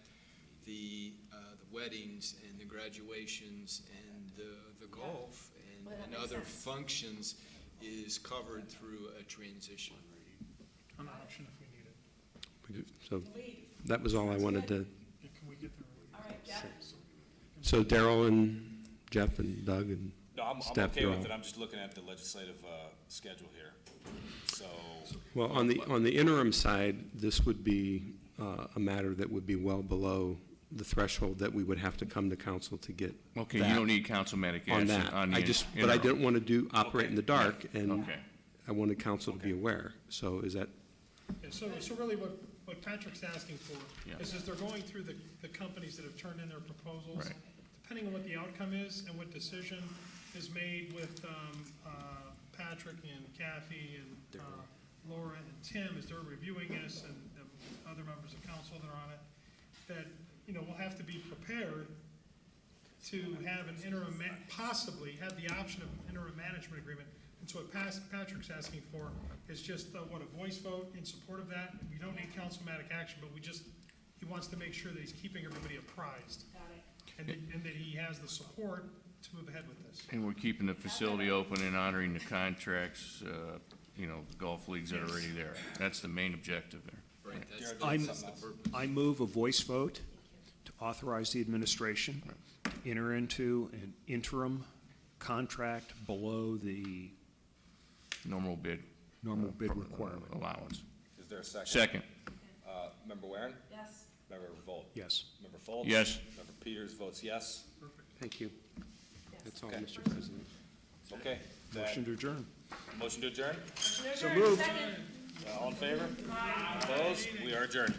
the weddings and the graduations and the golf and other functions is covered through a transition. An option if we need it. So that was all I wanted to. Yeah, can we get the? All right, Jeff. So Daryl and Jeff and Doug and No, I'm Steph, okay you're with all- it, I'm just looking at the legislative schedule here. So, Well, on the interim side, this would be a matter that would be well below the threshold that we would have to come to council to get. Okay, that you don't need councilmatic on action that. on the But I interim. didn't want to operate in the dark, and Okay. I wanted council to be aware. So is that, Yeah, so really what Patrick's asking for Yeah. is they're going through the companies that have turned in their proposals. Right. Depending on what the outcome is and what decision is made with Patrick and Kathy and Laura and Tim as they're reviewing this, and the other members of council that are on it, that, we'll have to be prepared to have an interim, possibly have the option of an interim management agreement. And so what Patrick's asking for is just, a voice vote in support of that. We don't need councilmatic action, but he wants to make sure that he's keeping everybody apprised. Got it. And that he has the support to move ahead with this. And we're keeping the facility open and honoring the contracts, the golf leagues that are already there. That's the main objective there. Right, I move a voice vote to authorize the administration to enter into an interim contract below the Normal bid requirement. allowance. is there a second? Second. Member Warren? Yes. Member Volt? Yes. Member Foltz? Yes. Member Peters votes yes. thank you. That's all, Okay. Mr. President. Okay. Motion to adjourn. Motion to adjourn? So moved. Second. All in favor? Opposed? We are adjourned.